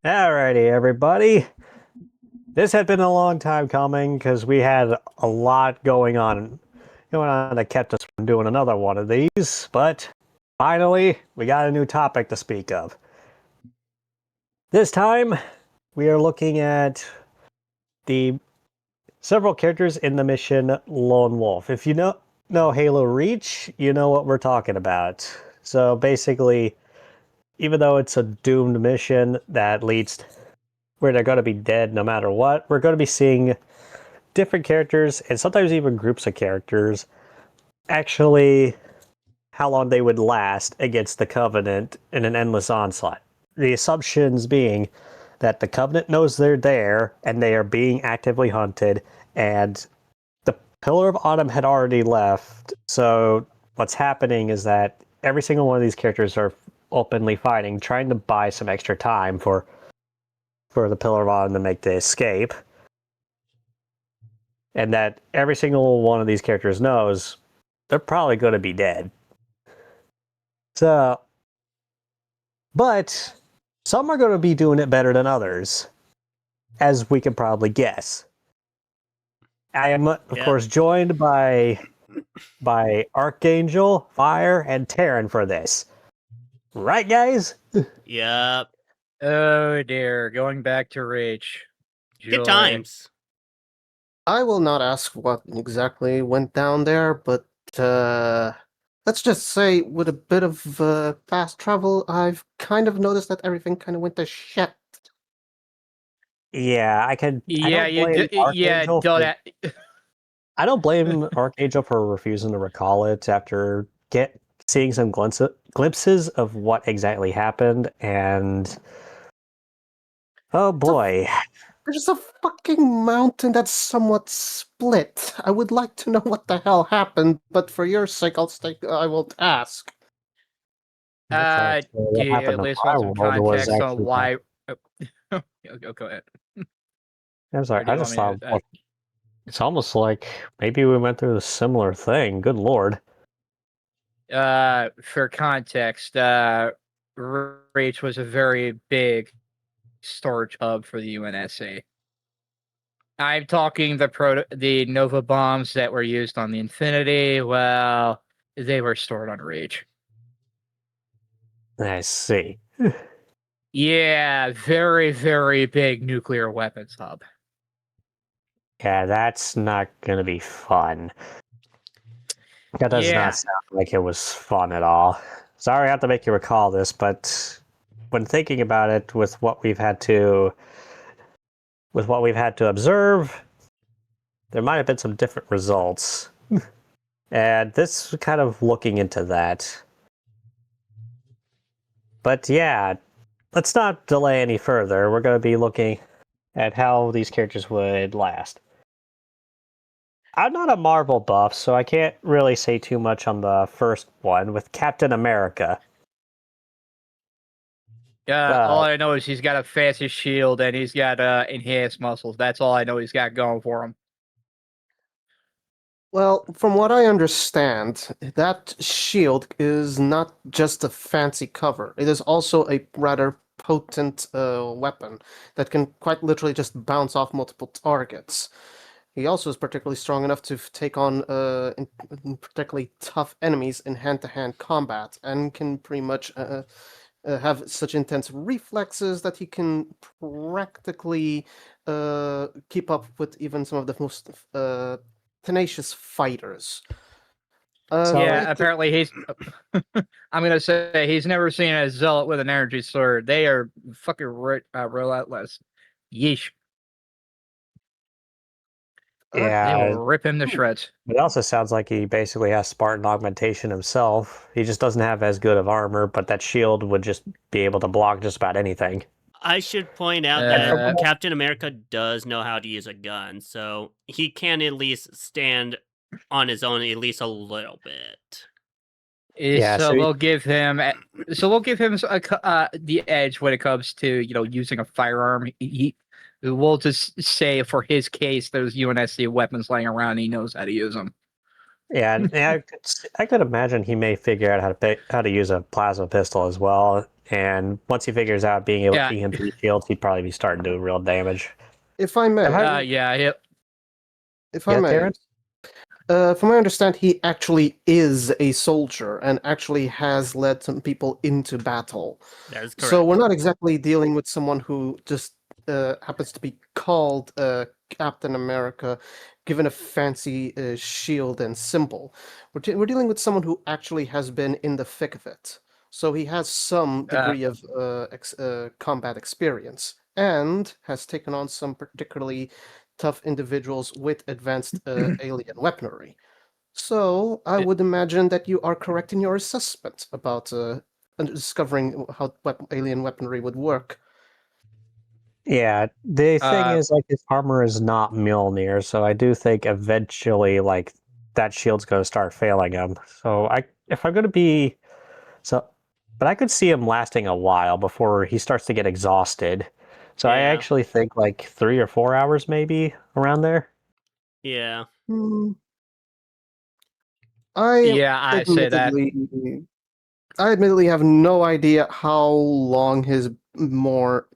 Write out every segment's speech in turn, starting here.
Alrighty, everybody. This had been a long time coming because we had a lot going on that kept us from doing another one of these, but finally, we got a new topic to speak of. This time, we are looking at the several characters in the mission Lone Wolf. If you know Halo Reach, you know what we're talking about. So basically, even though it's a doomed mission that leads where they're going to be dead no matter what, we're going to be seeing different characters and sometimes even groups of characters actually how long they would last against the Covenant in an endless onslaught. The assumptions being that the Covenant knows they're there and they are being actively hunted, and the Pillar of Autumn had already left. So what's happening is that every single one of these characters are openly fighting, trying to buy some extra time for the Pillar of Autumn to make the escape. And that every single one of these characters knows they're probably going to be dead. So, but some are going to be doing it better than others, as we can probably guess. I am, of course, joined by Archangel, Fire, and Taren for this. Right, guys? Yep. Oh dear, going back to Reach. Good times. I will not ask what exactly went down there, but let's just say with a bit of fast travel, I've kind of noticed that everything kind of went to shit. Yeah, I don't blame Archangel for refusing to recall it after seeing some glimpses of what exactly happened, and oh boy. There's a fucking mountain that's somewhat split. I would like to know what the hell happened, but for your sake, I will ask. Do you at least want some context on why? Go ahead. I'm sorry, I just thought it's almost like maybe we went through a similar thing. Good lord. For context, Reach was a very big storage hub for the UNSC. I'm talking the Nova bombs that were used on the Infinity. Well, they were stored on Reach. I see. Yeah, very, very big nuclear weapons hub. Yeah, that's not going to be fun. That does not sound like it was fun at all. Sorry I have to make you recall this, but when thinking about it with what we've had to observe, there might have been some different results. And this is kind of looking into that. But yeah, let's not delay any further. We're going to be looking at how these characters would last. I'm not a Marvel buff, so I can't really say too much on the first one with Captain America. All I know is he's got a fancy shield and he's got enhanced muscles. That's all I know he's got going for him. Well, from what I understand, that shield is not just a fancy cover. It is also a rather potent weapon that can quite literally just bounce off multiple targets. He also is particularly strong enough to take on particularly tough enemies in hand-to-hand combat, and can pretty much have such intense reflexes that he can practically keep up with even some of the most tenacious fighters. Apparently he's... I'm going to say he's never seen a zealot with an energy sword. They are fucking relentless. Yeesh. Yeah, they will rip him to shreds. It also sounds like he basically has Spartan augmentation himself. He just doesn't have as good of armor, but that shield would just be able to block just about anything. I should point out that Captain America does know how to use a gun, so he can at least stand on his own at least a little bit. We'll give him the edge when it comes to using a firearm. We'll just say for his case, there's UNSC weapons laying around and he knows how to use them. Yeah, I could imagine he may figure out how to use a plasma pistol as well. And once he figures out being able Yeah. to EMP shields, he'd probably be starting to do real damage. If I may, If I may, Taren? from what I understand, he actually is a soldier and actually has led some people into battle. That is correct. So we're not exactly dealing with someone who just happens to be called Captain America, given a fancy shield and symbol. We're dealing with someone who actually has been in the thick of it. So he has some degree of combat experience and has taken on some particularly tough individuals with advanced alien weaponry. So I would imagine that you are correct in your assessment about discovering how alien weaponry would work. Yeah, the thing is, like, his armor is not Mjolnir, so I do think eventually, like, that shield's going to start failing him. So if I'm going to be, but I could see him lasting a while before he starts to get exhausted. So I Yeah. actually think like 3 or 4 hours, maybe around there. Yeah. I say that. I admittedly have no idea how long his more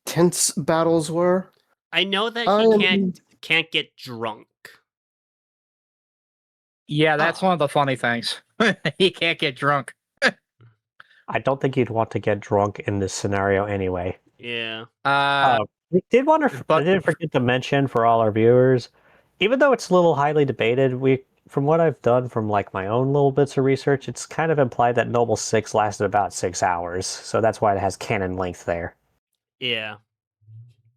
tense battles were. I know that he can't get drunk. Yeah, that's one of the funny things. He can't get drunk. I don't think you'd want to get drunk in this scenario anyway. Yeah. We did I did forget to mention for all our viewers, even though it's a little highly debated, from what I've done from like my own little bits of research, it's kind of implied that Noble 6 lasted about 6 hours, so that's why it has canon length there. Yeah.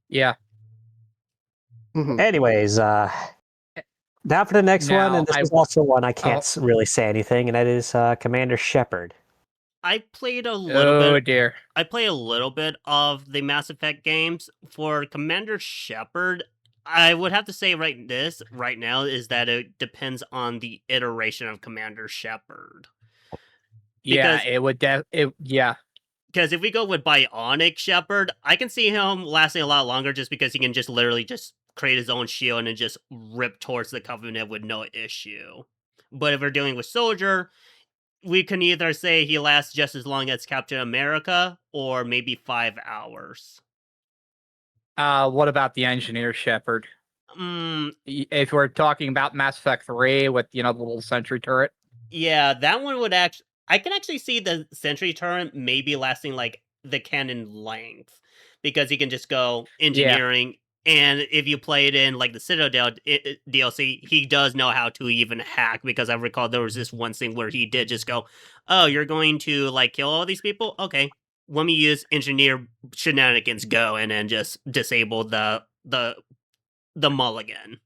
Yeah. Anyways, now for the next one, and this is also one I can't really say anything, and that is Commander Shepard. I played a little bit. Oh dear. I play a little bit of the Mass Effect games. For Commander Shepard, I would have to say right now is that it depends on the iteration of Commander Shepard. Yeah, it would. Yeah. Because if we go with Bionic Shepard, I can see him lasting a lot longer just because he can just literally just create his own shield and just rip towards the Covenant with no issue. But if we're dealing with Soldier, we can either say he lasts just as long as Captain America or maybe 5 hours. What about the Engineer Shepard? If we're talking about Mass Effect 3 with, the little sentry turret. Yeah, that one would actually... I can actually see the sentry turret maybe lasting like the canon length. Because he can just go engineering. And if you play it in like the Citadel DLC, he does know how to even hack. Because I recall there was this one thing where he did just go, "Oh, you're going to like kill all these people? Okay, let me use engineer shenanigans, go," and then just disable the mulligan.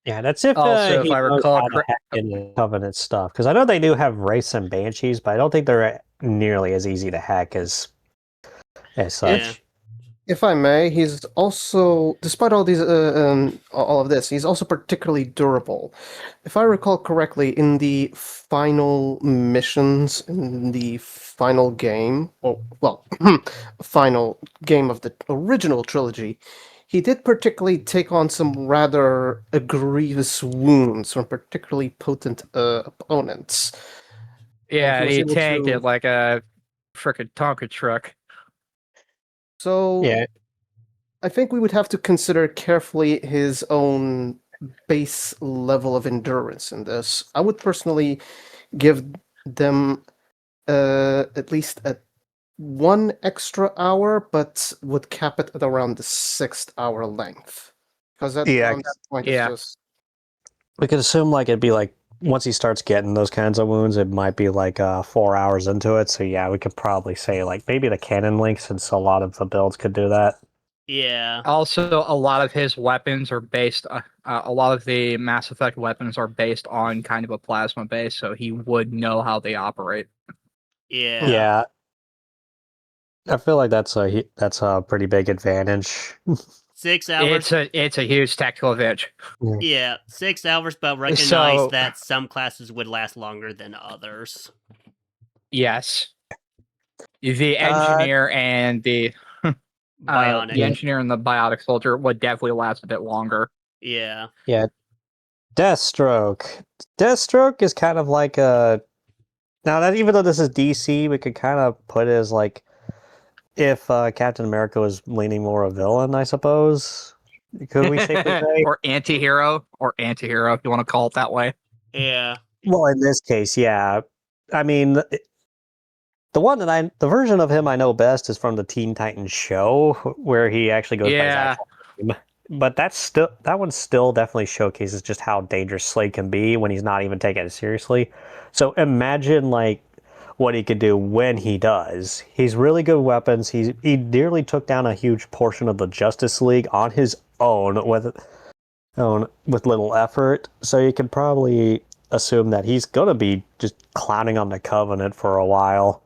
Yeah, that's if Also, if I recall in the Covenant stuff. Because I know they do have Wraiths and Banshees, but I don't think they're nearly as easy to hack as such. Yeah. If I may, he's also, despite all these, all of this, he's also particularly durable. If I recall correctly, in the final missions in the final game, final game of the original trilogy, he did particularly take on some rather grievous wounds from particularly potent opponents. Yeah, he tanked it like a frickin' Tonka truck. So yeah, I think we would have to consider carefully his own base level of endurance in this. I would personally give them at least one extra hour, but would cap it at around the 6th-hour length. Because around that point, it's just... We could assume like it'd be like once he starts getting those kinds of wounds, it might be like 4 hours into it. So yeah, we could probably say like maybe the canon link, since a lot of the builds could do that. Yeah. Also, a lot of his weapons are based. A lot of the Mass Effect weapons are based on kind of a plasma base, so he would know how they operate. Yeah. Yeah. I feel like that's a pretty big advantage. 6 hours. It's a huge tactical advantage. Yeah, 6 hours, but recognize that some classes would last longer than others. Yes. The engineer and the bionic. The engineer and the biotic soldier would definitely last a bit longer. Yeah. Yeah. Deathstroke. Deathstroke is kind of like a Now that even though this is DC, we could kind of put it as like if Captain America was leaning more a villain, I suppose. Could we safely say? or anti-hero, if you want to call it that way. Yeah. Well, in this case, yeah. I mean, the version of him I know best is from the Teen Titans show, where he actually goes by his Yeah. actual name. But that one still definitely showcases just how dangerous Slade can be when he's not even taking it seriously. So imagine like what he could do when he does. He's really good with weapons. He nearly took down a huge portion of the Justice League on his own with little effort. So you can probably assume that he's gonna be just clowning on the Covenant for a while.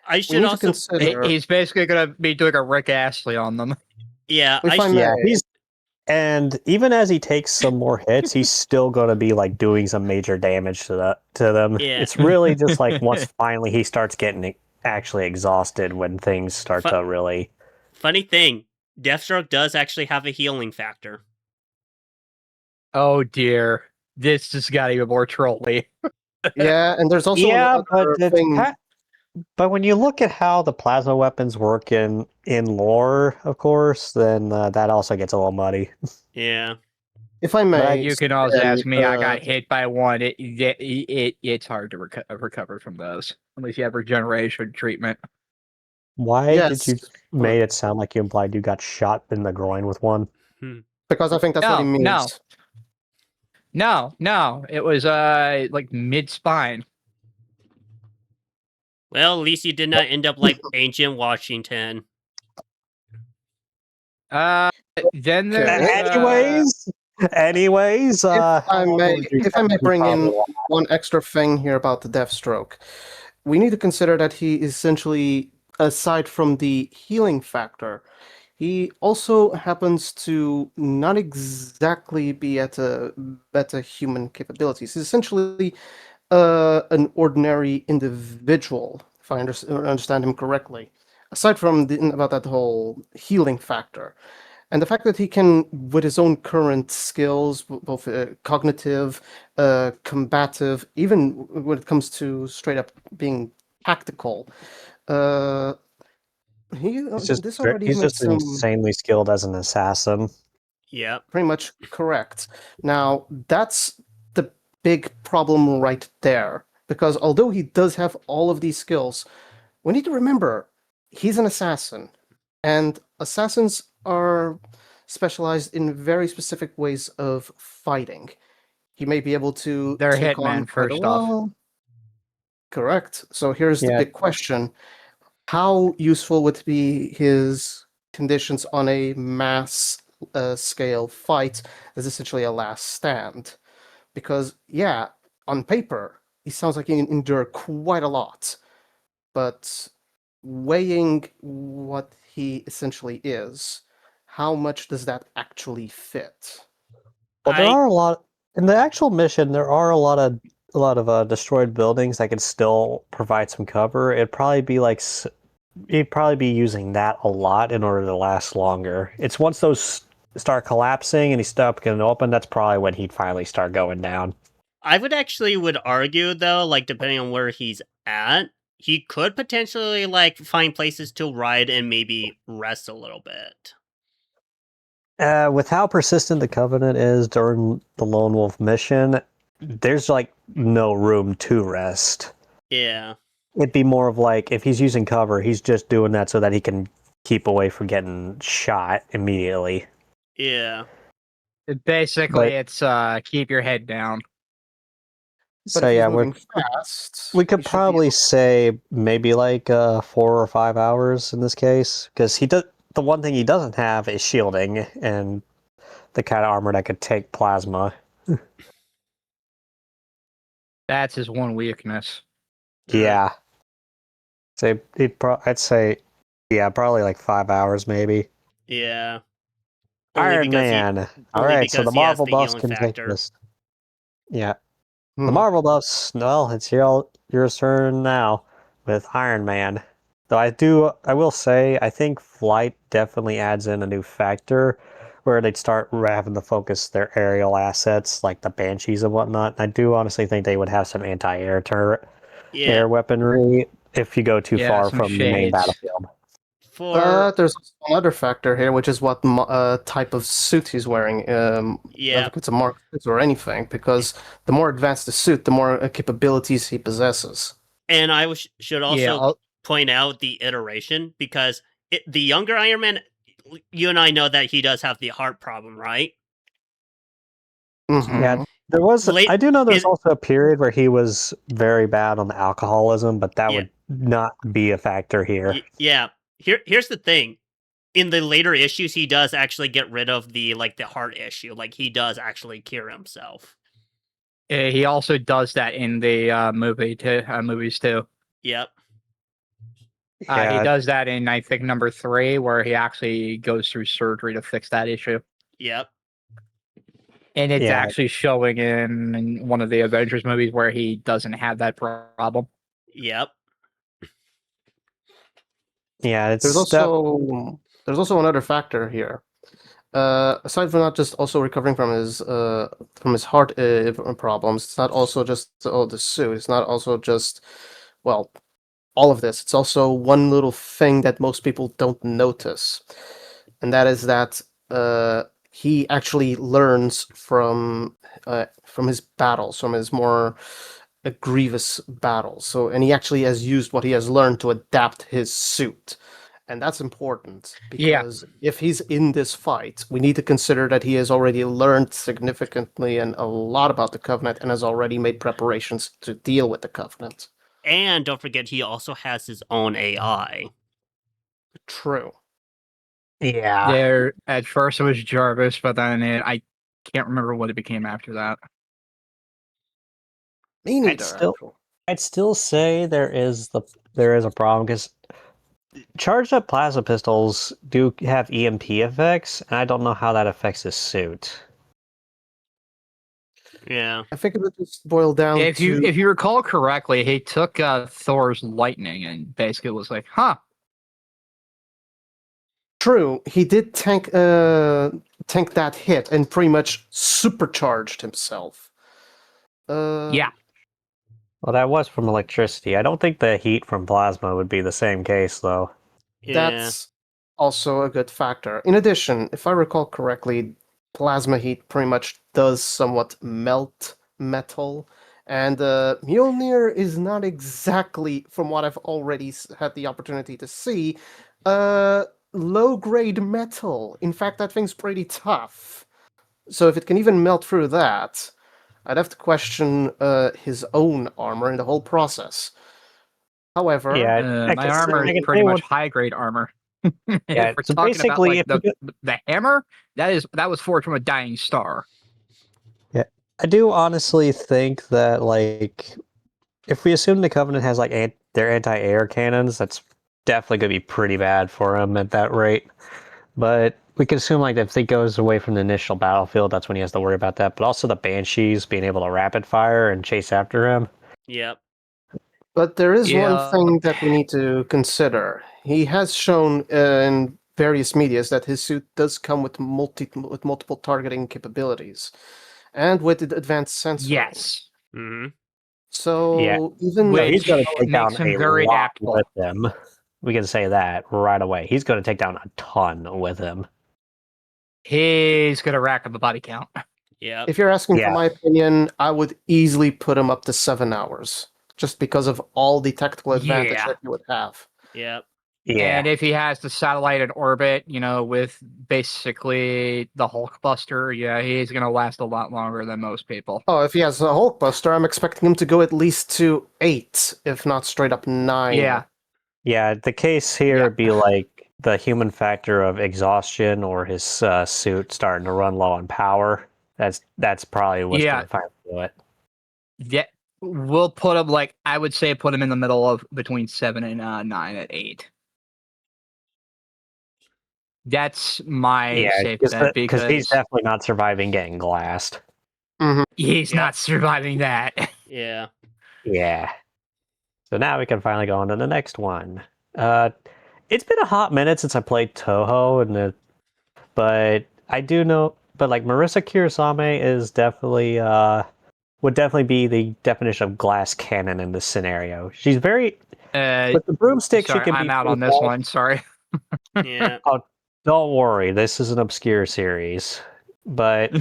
I We should need to also. consider. He's basically going to be doing a Rick Astley on them. Yeah. If I should- may, Yeah, and even as he takes some more hits, he's still gonna be like doing some major damage to them. Yeah. It's really just like once finally he starts getting actually exhausted when things start to really. Funny thing, Deathstroke does actually have a healing factor. Oh dear, this just got even more trolly. yeah, and there's also Yeah, another thing. but when you look at how the plasma weapons work in lore, of course, then that also gets a little muddy. Yeah. If I may, You can always ask me. I uh, got hit by one. It's hard to recover from those unless you have regeneration treatment. Why did you Yes, made it sound like you implied you got shot in the groin with one? because I think that's what he means. No. It was like mid spine. Well, at least you did not end up like ancient Washington. Then Okay. Anyways, If I may bring in one extra thing here about the Deathstroke, we need to consider that he essentially, aside from the healing factor, he also happens to not exactly be at a better human capabilities. He's essentially an ordinary individual, if I understand him correctly. Aside from about that whole healing factor, and the fact that he can, with his own current skills, both cognitive, combative, even when it comes to straight up being tactical, he's just this already he's makes just him insanely skilled as an assassin. Yeah. pretty much correct. Now, that's the big problem right there, because although he does have all of these skills, we need to remember he's an assassin, and assassins are specialized in very specific ways of fighting. He may be able to They're take hitmen, on quite a first off. lot. Correct. So here's the Yeah. big question. How useful would be his conditions on a mass scale fight as essentially a last stand? Because, yeah, on paper, he sounds like he can endure quite a lot. But weighing what he essentially is, how much does that actually fit? Well, there are a lot in the actual mission. There are a lot of destroyed buildings that could still provide some cover. It'd probably be like he'd probably be using that a lot in order to last longer. It's once those start collapsing and he stop getting open, that's probably when he'd finally start going down. I would argue though, like depending on where he's at, he could potentially like find places to ride and maybe rest a little bit. With how persistent the Covenant is during the Lone Wolf mission, there's like no room to rest. Yeah. It'd be more of like if he's using cover, he's just doing that so that he can keep away from getting shot immediately. Yeah. Basically, it's keep your head down. But So if yeah, he's moving fast, we could he should be probably able- say maybe like 4 or 5 hours in this case, because he does. The one thing he doesn't have is shielding and the kind of armor that could take plasma. That's his one weakness. Yeah. So I'd say, yeah, probably like 5 hours maybe. Yeah. Only Iron because Man. All right, so the because he has Marvel the buffs healing can factor. take this. Yeah. Hmm. The Marvel buffs, well, it's your turn now with Iron Man. Though I will say, I think flight definitely adds in a new factor where they'd start having to focus their aerial assets like the Banshees and whatnot. I do honestly think they would have some anti-air turret air weaponry if you go too far some from the main shades. battlefield. There's another factor here, which is what type of suit he's wearing. If it's a Mark 6 or anything, because the more advanced the suit, the more capabilities he possesses. And I should also point out the iteration, because the younger Iron Man, you and I know that he does have the heart problem, right? Mm-hmm. Yeah, there was. I do know there's also a period where he was very bad on the alcoholism, but that would not be a factor here. Yeah. Here's the thing. In the later issues, he does actually get rid of the heart issue. Like, he does actually cure himself. He also does that in the movies too. Yep. He does that in, I think, number 3, where he actually goes through surgery to fix that issue. Yep. And it's actually showing in one of the Avengers movies where he doesn't have that problem. Yep. Yeah, there's also another factor here. Aside from not just also recovering from his heart problems, it's not also just the suit. It's not also just all of this. It's also one little thing that most people don't notice, and that is that he actually learns from his battles, from his more grievous battles. So, and he actually has used what he has learned to adapt his suit. And that's important, because if he's in this fight, we need to consider that he has already learned significantly and a lot about the Covenant and has already made preparations to deal with the Covenant. And don't forget, he also has his own AI. True. Yeah. There, at first it was Jarvis, but then I can't remember what it became after that. Me neither. I'd still say there is a problem, because charged up plasma pistols do have EMP effects, and I don't know how that affects his suit. Yeah, I think it would just boil down if you recall correctly, he took Thor's lightning and basically was like, "Huh." True, he did tank that hit and pretty much supercharged himself. Yeah. Well, that was from electricity. I don't think the heat from plasma would be the same case, though. That's also a good factor. In addition, if I recall correctly, plasma heat pretty much does somewhat melt metal, and Mjolnir is not exactly, from what I've already had the opportunity to see, low-grade metal. In fact, that thing's pretty tough. So if it can even melt through that, I'd have to question his own armor in the whole process. However, my armor is pretty much high-grade armor. If we're talking basically about the hammer, that was forged from a dying star. Yeah, I do honestly think that if we assume the Covenant has their anti-air cannons, that's definitely going to be pretty bad for him at that rate. But we can assume if he goes away from the initial battlefield, that's when he has to worry about that. But also the Banshees being able to rapid fire and chase after him. Yep. But there is one thing that we need to consider. He has shown in various medias that his suit does come with multiple targeting capabilities, and with advanced sensors. Yes. Mm-hmm. So even he's going to take down him a very lot adaptable with him. We can say that right away. He's going to take down a ton with him. He's going to rack up a body count. Yeah. If you're asking for my opinion, I would easily put him up to 7 hours, just because of all the tactical advantage that he would have. Yep. Yeah. And if he has the satellite in orbit, with basically the Hulkbuster, he's going to last a lot longer than most people. Oh, if he has a Hulkbuster, I'm expecting him to go at least to 8, if not straight up 9. Yeah. Yeah, the case here would be the human factor of exhaustion or his suit starting to run low on power. That's probably what's going to finally do it. Yeah. We'll put him I would say put him in the middle of between 7 and 9 at 8. That's my safe bet, because he's definitely not surviving getting glassed. Mm-hmm. He's not surviving that. Yeah. Yeah. So now we can finally go on to the next one. It's been a hot minute since I played Touhou, but I do know. But Marissa Kurosame is definitely would definitely be the definition of glass cannon in this scenario. She's very with the broomstick. Sorry, she can I'm be out on pretty this bad. one. Sorry. Yeah. Oh, don't worry. This is an obscure series, but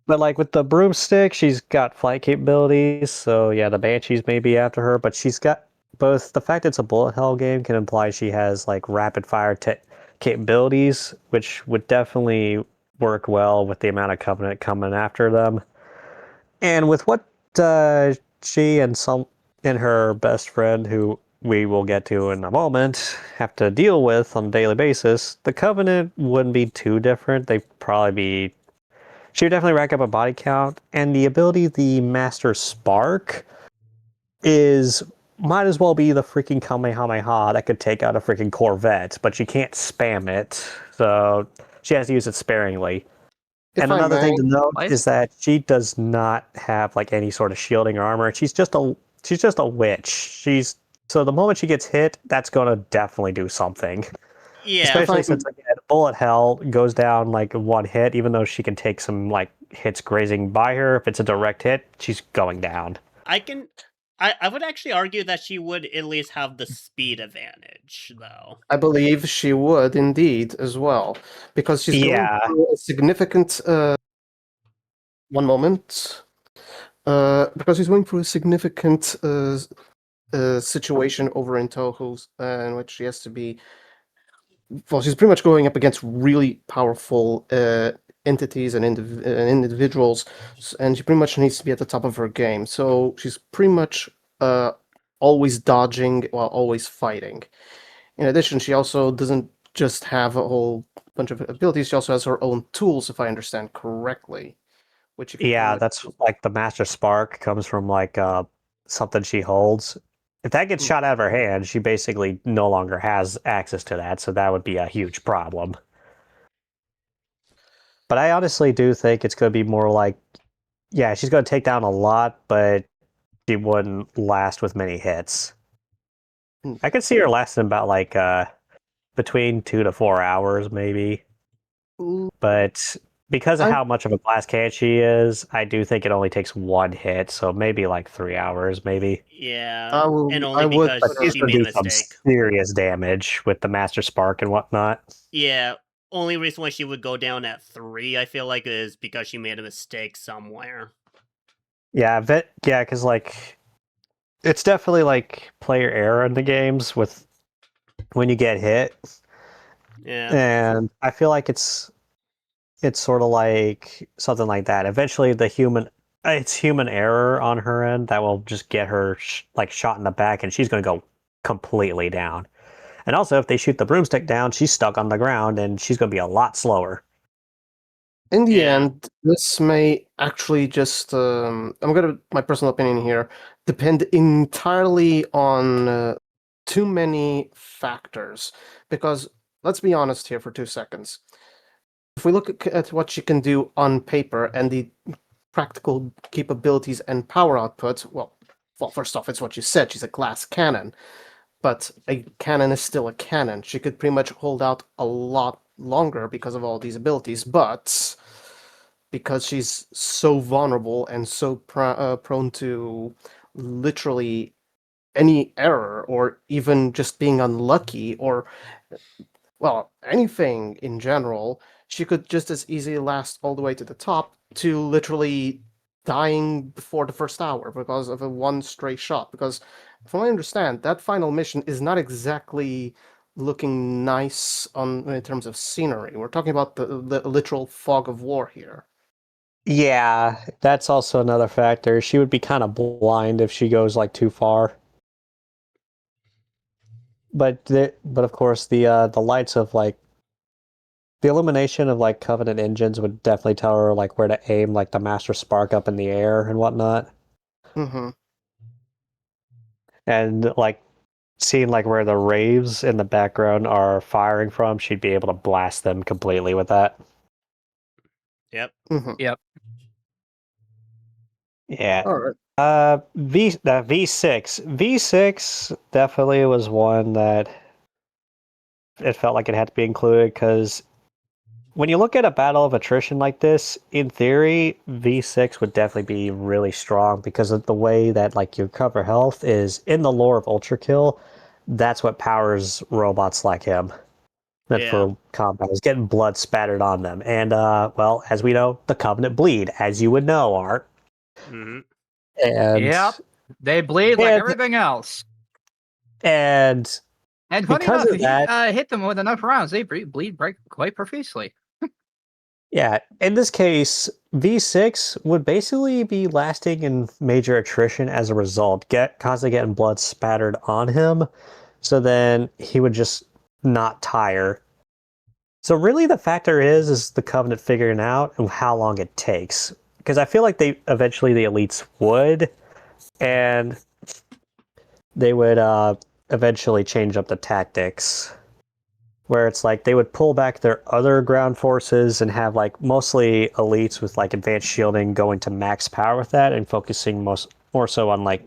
like with the broomstick, she's got flight capabilities. So yeah, the banshees may be after her, but she's got both. The fact it's a bullet hell game can imply she has like rapid fire capabilities, which would definitely work well with the amount of Covenant coming after them. And with what she and her best friend, who we will get to in a moment, have to deal with on a daily basis, the Covenant wouldn't be too different. They'd probably be. She would definitely rack up a body count, and the ability, the Master Spark, might as well be the freaking Kamehameha that could take out a freaking Corvette, but she can't spam it, so she has to use it sparingly. If And I another may, thing to note What? is that she does not have like any sort of shielding or armor. She's just a witch. So the moment she gets hit, that's gonna definitely do something. Yeah. Especially since again, bullet hell goes down like one hit, even though she can take some like hits grazing by her. If it's a direct hit, she's going down. I would actually argue that she would at least have the speed advantage, though. I believe she would indeed as well, because she's going through a significant. One moment. Because she's going through a significant situation over in Touhou, in which she has to be. Well, she's pretty much going up against really powerful entities and individuals, and she pretty much needs to be at the top of her game. So she's pretty much always dodging while always fighting. In addition, she also doesn't just have a whole bunch of abilities, she also has her own tools, if I understand correctly. Which That's like the Master Spark comes from like something she holds. If that gets shot out of her hand, she basically no longer has access to that, so that would be a huge problem. But I honestly do think it's going to be more like, yeah, she's going to take down a lot, but she wouldn't last with many hits. I could see her lasting about like between 2 to 4 hours, maybe. But because of how much of a glass can she is, I do think it only takes one hit, so maybe like 3 hours, maybe. Yeah, and only But because she's she gonna made a do some mistake. serious damage with the Master Spark and whatnot. Yeah, only reason why she would go down at 3, I feel like, is because she made a mistake somewhere. Yeah, because like it's definitely like player error in the games with when you get hit. Yeah, And I feel like it's sort of like something like that. Eventually, it's human error on her end that will just get her like shot in the back, and she's going to go completely down. And also, if they shoot the broomstick down, she's stuck on the ground, and she's going to be a lot slower. In the end, this may actually just, my personal opinion here, depend entirely on too many factors. Because, let's be honest here for 2 seconds. If we look at what she can do on paper and the practical capabilities and power output, well, first off, it's what you said, she's a glass cannon. But a cannon is still a cannon. She could pretty much hold out a lot longer because of all these abilities, but because she's so vulnerable and so prone to literally any error or even just being unlucky or, well, anything in general, she could just as easily last all the way to the top to literally dying before the first hour because of a one stray shot. Because from what I understand, that final mission is not exactly looking nice in terms of scenery. We're talking about the literal fog of war here. Yeah, that's also another factor. She would be kind of blind if she goes like too far. But of course the lights of like the illumination of like Covenant engines would definitely tell her like where to aim like the Master Spark up in the air and whatnot. Mm-hmm. And like seeing like where the raves in the background are firing from, she'd be able to blast them completely with that. Yep. Mm-hmm. Yep. Yeah. All right. V6 definitely was one that it felt like it had to be included because when you look at a battle of attrition like this, in theory, V6 would definitely be really strong because of the way that like you recover health is in the lore of Ultrakill. That's what powers robots like him. That for combat is getting blood spattered on them, and well, as we know, the Covenant bleed, as you would know, Art. Mm-hmm. And Yep, they bleed like everything else. And funny because enough, of that, if you hit them with enough rounds, they bleed quite profusely. yeah, in this case, V6 would basically be lasting in major attrition as a result, constantly getting blood spattered on him, so then he would just not tire. So really the factor is the Covenant figuring out how long it takes. Because I feel like eventually the elites would, and they would eventually change up the tactics. Where it's like they would pull back their other ground forces and have like mostly elites with like advanced shielding going to max power with that and focusing more so on like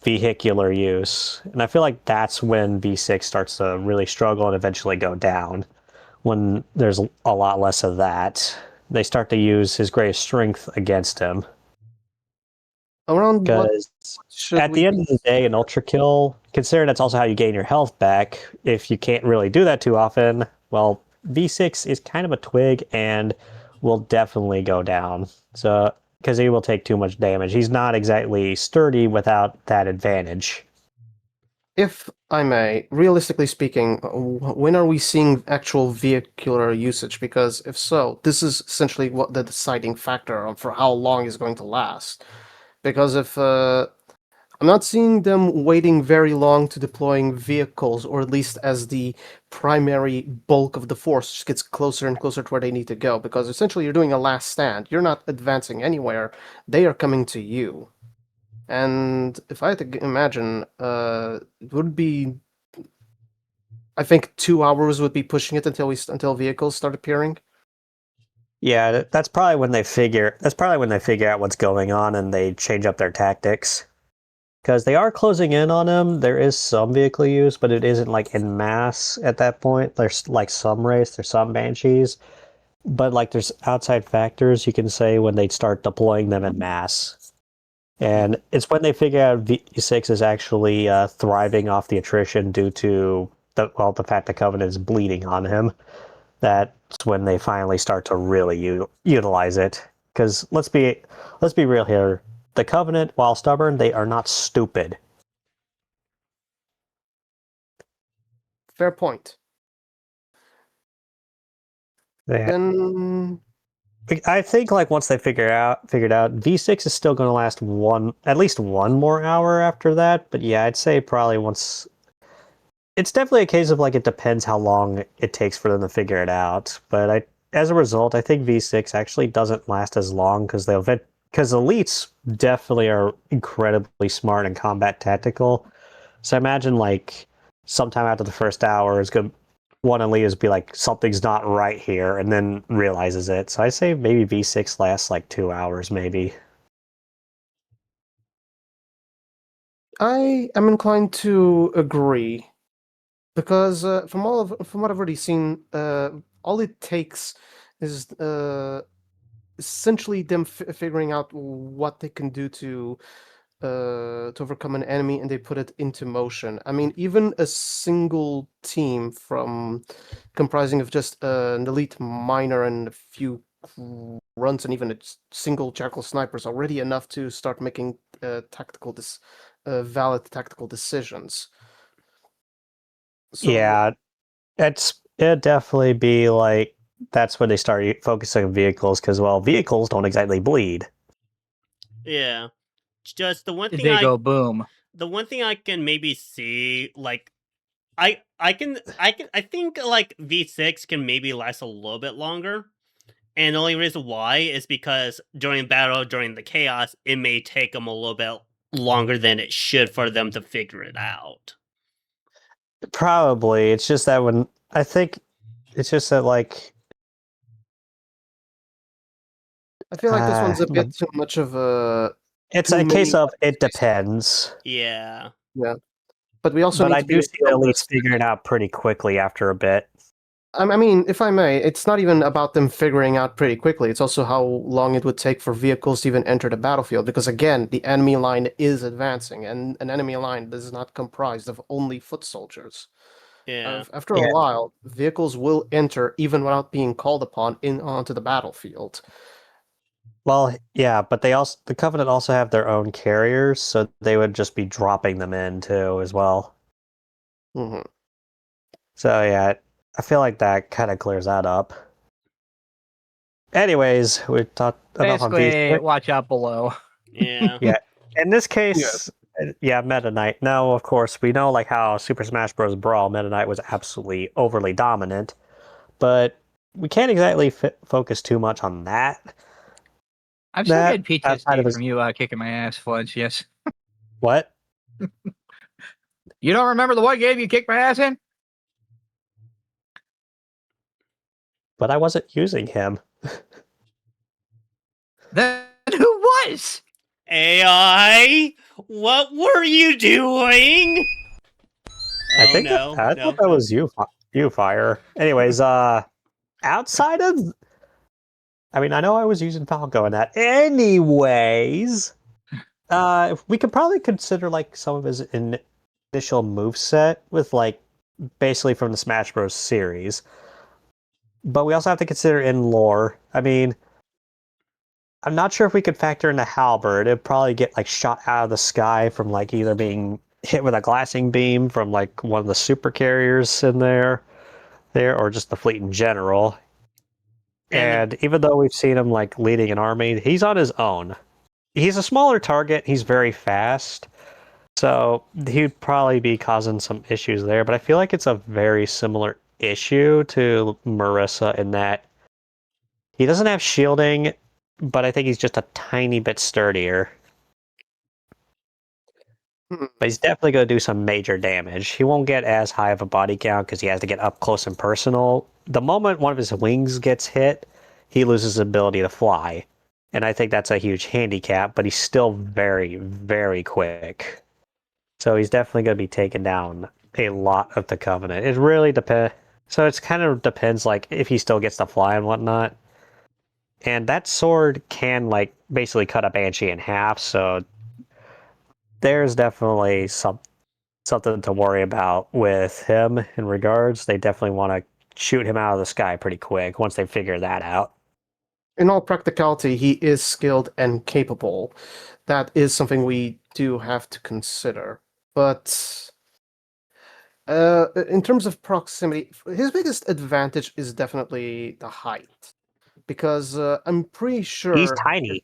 vehicular use. And I feel like that's when V6 starts to really struggle and eventually go down. When there's a lot less of that, they start to use his greatest strength against him. Around what Because should at the end of the day, an Ultrakill, considering that's also how you gain your health back, if you can't really do that too often, well, V6 is kind of a twig and will definitely go down. So, because he will take too much damage. He's not exactly sturdy without that advantage. If I may, realistically speaking, when are we seeing actual vehicular usage? Because if so, this is essentially what the deciding factor for how long is going to last. Because if I'm not seeing them waiting very long to deploying vehicles, or at least as the primary bulk of the force just gets closer and closer to where they need to go. Because essentially, you're doing a last stand. You're not advancing anywhere. They are coming to you. And if I had to imagine, it would be, I think 2 hours would be pushing it until vehicles start appearing. Yeah, that's probably when they figure out what's going on and they change up their tactics. Because they are closing in on him. There is some vehicle use, but it isn't like en masse at that point. There's like some Wraiths, there's some Banshees, but like there's outside factors you can say when they start deploying them en masse. And it's when they figure out V6 is actually thriving off the attrition due to the fact the Covenant is bleeding on him. That's when they finally start to really utilize it. Because let's be real here. The Covenant, while stubborn, they are not stupid. Fair point. Yeah. Then I think like once they figured out V6 is still going to last at least one more hour after that. But yeah, I'd say probably once. It's definitely a case of like it depends how long it takes for them to figure it out. But as a result, I think V6 actually doesn't last as long because elites definitely are incredibly smart and combat tactical. So I imagine like sometime after the first hour is going one elite is be like something's not right here and then realizes it. So I say maybe V6 lasts like 2 hours maybe. I am inclined to agree. Because from what I've already seen, all it takes is essentially them figuring out what they can do to overcome an enemy, and they put it into motion. I mean, even a single team comprising of just an elite miner and a few runs, and even a single jackal sniper is already enough to start making valid tactical decisions. So, Yeah, it'd definitely be like that's when they start focusing on vehicles because well, vehicles don't exactly bleed. Yeah. Just the one thing They go boom. The one thing I can maybe see, like, I think like V6 can maybe last a little bit longer. And the only reason why is because during battle, during the chaos, it may take them a little bit longer than it should for them to figure it out. Probably. It's just that I think it's just that like I feel like this one's a bit too much of a. It's a case of it depends. Yeah. Yeah, but we also. But need I to do see the elites figuring it out pretty quickly after a bit. I mean, if I may, it's not even about them figuring out pretty quickly. It's also how long it would take for vehicles to even enter the battlefield. Because again, the enemy line is advancing, and an enemy line that is not comprised of only foot soldiers. Yeah. After a while, vehicles will enter even without being called upon onto the battlefield. Well, yeah, but the Covenant also have their own carriers, so they would just be dropping them in too as well. Mhm. So yeah, I feel like that kind of clears that up. Anyways, we talked enough on Basically, V6. watch out below. Yeah. Yeah. In this case, yeah, Meta Knight. Now, of course, we know like how Super Smash Bros. Brawl Meta Knight was absolutely overly dominant, but we can't exactly focus too much on that. I'm still That getting outside of PTSD his from you kicking my ass, Fudge. Yes. what? You don't remember the one game you kicked my ass in? But I wasn't using him. Then who was? AI, what were you doing? I Oh think no! I no, thought that no. was you, Fire. Anyways, outside of, I mean, I know I was using Falco in that. Anyways, we could probably consider like some of his initial moveset with like basically from the Smash Bros. Series. But we also have to consider in lore. I mean, I'm not sure if we could factor in a halberd. It'd probably get like shot out of the sky from like either being hit with a glassing beam from like one of the super carriers in there, or just the fleet in general. And even though we've seen him like leading an army, he's on his own. He's a smaller target. He's very fast. So he'd probably be causing some issues there. But I feel like it's a very similar issue to Marissa in that he doesn't have shielding, but I think he's just a tiny bit sturdier. Hmm. But he's definitely going to do some major damage. He won't get as high of a body count because he has to get up close and personal. The moment one of his wings gets hit, he loses his ability to fly. And I think that's a huge handicap, but he's still very, very quick. So he's definitely going to be taking down a lot of the Covenant. It really depends. So it's kind of depends, like, if he still gets to fly and whatnot. And that sword can, like, basically cut a Banshee in half, so there's definitely something to worry about with him in regards. They definitely want to shoot him out of the sky pretty quick once they figure that out. In all practicality, he is skilled and capable. That is something we do have to consider. But in terms of proximity, his biggest advantage is definitely the height. Because I'm pretty sure He's tiny.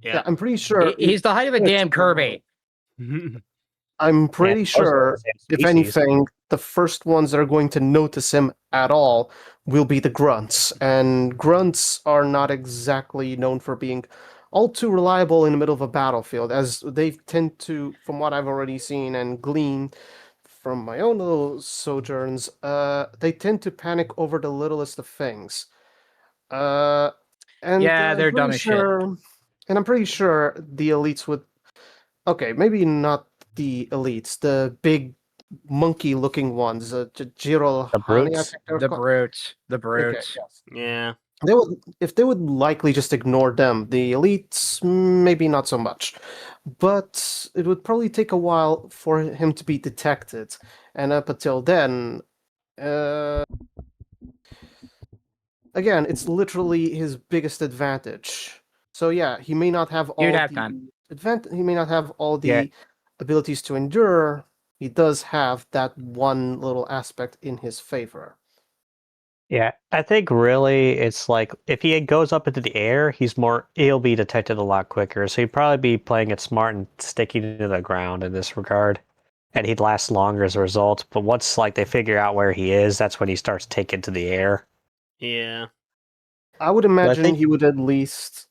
Yeah, I'm pretty sure He's the height of a it's, damn Kirby. I'm pretty And those are sure, the same if species. anything, the first ones that are going to notice him at all will be the grunts. And grunts are not exactly known for being all too reliable in the middle of a battlefield, as they tend to, from what I've already seen and gleaned from my own little sojourns, they tend to panic over the littlest of things. And Yeah, they're I'm dumb pretty as shit. sure, and I'm pretty sure the elites would. Okay, maybe not the elites, the big monkey-looking ones, Jiro The Hani, I brutes? think they're The called. brutes. The Okay, brutes. yes. Yeah. They would, if they would likely just ignore them. The elites, maybe not so much, but it would probably take a while for him to be detected, and up until then, again, it's literally his biggest advantage. So yeah, he may not have all You'd have the time. he may not have all the Yeah. abilities to endure. He does have that one little aspect in his favor. Yeah, I think really it's like if he goes up into the air, he'll be detected a lot quicker. So he'd probably be playing it smart and sticking to the ground in this regard. And he'd last longer as a result. But once like they figure out where he is, that's when he starts taking to the air. Yeah. I would imagine think- he would at least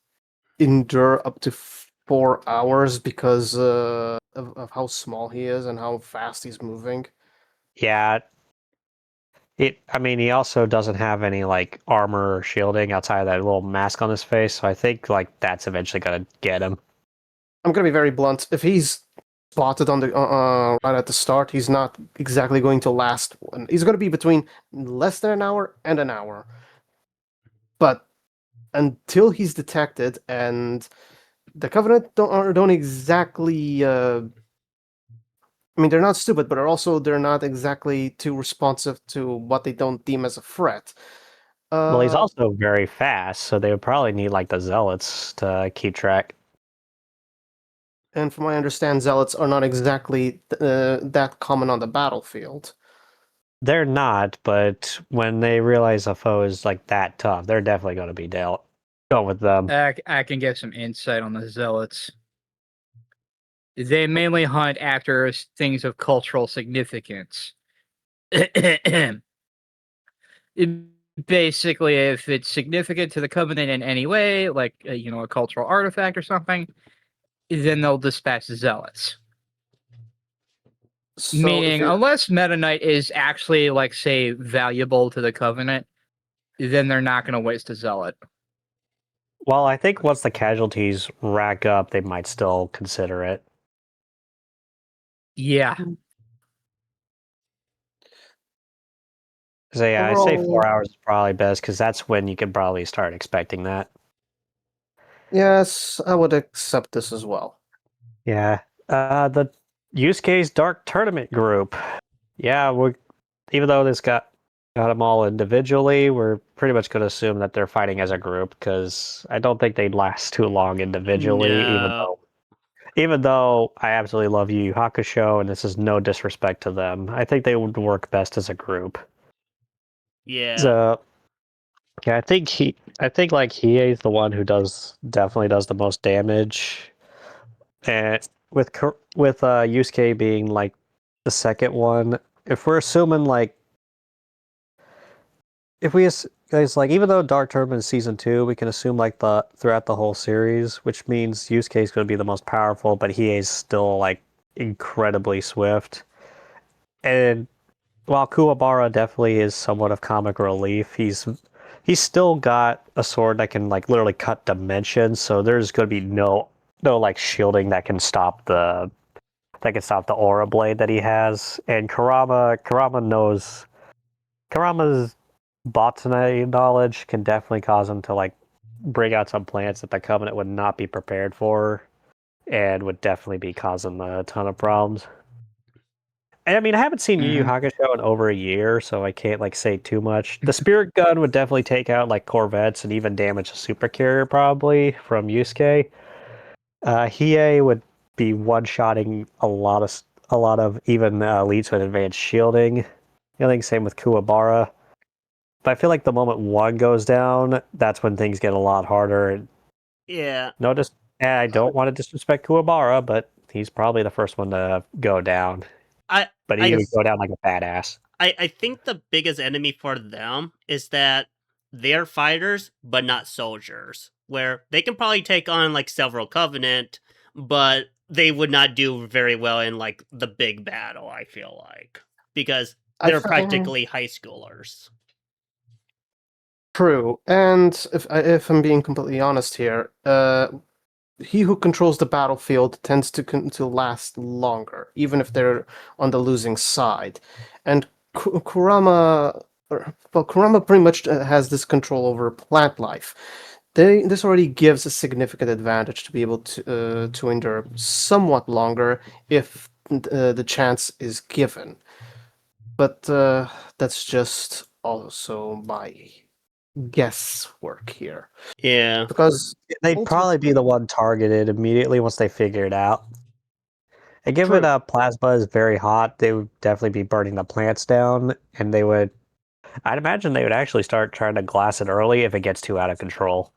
endure up to 4 hours because of how small he is and how fast he's moving. Yeah. I mean, he also doesn't have any like armor or shielding outside of that little mask on his face. So I think like that's eventually gonna get him. I'm gonna be very blunt. If he's spotted on the right at the start, he's not exactly going to last. He's going to be between less than an hour and an hour. But until he's detected, and the Covenant don't exactly. I mean, they're not stupid, but they're not exactly too responsive to what they don't deem as a threat. Well, he's also very fast, so they would probably need like the zealots to keep track. And from what I understand, zealots are not exactly that common on the battlefield. They're not, but when they realize a foe is like that tough, they're definitely going to be dealt. Go with them. I can give some insight on the zealots. They mainly hunt after things of cultural significance. Basically, if it's significant to the Covenant in any way, like a cultural artifact or something, then they'll dispatch the zealots. So Meaning, unless Meta Knight is actually, like, say, valuable to the Covenant, then they're not going to waste a zealot. Well, I think once the casualties rack up, they might still consider it. Yeah. So yeah, I say Overall- 4 hours is probably best because that's when you can probably start expecting that. Yes, I would accept this as well. Yeah. The use case dark tournament group. Yeah, even though this got them all individually, we're pretty much going to assume that they're fighting as a group because I don't think they'd last too long individually. No. Even though I absolutely love Yu Yu Hakusho, and this is no disrespect to them, I think they would work best as a group. Yeah. So, yeah, I think like Hiei is the one who definitely does the most damage, and with Yusuke being like the second one, if we're assuming like guys like even though Dark Tournament is season 2, we can assume like throughout the whole series, which means Yusuke is going to be the most powerful, but Hiei is still like incredibly swift, and while Kuwabara definitely is somewhat of comic relief, he's still got a sword that can like literally cut dimensions. So there's going to be no like shielding that can stop the aura blade that he has. And Karama's botany knowledge can definitely cause him to like bring out some plants that the Covenant would not be prepared for, and would definitely be causing a ton of problems. I mean, I haven't seen Yu Yu Hakusho in over a year, so I can't like say too much. The spirit gun would definitely take out like corvettes and even damage a supercarrier probably from Yusuke. Hiei would be one-shotting a lot of even elites with advanced shielding. I think same with Kuwabara. But I feel like the moment one goes down, that's when things get a lot harder. Yeah. Notice, I don't want to disrespect Kuwabara, but he's probably the first one to go down. But he would go down like a badass. I think the biggest enemy for them is that they're fighters, but not soldiers. Where they can probably take on like several Covenant, but they would not do very well in like the big battle, I feel like. Because they're practically high schoolers. True. And if I'm being completely honest here, he who controls the battlefield tends to last longer, even if they're on the losing side. And Kurama pretty much has this control over plant life. This already gives a significant advantage to be able to endure somewhat longer if the chance is given. But that's just also my guesswork here. Yeah. Because they'd probably be the one targeted immediately once they figure it out. And given plasma is very hot, they would definitely be burning the plants down, and I'd imagine they would actually start trying to glass it early if it gets too out of control.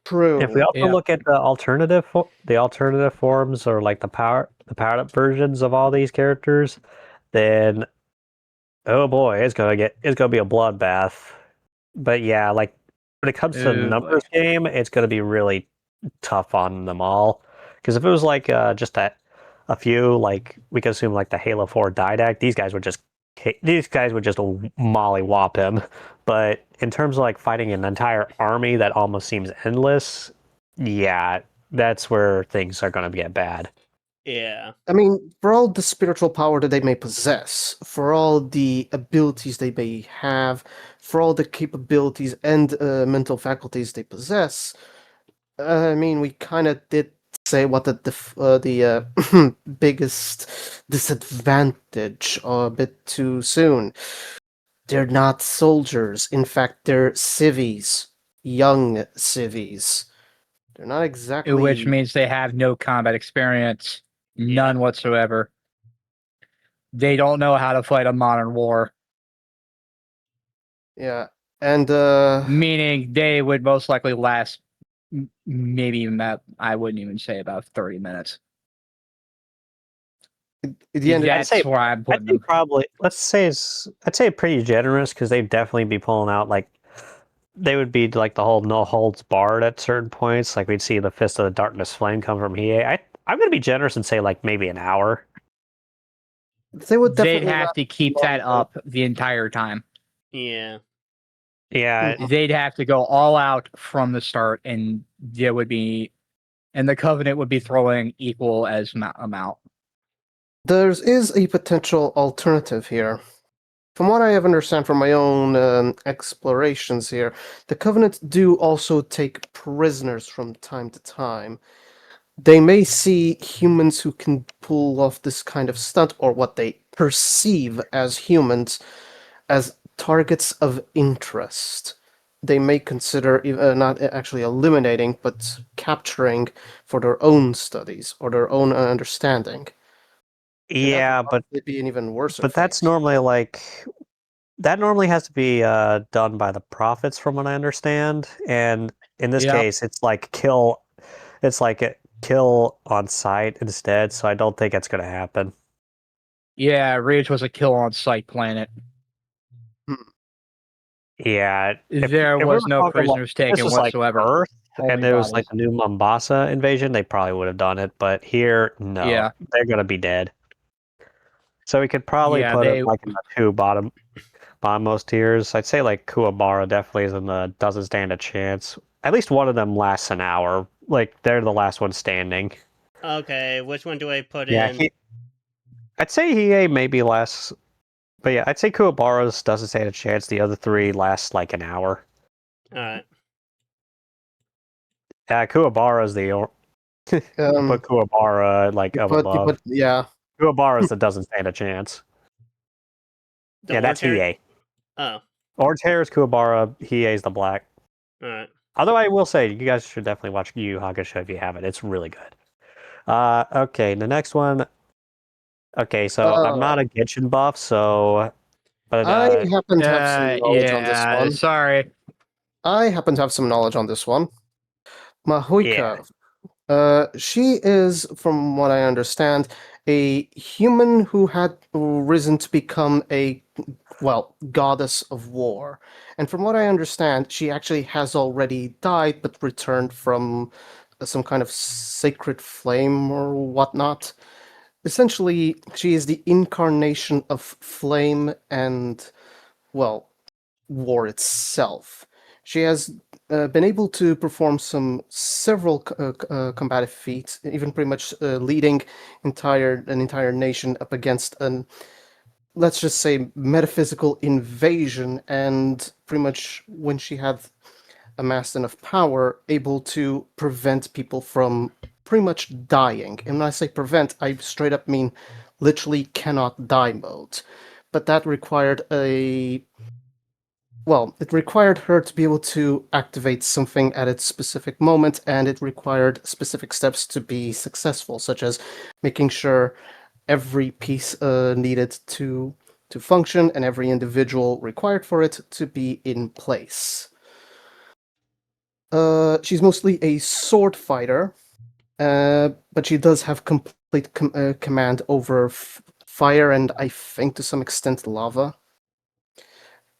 True. If we also look at the alternative forms, or like the powered up versions of all these characters, then oh boy, it's gonna be a bloodbath. But yeah, like when it comes to numbers game, it's gonna be really tough on them all. Because if it was like just a few, like we could assume like the Halo 4 Didac, these guys would just mollywop him. But in terms of like fighting an entire army that almost seems endless, yeah, that's where things are going to get bad. Yeah. I mean, for all the spiritual power that they may possess, for all the abilities they may have, for all the capabilities and mental faculties they possess, I mean, we kind of did say what the biggest disadvantage a bit too soon. They're not soldiers. In fact, they're civvies, young civvies. They're not exactly. Which means they have no combat experience, none whatsoever. They don't know how to fight a modern war. Yeah, and meaning they would most likely last maybe even that. I wouldn't even say about 30 minutes. at the end, That's where I'm putting them. Probably, I'd say pretty generous because they'd definitely be pulling out like they would be like the whole no holds barred at certain points. Like we'd see the Fist of the Darkness flame come from here. I'm gonna be generous and say like maybe an hour. they would They'd definitely have to keep that up the entire time. Yeah. Yeah, They'd have to go all out from the start, and there would be, and the Covenant would be throwing equal as amount. There is a potential alternative here. From what I have understand from my own explorations here, the Covenant do also take prisoners from time to time. They may see humans who can pull off this kind of stunt, or what they perceive as humans, as targets of interest. They may consider not actually eliminating, but capturing for their own studies or their own understanding. yeah, but It'd be an even worse. that's normally that normally has to be done by the prophets, from what I understand. And in this case, it's like kill. It's like a kill on site instead. So I don't think it's going to happen. Yeah, Ridge was a kill on sight planet. Yeah, There was no prisoners taken whatsoever. Like Earth, Only and there was bodies. like the new Mombasa invasion, they probably would have done it. But here, no, Yeah. they're going to be dead. So we could probably Yeah, put they- it like in the two bottommost tiers. I'd say like Kuwabara definitely doesn't stand a chance. At least one of them lasts an hour. Like they're the last one standing. Okay, which one do I put Yeah, in? I'd say Hiei maybe lasts, but yeah, I'd say Kuwabara's doesn't stand a chance. The other three last like an hour. Alright. Kuwabara's but Kuwabara like up above. Yeah. Kuwabara's that doesn't stand a chance. The that's Orter- Hiei. Oh, Orange hair is Kuwabara. Hiei's the black. alright. Although I will say, you guys should definitely watch Yu Yu Hakusho if you haven't. It's really good. Okay, the next one. Okay, so I'm not a Genshin buff, so... But, I happen to have some knowledge on this one. Sorry. I happen to have some knowledge on this one. Mahuika. She is, from what I understand, a human who had risen to become a, goddess of war. And from what I understand, she actually has already died but returned from some kind of sacred flame or whatnot. Essentially, she is the incarnation of flame and, war itself. She has been able to perform several combative feats, even pretty much leading an entire nation up against an, let's just say, metaphysical invasion, and pretty much when she had amassed enough power, able to prevent people from pretty much dying. And when I say prevent, I straight up mean literally cannot die mode. But that required it required her to be able to activate something at its specific moment, and it required specific steps to be successful, such as making sure every piece needed to function and every individual required for it to be in place. She's mostly a sword fighter, but she does have complete command over fire and I think to some extent lava.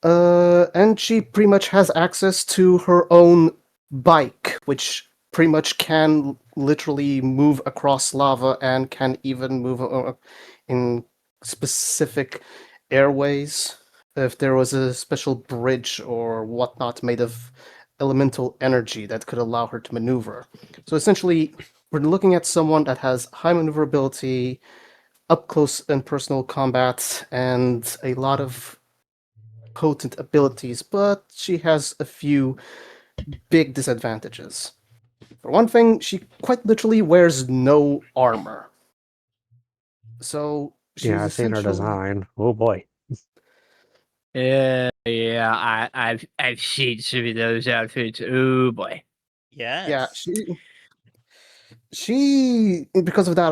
And she pretty much has access to her own bike, which pretty much can literally move across lava and can even move in specific airways. If there was a special bridge or whatnot made of elemental energy that could allow her to maneuver. So essentially, we're looking at someone that has high maneuverability, up close and personal combat, and a lot of potent abilities, but she has a few big disadvantages. For one thing, she quite literally wears no armor. So she's Yeah, I've seen her essentially design. Oh boy. I've seen some of those outfits. Oh boy. yeah, Yes. she because of that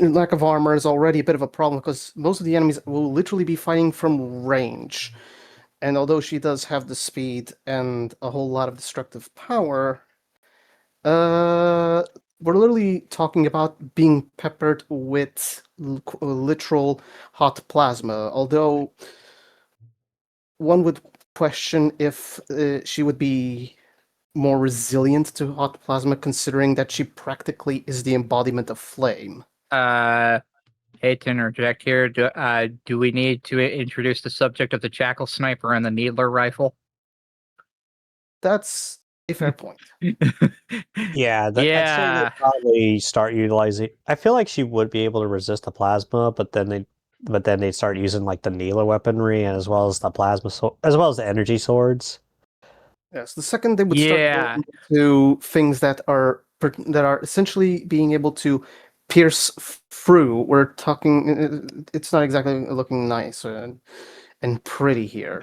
lack of armor is already a bit of a problem because most of the enemies will literally be fighting from range. And although she does have the speed and a whole lot of destructive power, we're literally talking about being peppered with literal hot plasma. Although one would question if she would be more resilient to hot plasma, considering that she practically is the embodiment of flame. Hate to interject here. Do we need to introduce the subject of the jackal sniper and the needler rifle? That's a fair point. Yeah, I'd say Yeah. they probably start utilizing. I feel like she would be able to resist the plasma, but then they'd start using like the Neela weaponry and as well as the plasma as well as the energy swords. Yes, the second they would start Yeah. going to things that are essentially being able to pierce through, we're talking. It's not exactly looking nice and pretty here.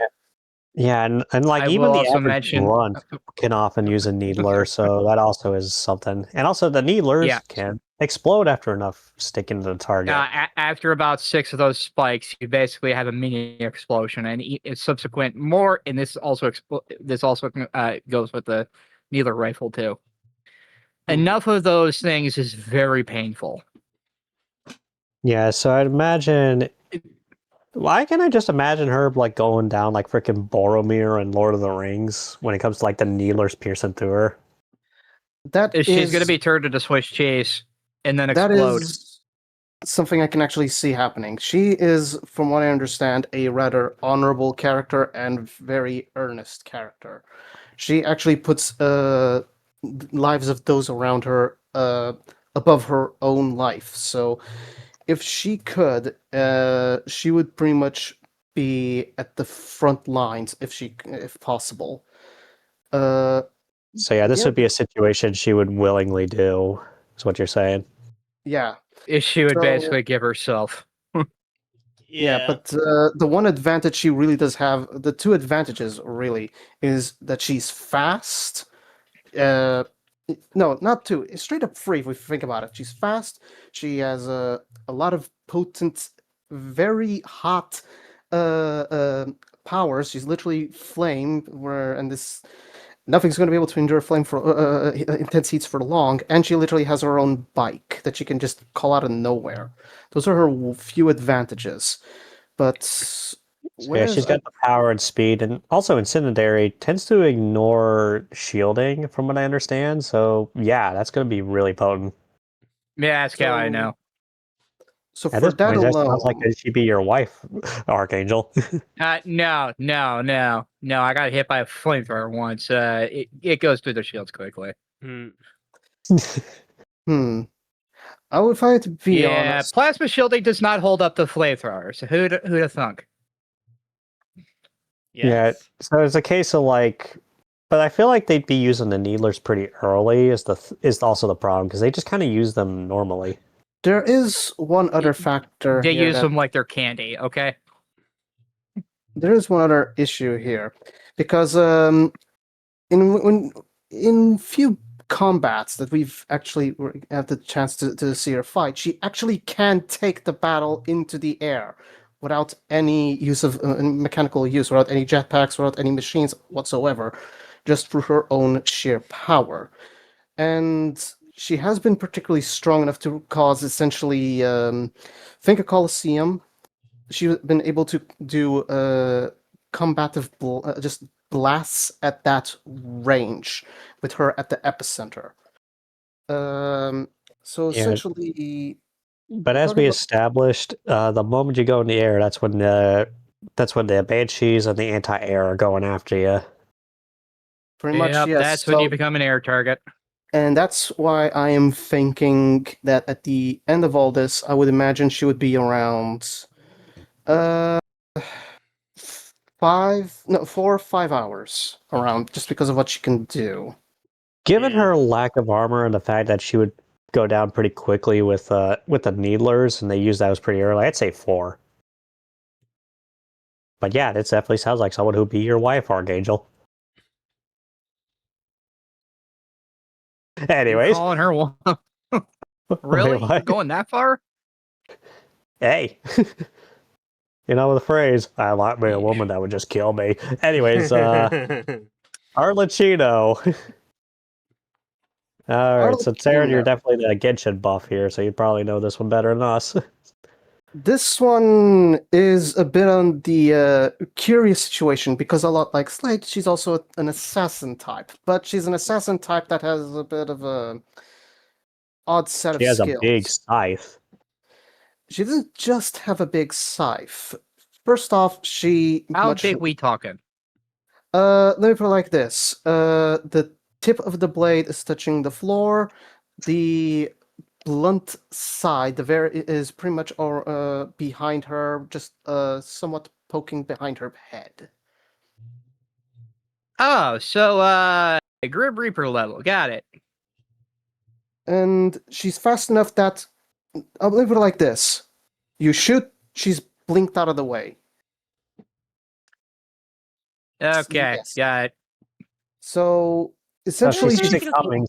Yeah, and like I even will the also average mention. grunt can often use a needler, so that also is something. And also the needlers Yeah. can explode after enough sticking to the target. After about 6 of those spikes, you basically have a mini explosion, and subsequent more. And this also goes with the needler rifle too. Enough of those things is very painful. Yeah, so I'd imagine. Why can't I just imagine her like going down like freaking Boromir and Lord of the Rings when it comes to like the needlers piercing through her? She's going to be turned into Swiss cheese and then that explode. is something I can actually see happening. She is, from what I understand, a rather honorable character and very earnest character. She actually puts lives of those around her above her own life. So if she could, she would pretty much be at the front lines if possible. So yeah, this Yeah. would be a situation she would willingly do, is what you're saying. Yeah. She would So- basically give herself. Yeah, but the one advantage she really does have, the two advantages really, is that she's fast. No, not two. Straight up free, if we think about it. She's fast. She has a lot of potent, very hot powers. She's literally flame, and this nothing's going to be able to endure flame for intense heats for long. And she literally has her own bike that she can just call out of nowhere. Those are her few advantages. But So yeah, she's got the power and speed, and also Incendiary tends to ignore shielding, from what I understand. So yeah, that's going to be really potent. Yeah, that's how I know. So At for this that point, that alone, sounds like she'd be your wife, Archangel. No. I got hit by a flamethrower once. It goes through the shields quickly. I would find it to be honest. Plasma shielding does not hold up to flamethrowers. Who'd have thunk? Yeah, so it's a case of like, but I feel like they'd be using the needlers pretty early is also the problem because they just kind of use them normally. There is one other factor. They here use that- them like they're candy. Okay. There is one other issue here, because in few combats that we've actually had the chance to see her fight, she actually can take the battle into the air without any use of mechanical use, without any jetpacks, without any machines whatsoever, just through her own sheer power. And she has been particularly strong enough to cause essentially, think a Colosseum. She's been able to do combative just blasts at that range with her at the epicenter. So Yeah. essentially, But as we established, the moment you go in the air, that's when the banshees and the anti-air are going after you. pretty much, yes. That's when you become an air target. And that's why I am thinking that at the end of all this, I would imagine she would be around uh 4 or 5 hours around, just because of what she can do. Given Yeah. her lack of armor and the fact that she would go down pretty quickly with the needlers, and they use those pretty early, I'd say 4. But yeah, it definitely sounds like someone who'd be your wife, Archangel. You Anyways, calling her one? Really? Wait, what? Going that far? Hey, you know the phrase, I like me a woman that would just kill me. Anyways, Arlecchino. Alright, so Taren, you're Arlecchino. definitely the Genshin buff here, so you probably know this one better than us. This one is a bit on the curious situation because a lot like Slade, she's also an assassin type, but she's an assassin type that has a bit of a odd set She of has a skills. big scythe. She doesn't just have a big scythe. First off, she How big we talking? let me put it like this. The tip of the blade is touching the floor. The blunt side, is pretty much behind her, just somewhat poking behind her head. Oh, so Grim Reaper level. Got it. And she's fast enough that I'll leave it like this. You shoot, she's blinked out of the way. Okay, Yes. got it. So So essentially, she sees it coming,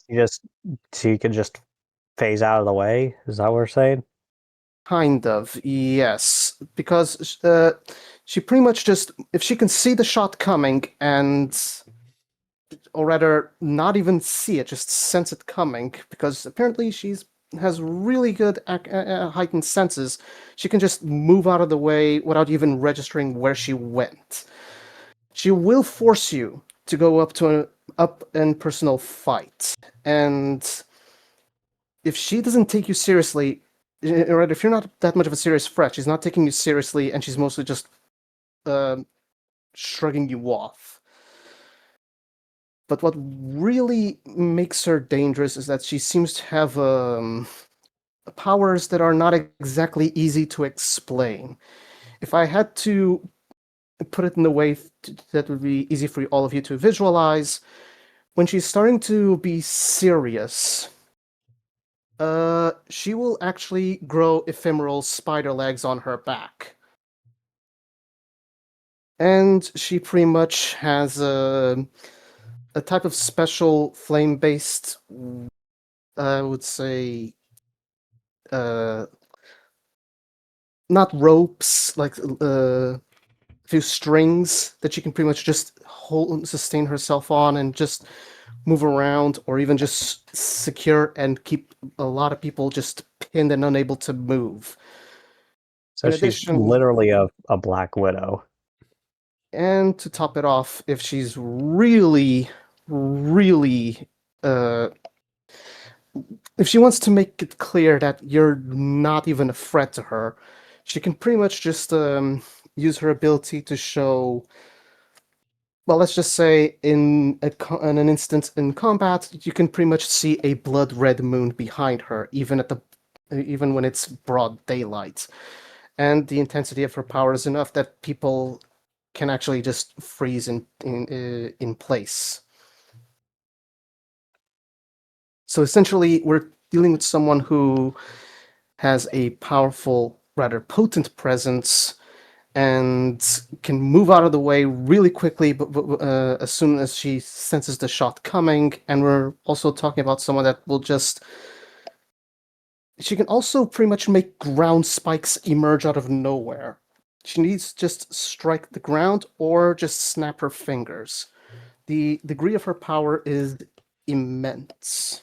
she can just phase out of the way. Is that what we're saying? kind of, yes, because she pretty much just, if she can see the shot coming and, or rather, not even see it, just sense it coming, because apparently has really good heightened senses. She can just move out of the way without even registering where she went. She will force you to go up and personal fight, and if she doesn't take you seriously, or if you're not that much of a serious threat, she's not taking you seriously, and she's mostly just shrugging you off. But what really makes her dangerous is that she seems to have powers that are not exactly easy to explain. If I had to put it in a way that would be easy for all of you to visualize, when she's starting to be serious, she will actually grow ephemeral spider legs on her back. And she pretty much has a type of special flame-based, I would say, not ropes, like a few strings that she can pretty much just hold and sustain herself on and just move around, or even just secure and keep a lot of people just pinned and unable to move. So she's literally a Black Widow. And to top it off, if she's really, really, if she wants to make it clear that you're not even a threat to her, she can pretty much just use her ability to show. Well, let's just say in an instance in combat, you can pretty much see a blood red moon behind her, even when it's broad daylight, and the intensity of her power is enough that people can actually just freeze in place. So essentially, we're dealing with someone who has a powerful, rather potent presence, and can move out of the way really quickly, but as soon as she senses the shot coming. And we're also talking about someone that will just. She can also pretty much make ground spikes emerge out of nowhere. She needs to just strike the ground or just snap her fingers. The degree of her power is immense.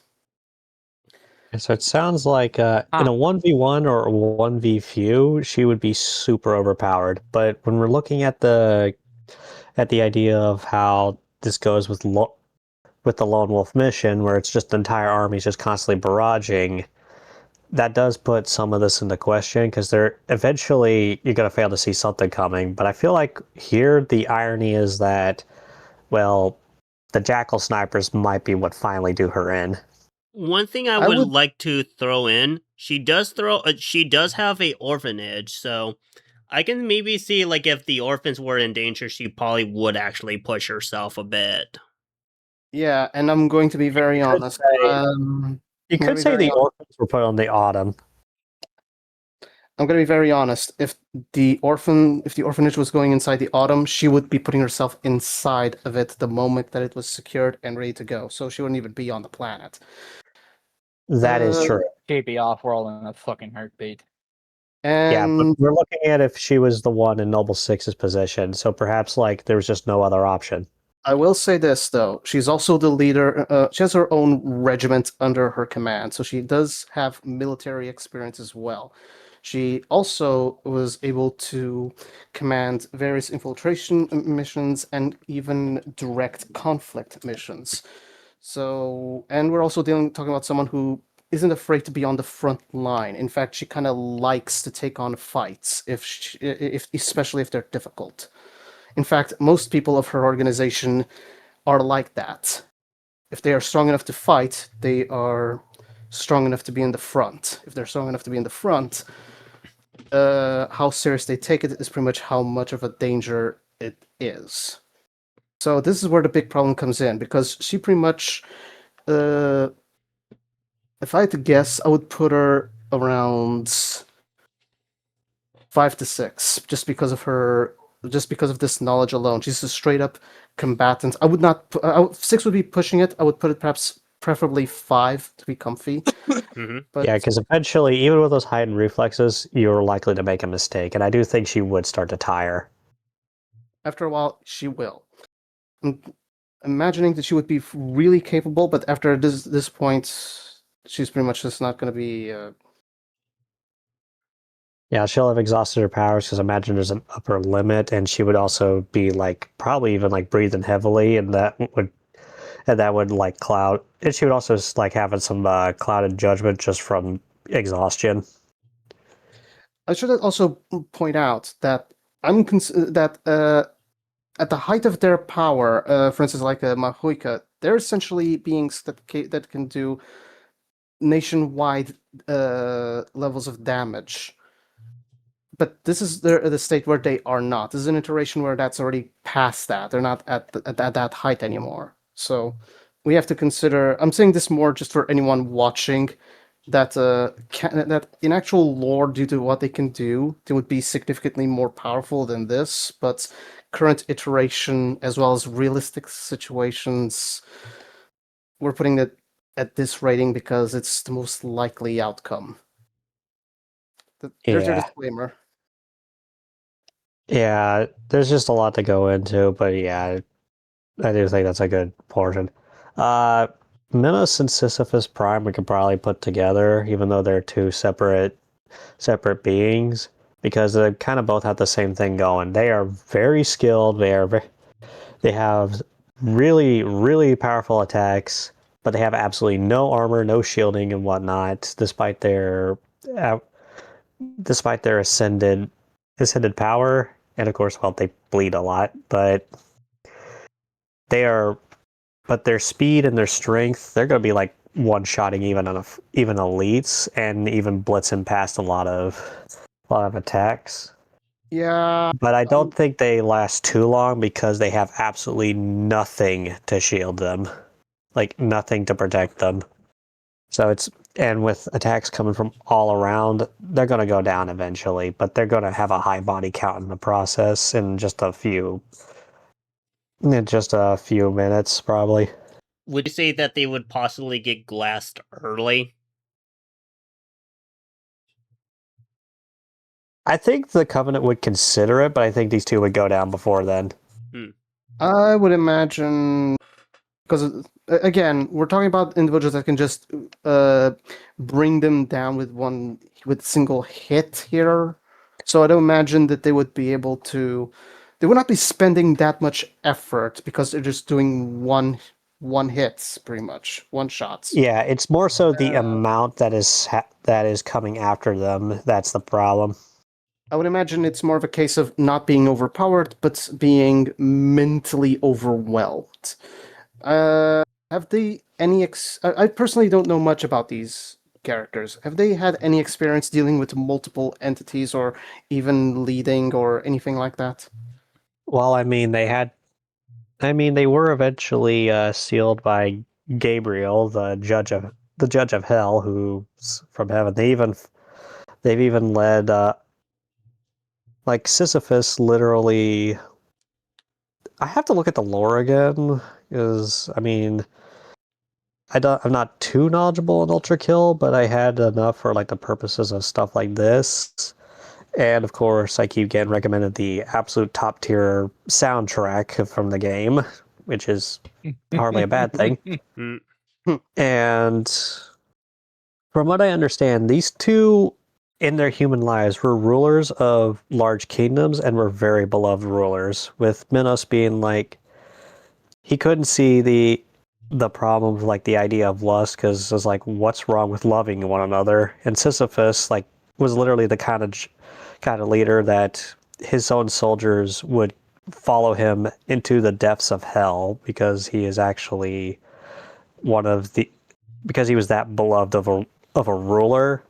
So it sounds like in a 1v1 or a 1v few, she would be super overpowered. But when we're looking at the idea of how this goes with the Lone Wolf mission, where it's just the entire army's just constantly barraging, that does put some of this into question, because they're eventually you're going to fail to see something coming. But I feel like here the irony is that, well, the Jackal snipers might be what finally do her in. One thing I I would would- like to throw in, she does have a orphanage, so I can maybe see like if the orphans were in danger, she probably would actually push herself a bit. Yeah, and I'm going to be very could honest. say- I'm You gonna could be say very the orphans were put on the autumn. I'm going to be very honest. If the orphanage was going inside the autumn, she would be putting herself inside of it the moment that it was secured and ready to go. So she wouldn't even be on the planet. That is true. She'd be off world in a fucking heartbeat. Yeah, And but we're looking at if she was the one in Noble Six's position, so perhaps like there was just no other option. I will say this though: she's also the leader. She has her own regiment under her command, so she does have military experience as well. She also was able to command various infiltration missions and even direct conflict missions. So, and we're also talking about someone who isn't afraid to be on the front line. In fact, she kind of likes to take on fights if especially if they're difficult. In fact, most people of her organization are like that. If they are strong enough to fight, they are strong enough to be in the front. If they're strong enough to be in the front, how serious they take it is pretty much how much of a danger it is. So this is where the big problem comes in, because she pretty much, if I had to guess, I would put her around 5 to 6, just because of this knowledge alone. She's a straight up combatant. I would not. 6 would be pushing it. I would put it perhaps preferably 5 to be comfy. hmm But Yeah, because eventually, even with those heightened reflexes, you're likely to make a mistake, and I do think she would start to tire. after a while, she will. I'm imagining that she would be really capable, but after this point, she's pretty much just not going to be. Yeah, she'll have exhausted her powers because I imagine there's an upper limit, and she would also be like probably even like breathing heavily, and that would like cloud. And she would also like having some clouded judgment just from exhaustion. I should also point out that at the height of their power, for instance, like Mahuika, they're essentially beings that can do nationwide levels of damage. But this is the state where they are not. This is an iteration where that's already past that. They're not at that height anymore. So we have to consider. I'm saying this more just for anyone watching. That that in actual lore, due to what they can do, they would be significantly more powerful than this. But current iteration, as well as realistic situations, we're putting it at this rating because it's the most likely outcome. There's your Yeah. disclaimer. Yeah, there's just a lot to go into, but yeah, I do think that's a good portion. Minos and Sisyphus Prime we could probably put together, even though they're two separate beings, because they kind of both have the same thing going. They are very skilled. They have really powerful attacks, but they have absolutely no armor, no shielding, and whatnot, uh, despite their ascended power. And of course, well, they bleed a lot, but their speed and their strength, they're going to be like one-shotting even elites, and even blitzing past a lot of attacks. Yeah, But I don't think they last too long because they have absolutely nothing to shield them, like nothing to protect them. So and with attacks coming from all around, they're going to go down eventually, but they're going to have a high body count in the process in just a few minutes, probably. Would you say that they would possibly get glassed early? I think the Covenant would consider it, but I think these two would go down before then. I would imagine, because again, we're talking about individuals that can just bring them down with single hit here. So I don't imagine that they would be able to. They would not be spending that much effort because they're just doing one hits, pretty much one shots. Yeah, it's more so the amount that is coming after them that's the problem. I would imagine it's more of a case of not being overpowered, but being mentally overwhelmed. have they any I personally don't know much about these characters. Have they had any experience dealing with multiple entities or even leading or anything like that? Well, I mean, they were eventually sealed by Gabriel, the judge of hell, who's from heaven. They've even led like Sisyphus. Literally, I have to look at the lore again because I mean, I'm not too knowledgeable in Ultrakill, but I had enough for like the purposes of stuff like this. And of course, I keep getting recommended the absolute top tier soundtrack from the game, which is hardly a bad thing. Mm. And from what I understand, these two in their human lives were rulers of large kingdoms and were very beloved rulers, with Minos being like he couldn't see the problem with like the idea of lust because it's like what's wrong with loving one another, and Sisyphus like was literally the kind of leader that his own soldiers would follow him into the depths of hell because he is actually because he was that beloved of a ruler.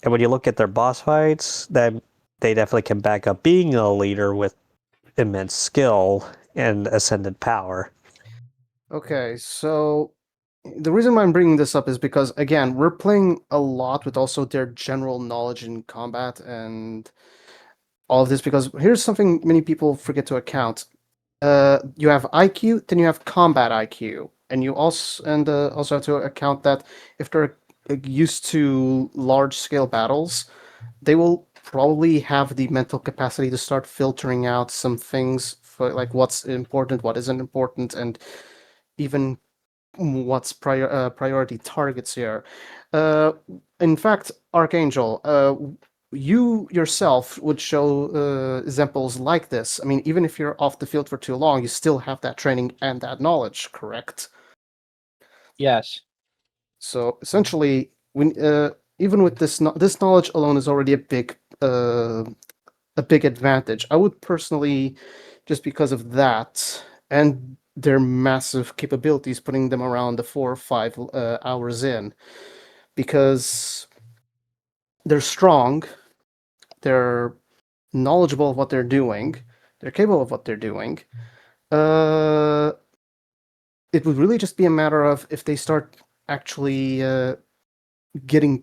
And when you look at their boss fights, then they definitely can back up being a leader with immense skill and ascended power. Okay, so the reason why I'm bringing this up is because, again, we're playing a lot with also their general knowledge in combat and all of this, because here's something many people forget to account. You have IQ, then you have combat IQ, and you also have to account that if they're used to large-scale battles, they will probably have the mental capacity to start filtering out some things for like what's important, what isn't important, and even what's priority targets here. Uh, in fact, Archangel, you yourself would show examples like this. I mean, even if you're off the field for too long, you still have that training and that knowledge, correct? Yes. So essentially, when even with this knowledge alone is already a big advantage. I would personally, just because of that and their massive capabilities, putting them around the 4 or 5 hours in, because they're strong, they're knowledgeable of what they're doing, they're capable of what they're doing. Uh, it would really just be a matter of if they start actually getting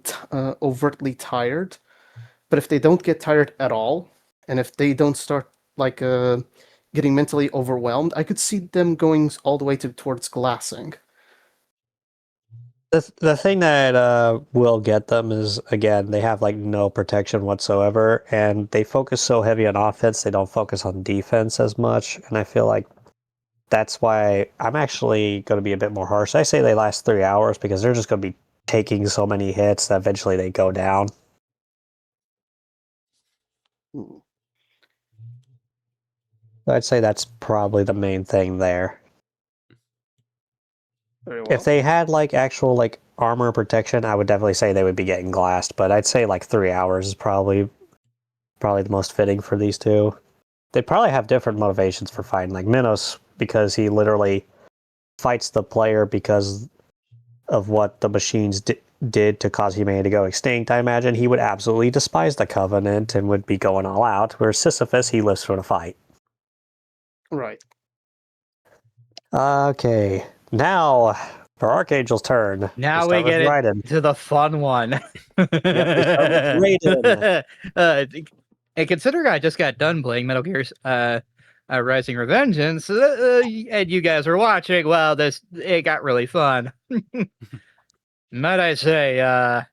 overtly tired. But if they don't get tired at all, and if they don't start like getting mentally overwhelmed, I could see them going all the way towards glassing. The thing that will get them is again they have like no protection whatsoever, and they focus so heavy on offense they don't focus on defense as much. And I feel like that's why I'm actually going to be a bit more harsh. I say they last 3 hours because they're just going to be taking so many hits that eventually they go down. I'd say that's probably the main thing there. Very well. If they had like actual like armor protection, I would definitely say they would be getting glassed. But I'd say like 3 hours is probably the most fitting for these two. They probably have different motivations for fighting. Like Minos, because he literally fights the player because of what the machines did to cause humanity to go extinct. I imagine he would absolutely despise the Covenant and would be going all out. Whereas Sisyphus, he lives for the fight. Right. Okay, now for Archangel's turn. Now we get to the fun one. Raiden. And considering I just got done playing Metal Gear Rising Revengeance, and you guys were watching, well, it got really fun. Might I say, yeah,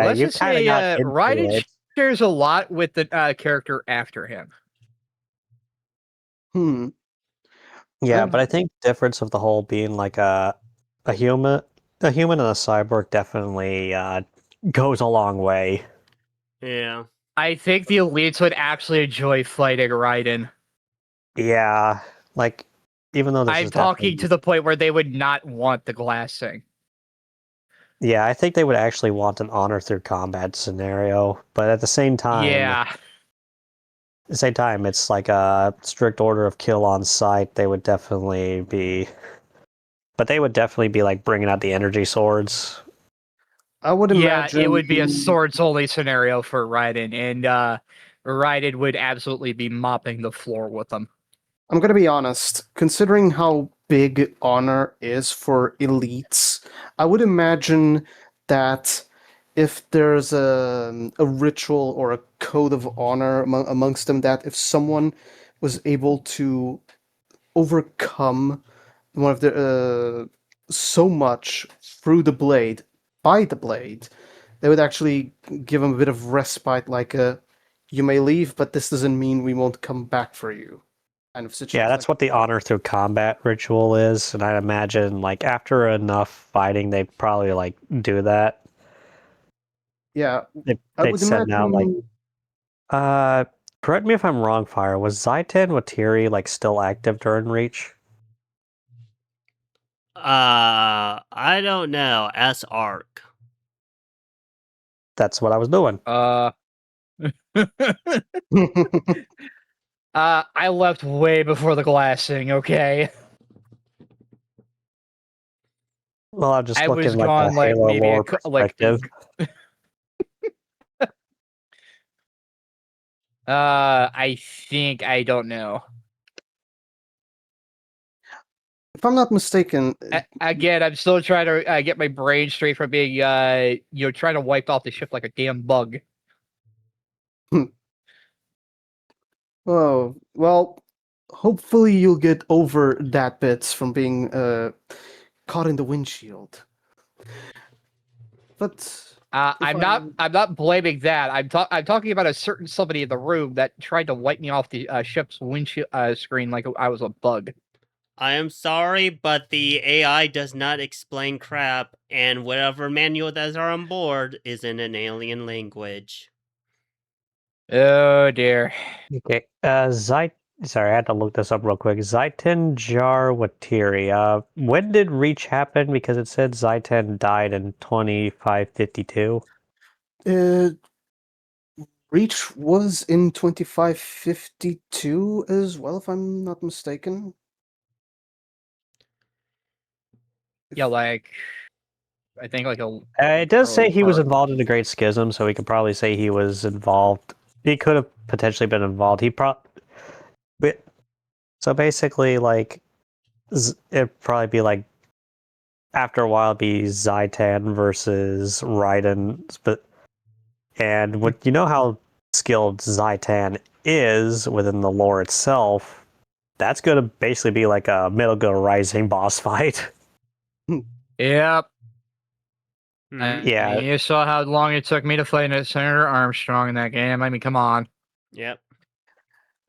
let's you just kind of say got into Raiden it. shares a lot with the character after him. Yeah, but I think the difference of the whole being like a human and a cyborg definitely goes a long way. Yeah. I think the elites would actually enjoy fighting Raiden. Yeah, like even though this I'm is talking to the point where they would not want the glassing. Yeah, I think they would actually want an honor through combat scenario, but at the same time, it's like a strict order of kill on sight. They would definitely be but they would definitely be like bringing out the energy swords. I would imagine it would be a swords only scenario for Raiden, and Raiden would absolutely be mopping the floor with them. I'm gonna be honest. Considering how big honor is for elites, I would imagine that if there's a ritual or a code of honor amongst them, that if someone was able to overcome one of the so much through the blade by the blade, they would actually give him a bit of respite, like you may leave, but this doesn't mean we won't come back for you kind of situation. Yeah, that's what the honor through combat ritual is, and I'd imagine like after enough fighting, they'd probably like do that. Yeah, I They'd would send out like, imagine. correct me if I'm wrong, Fire. Was Zaiten Watiri like still active during Reach? I don't know. Ask Arc. That's what I was doing. I left way before the glassing, okay? Well, I'm just I looking was like gone, a like, Halo maybe lore perspective. I think I don't know. If I'm not mistaken, Again, I'm still trying to get my brain straight from being, trying to wipe off the ship like a damn bug. oh well, hopefully you'll get over that bit from being caught in the windshield. But I'm not blaming that. I'm talking about a certain somebody in the room that tried to wipe me off the ship's windshield screen like I was a bug. I am sorry, but the AI does not explain crap, and whatever manual that are on board is in an alien language. Oh dear. Okay. Sorry, I had to look this up real quick. Zaiten Jar Watiri. When did Reach happen? Because it said Zaiten died in 2552. Reach was in 2552 as well, if I'm not mistaken. Yeah, like I think like It does say he was part. involved in the Great Schism, so we could probably say he was involved. He could have potentially been involved. So basically, like, it'd probably be like after a while, it'd be Zaitan versus Raiden. And what you know how skilled Zaitan is within the lore itself, that's going to basically be like a Metal Gear Rising boss fight. Yep. Mhm. Yeah. You saw how long it took me to fight Senator Armstrong in that game. I mean, come on. Yep.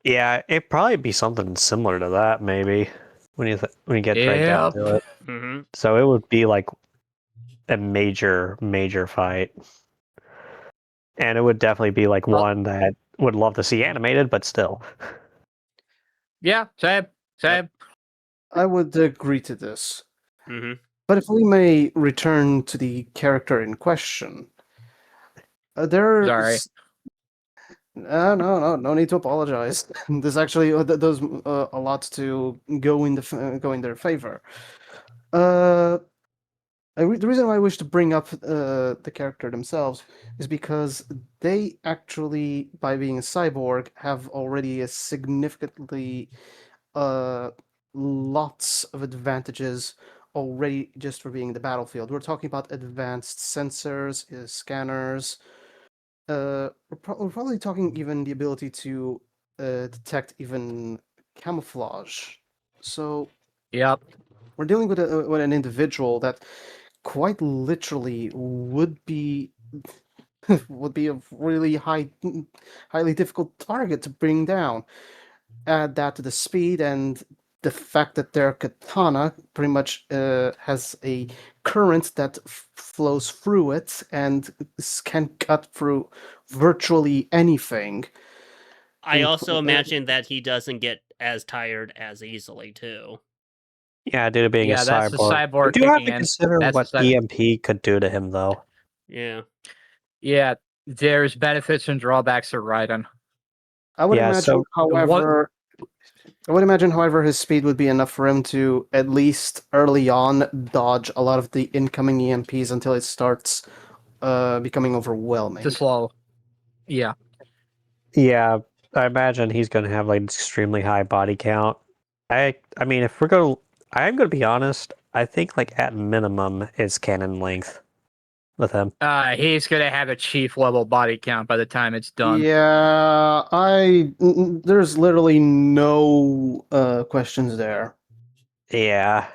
Yeah, it'd probably be something similar to that, maybe when you get right down to it. Mm-hmm. So it would be like a major fight, and it would definitely be like one that would love to see animated, but still. Yeah, same. I would agree to this. Mm-hmm. But if we may return to the character in question, Sorry. No need to apologize. This actually does a lot to go in their favor. The reason why I wish to bring up the character themselves is because they actually, by being a cyborg, have already a significantly lots of advantages already just for being in the battlefield. We're talking about advanced sensors, scanners. We're probably talking even the ability to detect even camouflage. So Yep. we're dealing with an individual that quite literally would be would be a really highly difficult target to bring down. Add that to the speed and the fact that their katana pretty much has a current that flows through it and can cut through virtually anything. I also imagine that he doesn't get as tired as easily, too. Yeah, due to being a Yeah, that's the cyborg. cyborg We do have kicking to in. consider That's what that- EMP could do to him, though. Yeah. Yeah, there's benefits and drawbacks to Raiden. I would Yeah, imagine, so however, I would imagine, however, his speed would be enough for him to, at least early on, dodge a lot of the incoming EMPs until it starts becoming overwhelming. Too slow. Yeah. Yeah, I imagine he's going to have like extremely high body count. I mean, if we're going, I'm going to be honest. I think like at minimum is cannon length with him. He's gonna have a chief level body count by the time it's done. Yeah, there's literally no questions there. Yeah.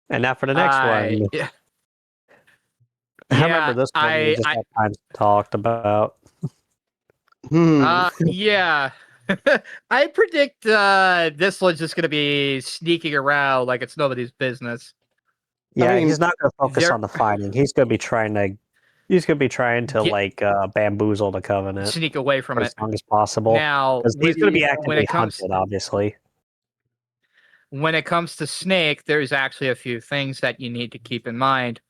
And now for the next one. Yeah. I remember this one we just had time talked about. Yeah. I predict this one's just gonna be sneaking around like it's nobody's business. Yeah, I mean, he's not going to focus on the fighting. He's going to be trying to like bamboozle the Covenant Sneak away from for it. as long as possible. Now, Because he's going to be actively it comes- hunted, obviously. when it comes to Snake, there's actually a few things that you need to keep in mind.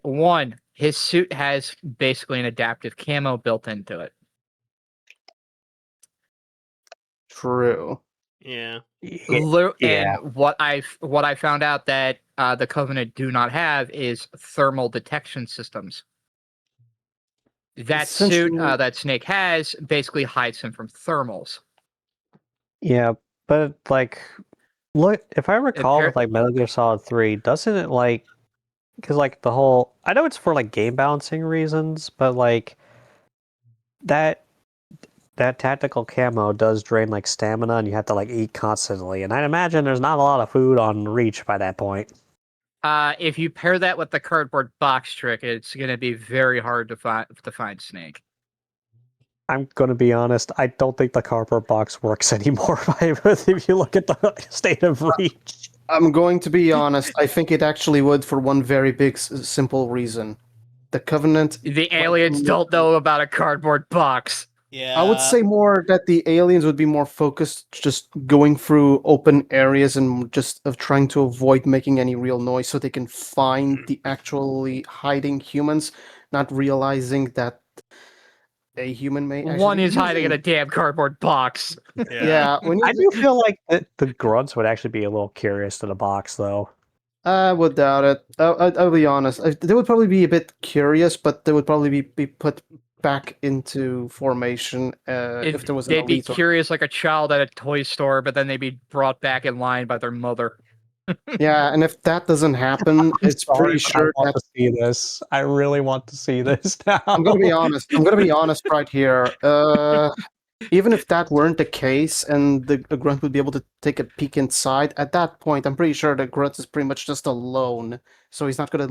One, his suit has basically an adaptive camo built into it. True. Yeah. And what I found out that the Covenant do not have is thermal detection systems. That suit that Snake has basically hides him from thermals. Yeah, but like, look, if I recall, with like Metal Gear Solid 3, doesn't it like, because like the whole, I know it's for like game balancing reasons, but like that tactical camo does drain like stamina, and you have to like eat constantly. And I imagine there's not a lot of food on Reach by that point. If you pair that with the cardboard box trick, it's going to be very hard to find Snake. I'm going to be honest, I don't think the cardboard box works anymore if you look at the state of Reach. I'm going to be honest, I think it actually would for one very big, simple reason. The Covenant... The aliens don't know about a cardboard box. Yeah. I would say more that the aliens would be more focused just going through open areas and just of trying to avoid making any real noise so they can find the actually hiding humans, not realizing that a human may actually one is hiding in a damn cardboard box. Yeah. I do feel like the grunts would actually be a little curious to the box, though. I would doubt it. I'll be honest. They would probably be a bit curious, but they would probably be put back into formation if there was an They'd be elite curious like a child at a toy store, but then they'd be brought back in line by their mother. Yeah, and if that doesn't happen, it's pretty sure I want to see this. I really want to see this now. I'm gonna be honest. I'm gonna be honest right here. Even if that weren't the case, and the grunt would be able to take a peek inside, at that point, I'm pretty sure the grunt is pretty much just alone. So he's not gonna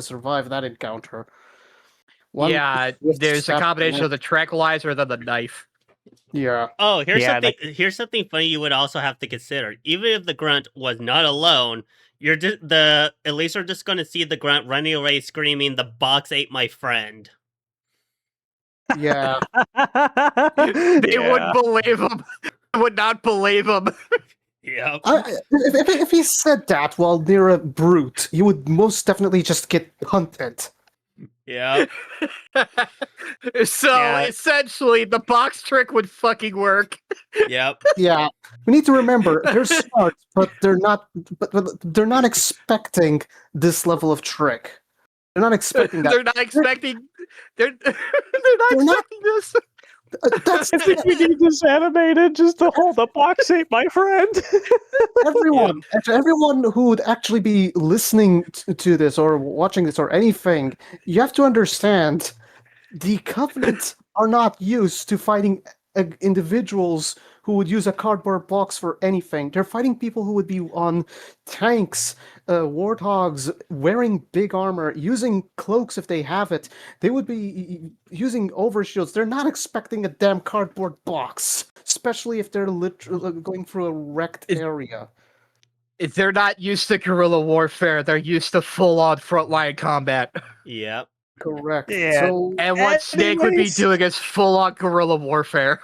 survive that encounter. There's a combination of the tranquilizer and then the knife. Yeah. Oh, here's something funny you would also have to consider. Even if the grunt was not alone, at least you're just going to see the grunt running away screaming, "The box ate my friend." Yeah. They wouldn't believe him. Would not believe him. Yeah. If he said that while near a brute, he would most definitely just get hunted. Yeah. Essentially, the box trick would fucking work. Yep. Yeah. We need to remember they're smart, but they're not. But they're not expecting this level of trick. They're not expecting that. They're not expecting. They're not expecting this. That's I think we need this animated just to hold the box ate my friend. everyone who would actually be listening to this or watching this or anything, you have to understand the Covenant are not used to fighting individuals who would use a cardboard box for anything. They're fighting people who would be on tanks, warthogs, wearing big armor, using cloaks if they have it. They would be using overshields. They're not expecting a damn cardboard box, especially if they're literally going through a wrecked area. They're not used to guerrilla warfare. They're used to full-on frontline combat. Yep. Correct. Yeah. So, And what Snake would be doing is full-on guerrilla warfare.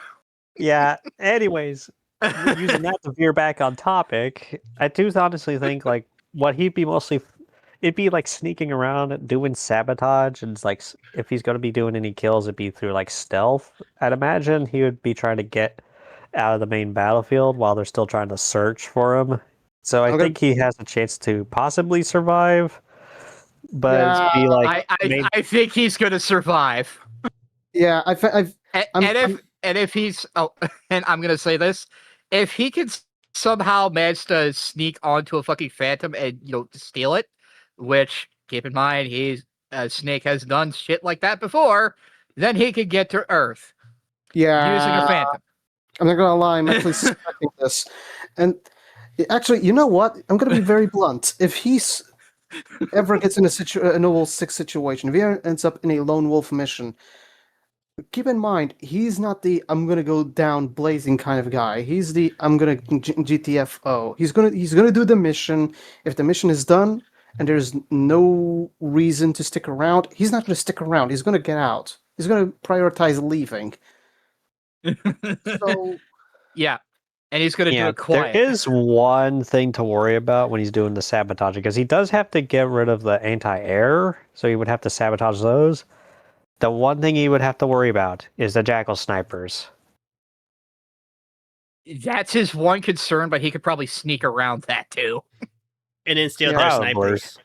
Yeah. Anyways, using that to veer back on topic, I do honestly think like what he'd be mostly, it'd be like sneaking around doing sabotage, and it's like if he's going to be doing any kills, it'd be through like stealth. I'd imagine he would be trying to get out of the main battlefield while they're still trying to search for him. So I think he has a chance to possibly survive, but it'd be like I think he's gonna survive. Yeah, And if he's and I'm gonna say this, if he can somehow manage to sneak onto a fucking phantom and steal it, which keep in mind Snake has done shit like that before, then he could get to Earth. Yeah, Using a phantom. I'm not gonna lie, I'm actually suspecting this. And actually, you know what? I'm gonna be very blunt. If he's ever gets in a Noble 6 situation, if he ends up in a lone wolf mission, keep in mind, he's not the I'm gonna go down blazing kind of guy. He's the I'm gonna GTFO. He's gonna do the mission. If the mission is done and there's no reason to stick around, he's not gonna stick around. He's gonna get out. He's gonna prioritize leaving. So yeah, and he's gonna do it quiet. There is one thing to worry about when he's doing the sabotage, because he does have to get rid of the anti-air, so he would have to sabotage those. The one thing he would have to worry about is the jackal snipers. That's his one concern, but he could probably sneak around that too. And then steal their snipers.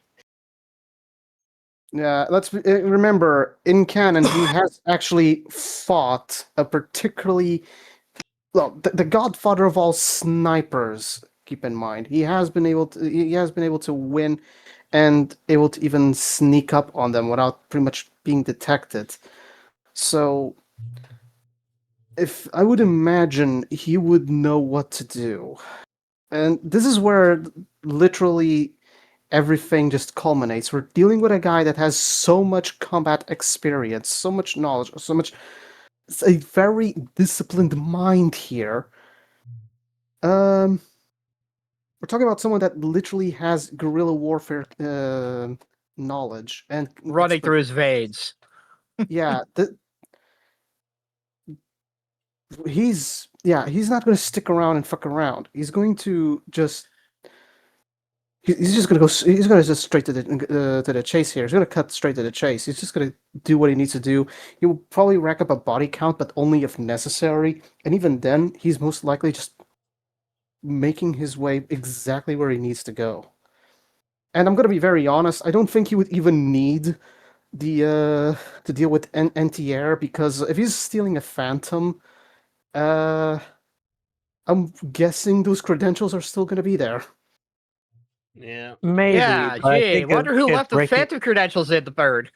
Yeah, let's remember, in canon, he has actually fought a particularly... Well, the godfather of all snipers, keep in mind. He has been able to win and able to even sneak up on them without pretty much being detected. So, if I would imagine he would know what to do. And this is where literally everything just culminates. We're dealing with a guy that has so much combat experience, so much knowledge, so much... It's a very disciplined mind here. We're talking about someone that literally has guerrilla warfare knowledge and running through his veins. Yeah, he's not going to stick around and fuck around. He's going to just he's just going to go. He's going to just straight to the chase here. He's going to cut straight to the chase. He's just going to do what he needs to do. He will probably rack up a body count, but only if necessary. And even then, he's most likely just making his way exactly where he needs to go. And I'm going to be very honest. I don't think he would even need to deal with anti-air, because if he's stealing a phantom, I'm guessing those credentials are still going to be there. Yeah. Maybe. Yeah, gee, wonder who left the phantom credentials in the bird.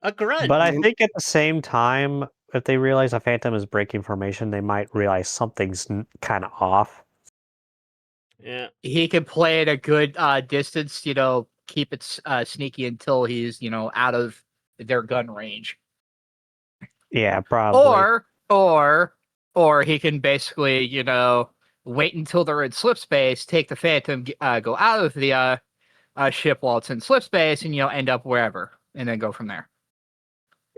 A grunt. But I think at the same time, if they realize a phantom is breaking formation, they might realize something's kind of off. Yeah. He can play at a good distance, keep it sneaky until he's, out of their gun range. Yeah, probably. Or he can basically, wait until they're in slip space, take the phantom, go out of the ship while it's in slip space, and end up wherever, and then go from there.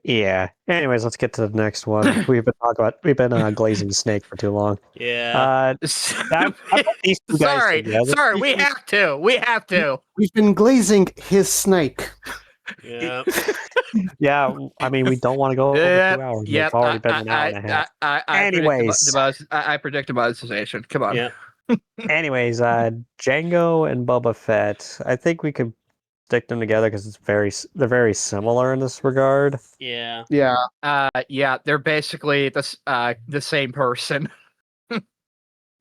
Yeah. Anyways, let's get to the next one. We've been glazing Snake for too long. Yeah. These two guys Sorry, together. we have to. We've been glazing his snake. Yeah. Yeah, I mean, we don't want to go over 2 hours. Yep. It's already been an hour and a half. Anyways, I predict monetization. Come on. Yeah. Anyways, Django and Boba Fett. I think we could stick them together because they're very similar in this regard. Yeah. Yeah. They're basically the same person.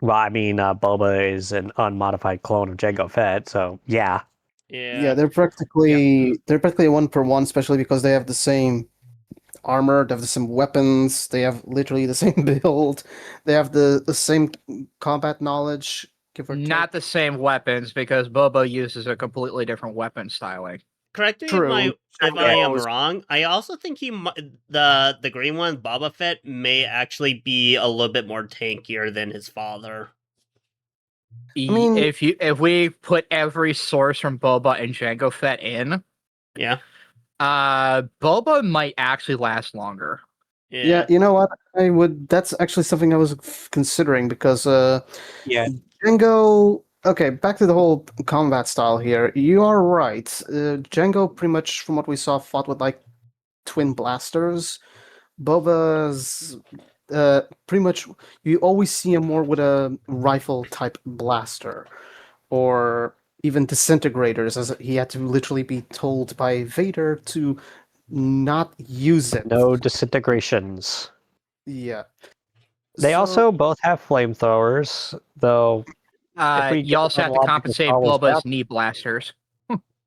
Well, I mean, Boba is an unmodified clone of Django Fett, so yeah. Yeah. They're practically a 1-for-1, especially because they have the same armor, they have the same weapons, they have literally the same build, they have the same combat knowledge. Not the same weapons, because Boba uses a completely different weapon styling. Correct me if I am wrong. I also think the green one, Boba Fett, may actually be a little bit more tankier than his father. I mean, if we put every source from Boba and Jango Fett in, yeah, Boba might actually last longer. Yeah, you know what? That's actually something I was considering, because Jango Okay, back to the whole combat style here. You are right. Django, pretty much from what we saw, fought with like twin blasters. Boba's pretty much you always see him more with a rifle type blaster, or even disintegrators, as he had to literally be told by Vader to not use it. No disintegrations. Yeah. They So- also both have flamethrowers, though. If we You go also by have the to logic of compensate Star Wars Boba's Bounty- knee blasters.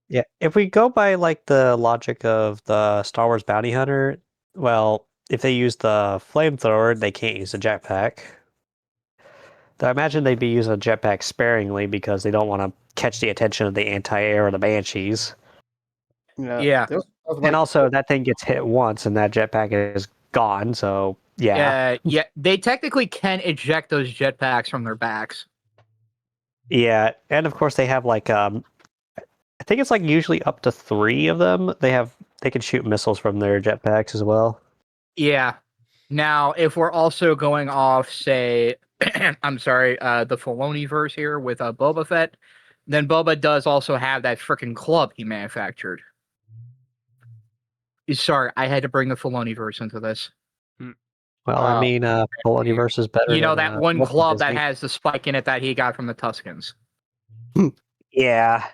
Yeah, if we go by like the logic of the Star Wars Bounty Hunter, well, if they use the flamethrower, they can't use a jetpack. Though I imagine they'd be using a jetpack sparingly because they don't want to catch the attention of the anti-air or the Banshees. Yeah. they also have, And like, also, that thing gets hit once, and that jetpack is gone. So yeah, Yeah, they technically can eject those jetpacks from their backs. yeah, and of course they have like I think it's like usually up to 3 of them. They can shoot missiles from their jetpacks as well. Yeah. Now, if we're also going off, say, I'm sorry, the Filoni verse here with Boba Fett, then Boba does also have that freaking club he manufactured. Sorry, I had to bring the Filoni verse into this. Well, I mean, Poloniverse is better. You know than, that one most of club that Disney. has the spike in it that he got from the Tuscans. Yeah,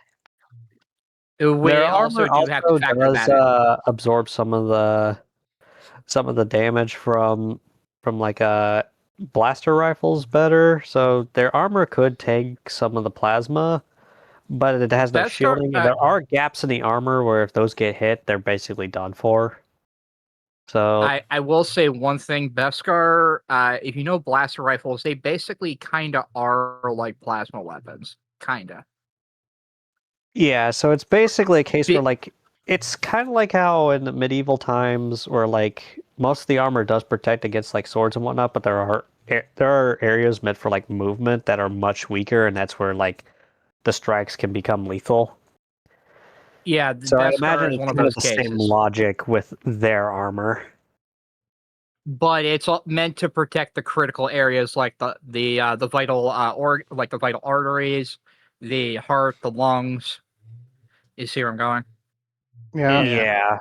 We their also armor do have to factor does that in. absorb some of the damage from like blaster rifles better. So their armor could take some of the plasma, but it has no Deathstroke, shielding. And there are gaps in the armor where if those get hit, they're basically done for. So I will say one thing, Beskar, if you know blaster rifles, they basically kind of are like plasma weapons. Kind of. yeah, so it's basically a case Be- where like it's kind of like how in the medieval times where like most of the armor does protect against like swords and whatnot, but there are areas meant for like movement that are much weaker, and that's where like the strikes can become lethal. Yeah, the So I Beskar imagine is it's one of kind of those the same cases. logic with their armor. But it's meant to protect the critical areas like the vital like the vital arteries, the heart, the lungs. You see where I'm going? yeah. Yeah.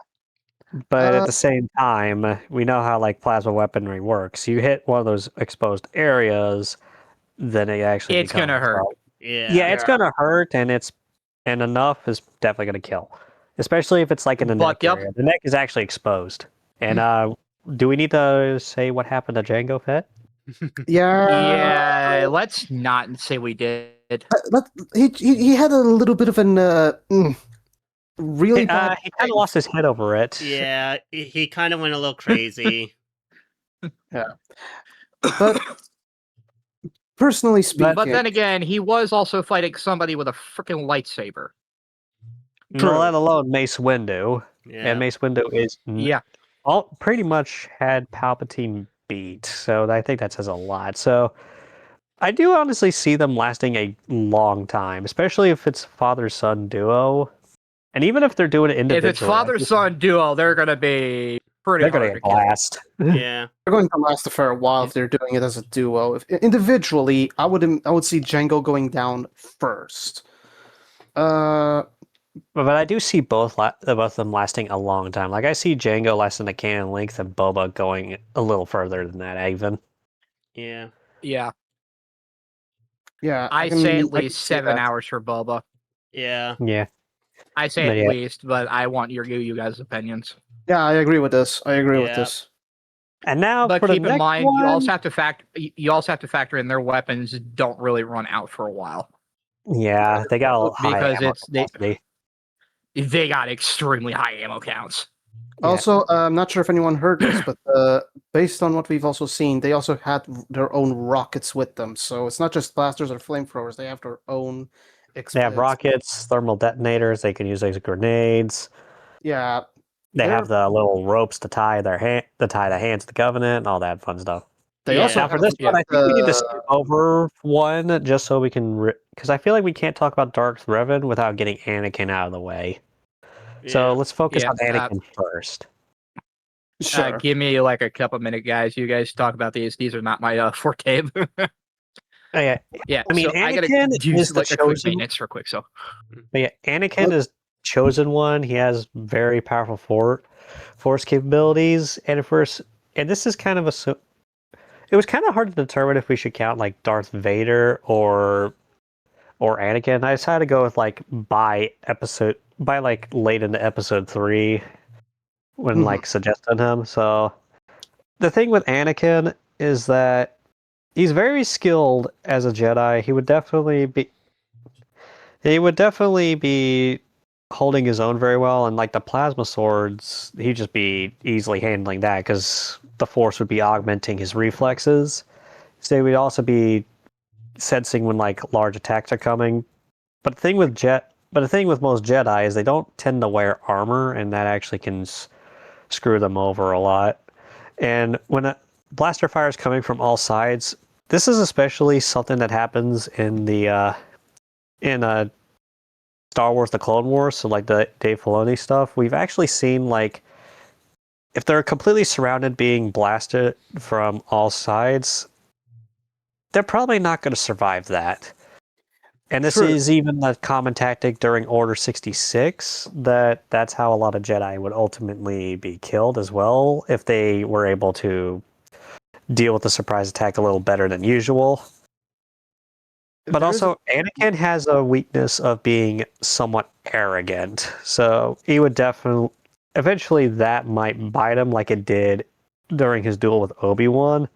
But at Uh, the same time, we know how like plasma weaponry works. You hit one of those exposed areas, then it actually It's gonna becomes hurt. Yeah. it's gonna hurt, and enough is definitely gonna kill, especially if it's like in the But neck area. The neck is actually exposed. And do we need to say what happened to Django Fett? Yeah, let's not say we did. But he had a little bit of an really bad. He kind of lost his head over it. Yeah, he kind of went a little crazy. But personally speaking, But then again, he was also fighting somebody with a freaking lightsaber. No, let alone Mace Windu. Yeah. And Mace Windu is Yeah. all pretty much had Palpatine beat, so I think that says a lot. So I do honestly see them lasting a long time, especially if it's father-son duo, and even if they're doing it individually. If it's father-son duo, they're gonna be pretty they're hard gonna to get kill. blast. Yeah. they're going to last for a while if they're doing it as a duo. If individually, I would see Django going down first. But I do see both of them lasting a long time. Like I see Django lasting the canon length, and Boba going a little further than that, even. Yeah. Yeah. Yeah, I can- say at can least see 7 that. hours for Boba. Yeah. Yeah. I say But at yeah. least, but I want you guys' opinions. Yeah, I agree with this. with Yeah. this. And now But for the keep in next mind, one. you also have to factor in their weapons don't really run out for a while. Yeah, they got a high Because ammo they capacity. they got extremely high ammo counts. Yeah. Also, I'm not sure if anyone heard this, but based on what we've also seen, they also had their own rockets with them. So it's not just blasters or flamethrowers; they have their own. They have rockets, thermal detonators. They can use as grenades. Yeah, They they're- have the little ropes to tie the hands of the Covenant, and all that fun stuff. They Yeah. also Now for have this one, I think we need to the- skip over one just so we can, because I feel like we can't talk about Darth Revan without getting Anakin out of the way. So Yeah. let's focus Yeah, on Anakin first. Sure. Give me like a couple minutes, guys. You guys talk about these. These are not my forte. Yeah, Yeah, I mean, so I gotta Anakin use is the like a quick chosen. maintenance real quick. So But yeah, Anakin is chosen one. He has very powerful force capabilities, and at first, and this is kind of a. It was kind of hard to determine if we should count like Darth Vader or Anakin. I decided to go with like by like late into episode 3 when like suggesting him. So the thing with Anakin is that he's very skilled as a Jedi. He would definitely be holding his own very well, and like the plasma swords, he'd just be easily handling that because the Force would be augmenting his reflexes. So he would also be sensing when like large attacks are coming. But the thing with most Jedi is they don't tend to wear armor, and that actually can screw them over a lot. And when a blaster fire is coming from all sides, this is especially something that happens in Star Wars: The Clone Wars, so like the Dave Filoni stuff. We've actually seen like if they're completely surrounded, being blasted from all sides, they're probably not going to survive that. And this is even the common tactic during Order 66, that's how a lot of Jedi would ultimately be killed as well, if they were able to deal with the surprise attack a little better than usual. But also, Anakin has a weakness of being somewhat arrogant, so he would eventually that might bite him like it did during his duel with Obi-Wan.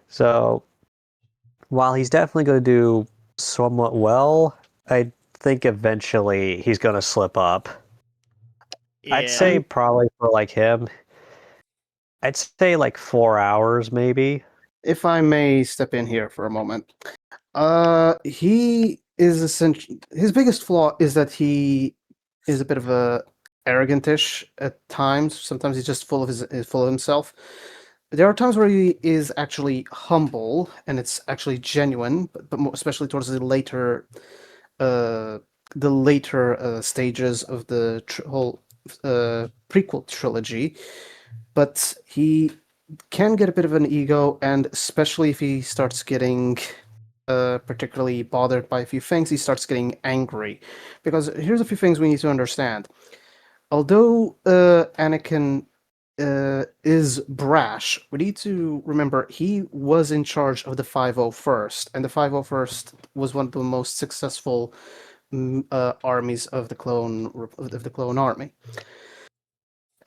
So, while he's definitely going to do somewhat well, I think eventually he's going to slip up. Yeah. I'd say probably for like him, I'd say like 4 hours maybe. If I may step in here for a moment. He is essentially, his biggest flaw is that he is a bit of a arrogantish at times. Sometimes he's just full of himself. There are times where he is actually humble and it's actually genuine, but more, especially towards the later stages of the whole prequel trilogy. But he can get a bit of an ego, and especially if he starts getting particularly bothered by a few things, he starts getting angry. Because here's a few things we need to understand. Although Anakin is brash, we need to remember he was in charge of the 501st, and the 501st was one of the most successful armies of the clone army.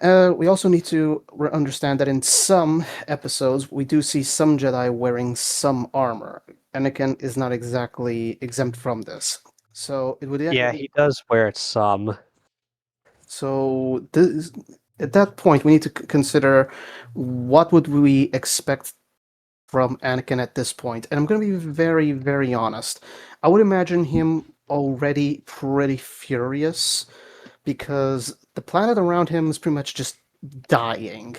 We also need to understand that in some episodes, we do see some Jedi wearing some armor. Anakin is not exactly exempt from this. So it would. Yeah, he does wear it some. So at that point, we need to consider what would we expect from Anakin at this point. And I'm going to be very, very honest. I would imagine him already pretty furious because the planet around him is pretty much just dying.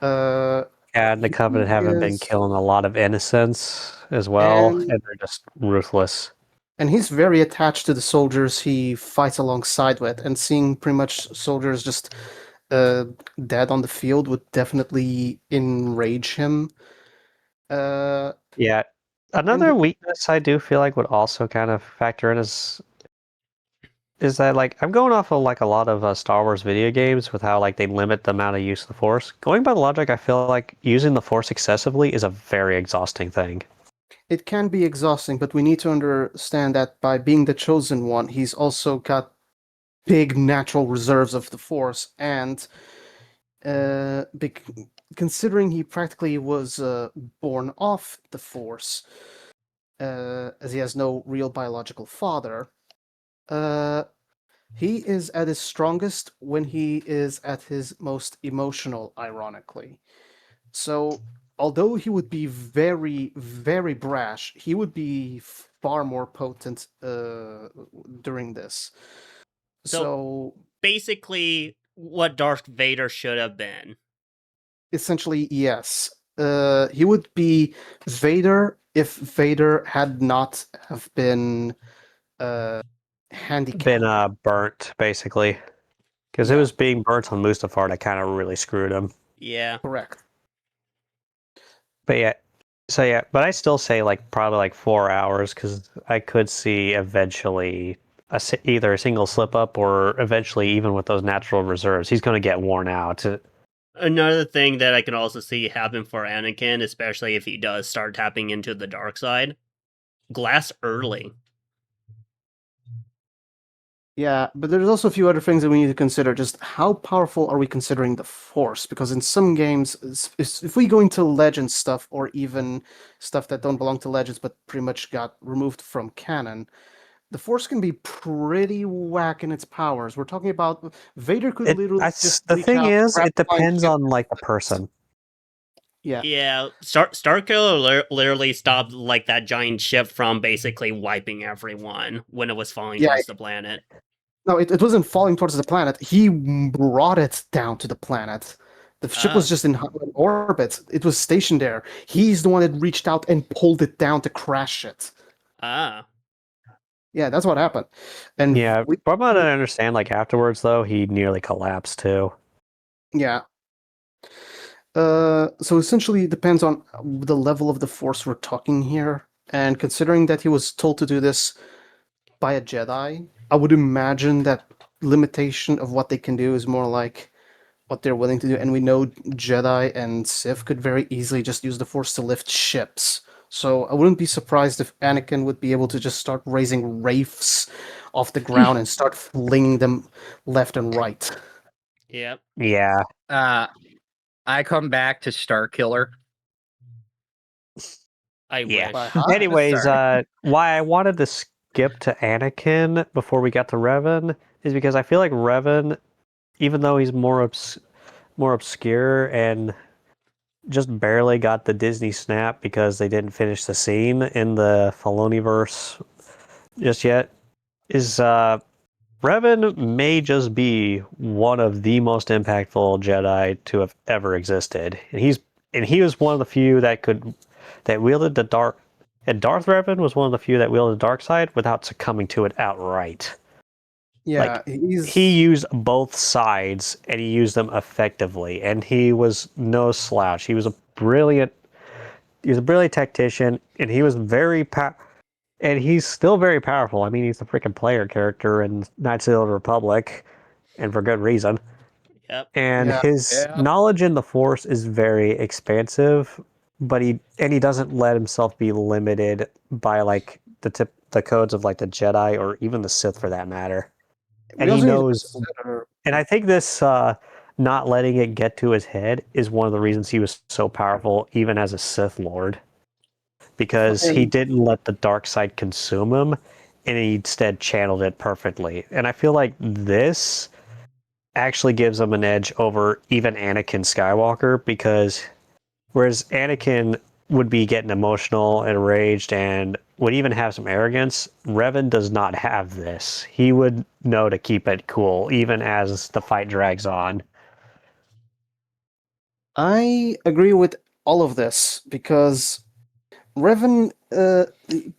Yeah, and the Covenant haven't been killing a lot of innocents as well, and they're just ruthless. And he's very attached to the soldiers he fights alongside with, and seeing pretty much soldiers just dead on the field would definitely enrage him. Yeah. Another weakness I do feel like would also kind of factor in is that like I'm going off of like a lot of Star Wars video games with how like they limit the amount of use of the Force. Going by the logic, I feel like using the Force excessively is a very exhausting thing. It can be exhausting, but we need to understand that by being the chosen one, he's also got big natural reserves of the Force, and considering he practically was born off the Force, as he has no real biological father, he is at his strongest when he is at his most emotional, ironically. So, although he would be very, very brash, he would be far more potent during this. So, basically, what Darth Vader should have been. Essentially, yes. He would be Vader if Vader had not have been handicapped. Been burnt, basically. Because it was being burnt on Mustafar that kind of really screwed him. Yeah. Correct. But yeah, So yeah, but I still say like probably like 4 hours because I could see eventually either a single slip up or eventually even with those natural reserves, he's going to get worn out. Another thing that I can also see happen for Anakin, especially if he does start tapping into the dark side, glass early. Yeah, but there's also a few other things that we need to consider. Just how powerful are we considering the Force? Because in some games, if we go into Legends stuff, or even stuff that don't belong to Legends but pretty much got removed from canon, the Force can be pretty whack in its powers. We're talking about Vader could literally just The reach thing out, is, grab it the line, depends shoot. on like the person. Yeah, Starkiller literally stopped like that giant ship from basically wiping everyone when it was falling Yeah. towards the planet. No, it wasn't falling towards the planet. He brought it down to the planet. The ship was just in orbit. It was stationed there. He's the one that reached out and pulled it down to crash it. Ah. Yeah, that's what happened. And Yeah, from what I understand, like afterwards though, he nearly collapsed too. Yeah. So essentially, it depends on the level of the Force we're talking here. And considering that he was told to do this by a Jedi, I would imagine that limitation of what they can do is more like what they're willing to do. And we know Jedi and Sith could very easily just use the Force to lift ships. So I wouldn't be surprised if Anakin would be able to just start raising wraiths off the ground and start flinging them left and right. Yep. Yeah. I come back to Starkiller. I Yeah. wish. Anyways, Sorry. why I wanted to skip to Anakin before we got to Revan is because I feel like Revan, even though he's more obscure and just barely got the Disney snap because they didn't finish the scene in the Feloniverse just yet, is Revan may just be one of the most impactful Jedi to have ever existed, and he was one of the few that wielded the dark. And Darth Revan was one of the few that wielded the dark side without succumbing to it outright. Yeah, He used both sides and he used them effectively, and he was no slouch. He was a brilliant tactician, and he was and he's still very powerful. I mean, he's a freaking player character in Knights of the Old Republic, and for good reason. Yep. And his knowledge in the Force is very expansive, but he doesn't let himself be limited by like the codes of like the Jedi or even the Sith for that matter. And he knows. And I think this not letting it get to his head is one of the reasons he was so powerful, even as a Sith Lord, because he didn't let the dark side consume him, and he instead channeled it perfectly. And I feel like this actually gives him an edge over even Anakin Skywalker, because whereas Anakin would be getting emotional and enraged and would even have some arrogance, Revan does not have this. He would know to keep it cool even as the fight drags on. I agree with all of this because Revan,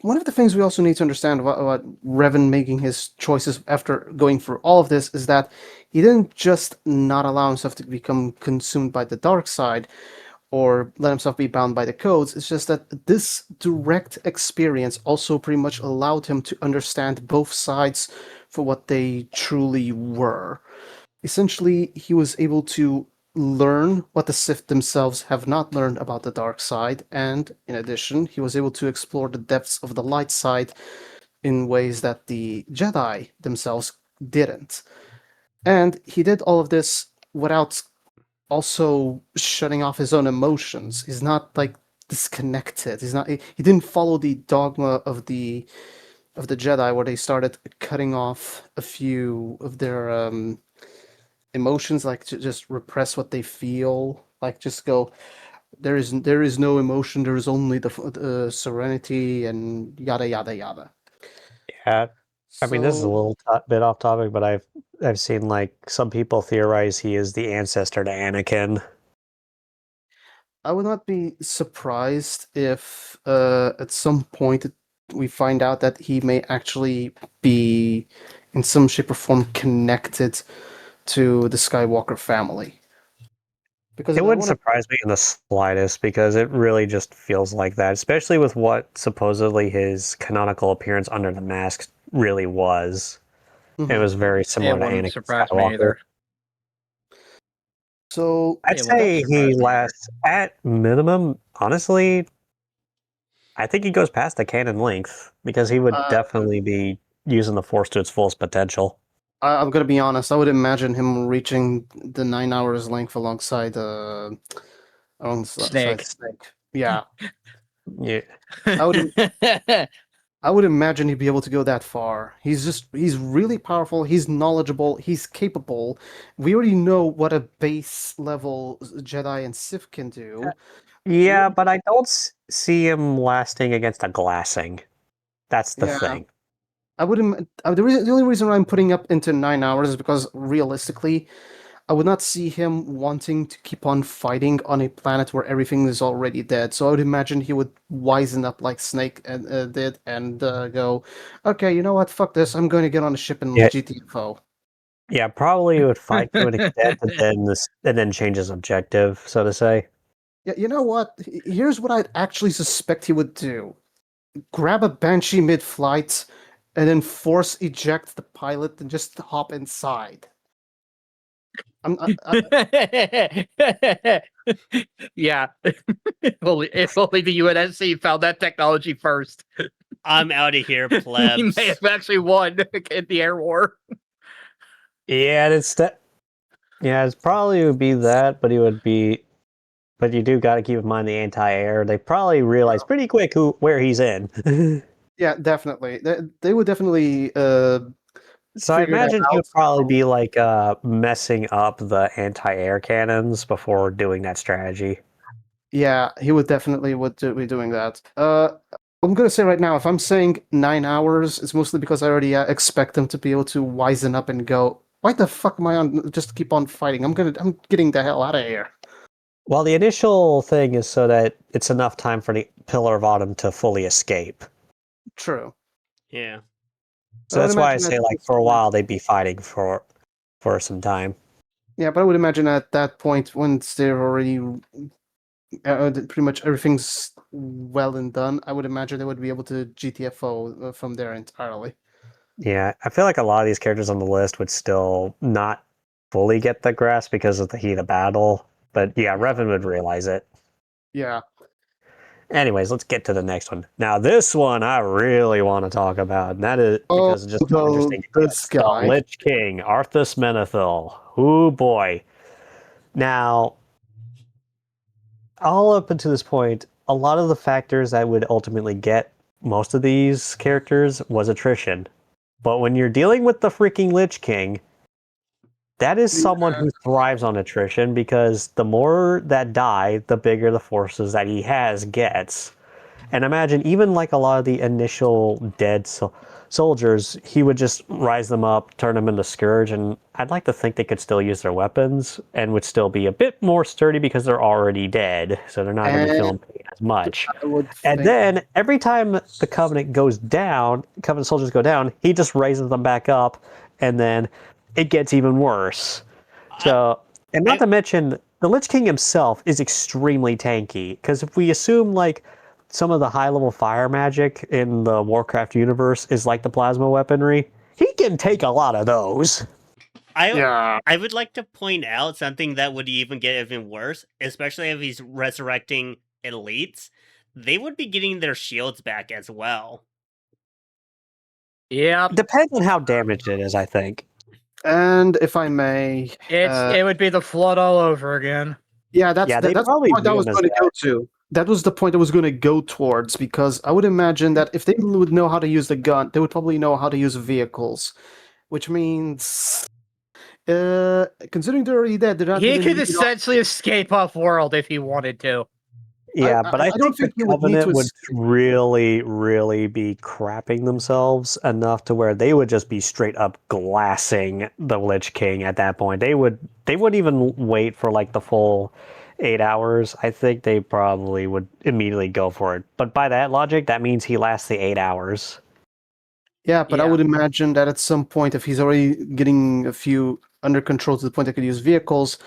one of the things we also need to understand about Revan making his choices after going through all of this is that he didn't just not allow himself to become consumed by the dark side or let himself be bound by the codes. It's just that this direct experience also pretty much allowed him to understand both sides for what they truly were. Essentially, he was able to learn what the Sith themselves have not learned about the dark side, and in addition, he was able to explore the depths of the light side in ways that the Jedi themselves didn't. And he did all of this without also shutting off his own emotions. He's not like disconnected. He didn't follow the dogma of the Jedi where they started cutting off a few of their emotions, like to just repress what they feel, like just go, there is no emotion, there is only the serenity and yada yada yada. Yeah, I mean, this is a little bit off topic, but I've seen like some people theorize he is the ancestor to Anakin. I would not be surprised if at some point we find out that he may actually be in some shape or form connected to the Skywalker family. Because It I wouldn't wanna- surprise me in the slightest because it really just feels like that, especially with what supposedly his canonical appearance under the mask really was. Mhm. It was very It similar to wouldn't Anakin surprise me Skywalker. either. So I'd It wouldn't say surprise me he either. lasts at minimum. Honestly, I think he goes past the canon length because he would definitely be using the Force to its fullest potential. I'm gonna be honest. I would imagine him reaching the 9 hours length alongside Snake. Snake. Yeah, Yeah, I would imagine he'd be able to go that far. He's really powerful. He's knowledgeable. He's capable. We already know what a base level Jedi and Sith can do. yeah, but I don't see him lasting against a glassing. That's the Yeah. thing. I would the only reason why I'm putting up into 9 hours is because realistically, I would not see him wanting to keep on fighting on a planet where everything is already dead. So I would imagine he would wisen up like Snake did and go, okay, you know what? Fuck this. I'm going to get on a ship and Yeah. GTFO. Yeah, probably would fight to an extent, and then change his objective, so to say. Yeah, you know what? Here's what I'd actually suspect he would do: grab a Banshee mid-flight, and then force eject the pilot and just hop inside. Yeah. if only the UNSC found that technology first. I'm out of here, He plebs. may have actually won in the air war. Yeah, it's probably would be that, but but you do got to keep in mind the anti-air. They probably realize pretty quick where he's in. Yeah, definitely. They would definitely. So I Figure that imagine he would out. probably be like messing up the anti-air cannons before doing that strategy. Yeah, he would definitely be doing that. I'm gonna say right now, if I'm saying 9 hours, it's mostly because I already expect them to be able to wisen up and go, why the fuck am I on? Just keep on fighting. I'm getting the hell out of here. Well, the initial thing is so that it's enough time for the Pillar of Autumn to fully escape. True. Yeah. So I would that's why I imagine say, that like, it's for a like- while they'd be fighting for some time. Yeah, but I would imagine at that point, once they're already pretty much everything's well and done, I would imagine they would be able to GTFO from there entirely. Yeah, I feel like a lot of these characters on the list would still not fully get the grasp because of the heat of battle. But yeah, Revan would realize it. Yeah. Anyways, let's get to the next one. Now, this one I really want to talk about, and that is because it's just so interesting. This The guy. Lich King, Arthas Menethil. Oh boy. Now, all up until this point, a lot of the factors that would ultimately get most of these characters was attrition. But when you're dealing with the freaking Lich King, that is someone who thrives on attrition because the more that die, the bigger the forces that he has gets. And imagine even like a lot of the initial dead soldiers, he would just rise them up, turn them into Scourge, and I'd like to think they could still use their weapons and would still be a bit more sturdy because they're already dead, so they're not going to be feeling pain as much. And then every time the Covenant goes down, Covenant soldiers go down, he just raises them back up, and then it gets even worse. So, and not to mention, the Lich King himself is extremely tanky, because if we assume like some of the high-level fire magic in the Warcraft universe is like the plasma weaponry, he can take a lot of those. I would like to point out something that would even get even worse, especially if he's resurrecting elites. They would be getting their shields back as well. Yeah, Depends on how damaged it is, I think. And if I may, it would be the flood all over again. yeah, that's they that's probably the point I view was him as going to go to. That was the point I was going to go towards, because I would imagine that if they would know how to use the gun, they would probably know how to use vehicles, which means, considering they're already dead, they're not. He gonna could need- essentially escape off world if he wanted to. Yeah, but I don't think think you the would need Covenant to would escape. really, really be crapping themselves enough to where they would just be straight up glassing the Lich King at that point. They wouldn't even wait for like the full 8 hours. I think they probably would immediately go for it. But by that logic, that means he lasts the 8 hours. Yeah, but I Yeah. would imagine that at some point, if he's already getting a few under control to the point they could use vehicles,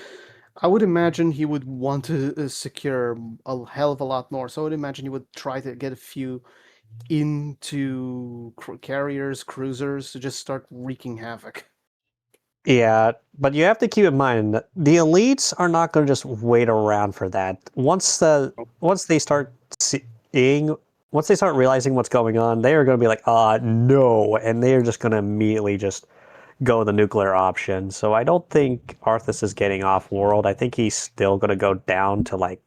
I would imagine he would want to secure a hell of a lot more. So I would imagine he would try to get a few into carriers, cruisers to just start wreaking havoc. Yeah, but you have to keep in mind that the elites are not going to just wait around for that. Once they start seeing, once they start realizing what's going on, they are going to be like, no, and they are just going to immediately just go the nuclear option. So I don't think Arthas is getting off world. I think he's still going to go down to like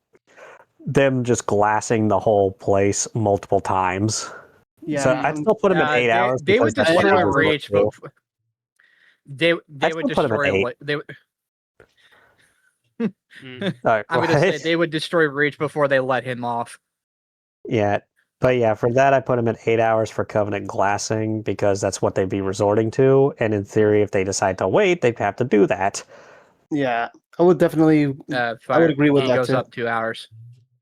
them just glassing the whole place multiple times. Yeah, So I'd still put him at 8 hours. They would because that's what destroy I was Reach, looking but for. they I'd would still put him at destroy 8. what they. Alright, I'm gonna say what? they would destroy Reach before they let him off. Yeah, but yeah, for that I put him at 8 hours for Covenant glassing because that's what they'd be resorting to. And in theory, if they decide to wait, they'd have to do that. yeah, I would definitely. I would agree with He that goes too. up 2 hours.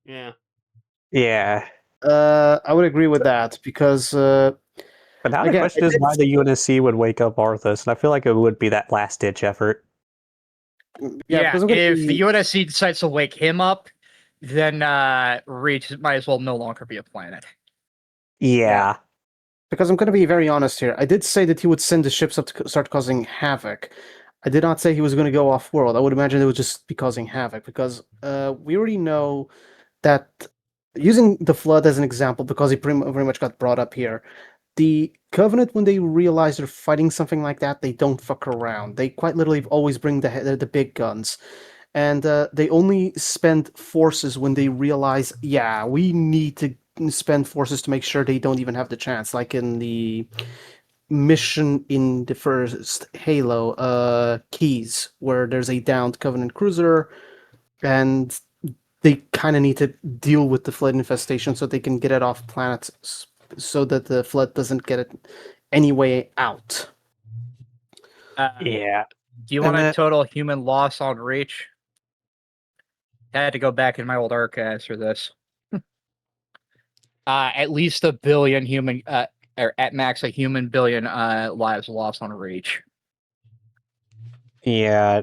Yeah. Yeah, I would agree with that because but now the again, question is why the UNSC would wake up Arthas, and I feel like it would be that last ditch effort. Yeah, because I'm gonna if be, the UNSC decides to wake him up, then Reach might as well no longer be a planet. Yeah. because I'm going to be very honest here. I did say that he would send the ships up to start causing havoc. I did not say he was going to go off world. I would imagine it would just be causing havoc because we already know that using the flood as an example, because he pretty much got brought up here. The Covenant, when they realize they're fighting something like that, they don't fuck around. They quite literally always bring the big guns. And they only spend forces when they realize, yeah, we need to spend forces to make sure they don't even have the chance. Like in the mission in the first Halo, Keys, where there's a downed Covenant cruiser, and they kind of need to deal with the flood infestation so they can get it off planet so that the flood doesn't get it any way out. Yeah. Do you And want a that- total human loss on Reach? I had to go back in my old archives for this. At least 1 billion human, or at max a human billion lives lost on Reach. Yeah.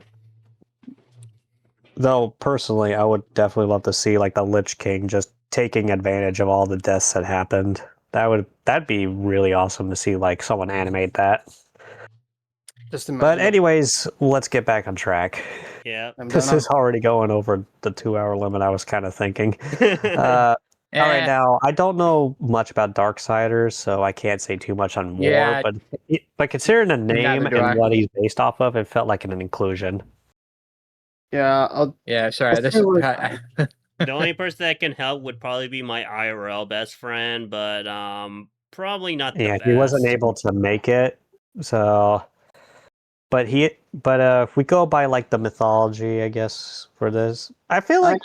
Though personally, I would definitely love to see like the Lich King just taking advantage of all the deaths that happened. That'd be really awesome to see like someone animate that. Just imagine. But anyways, let's get back on track. Yeah. This is already going over the 2-hour limit I was kind of thinking. All right, now I don't know much about Darksiders, so I can't say too much on more. Yeah. But considering the name Neither do I. and what he's based off of, it felt like an inclusion. Yeah, Yeah, sorry. Let's This say The only person that can help would probably be my IRL best friend, but probably not the Yeah, best. he wasn't able to make it, so. But if we go by like the mythology, I guess for this, I feel like.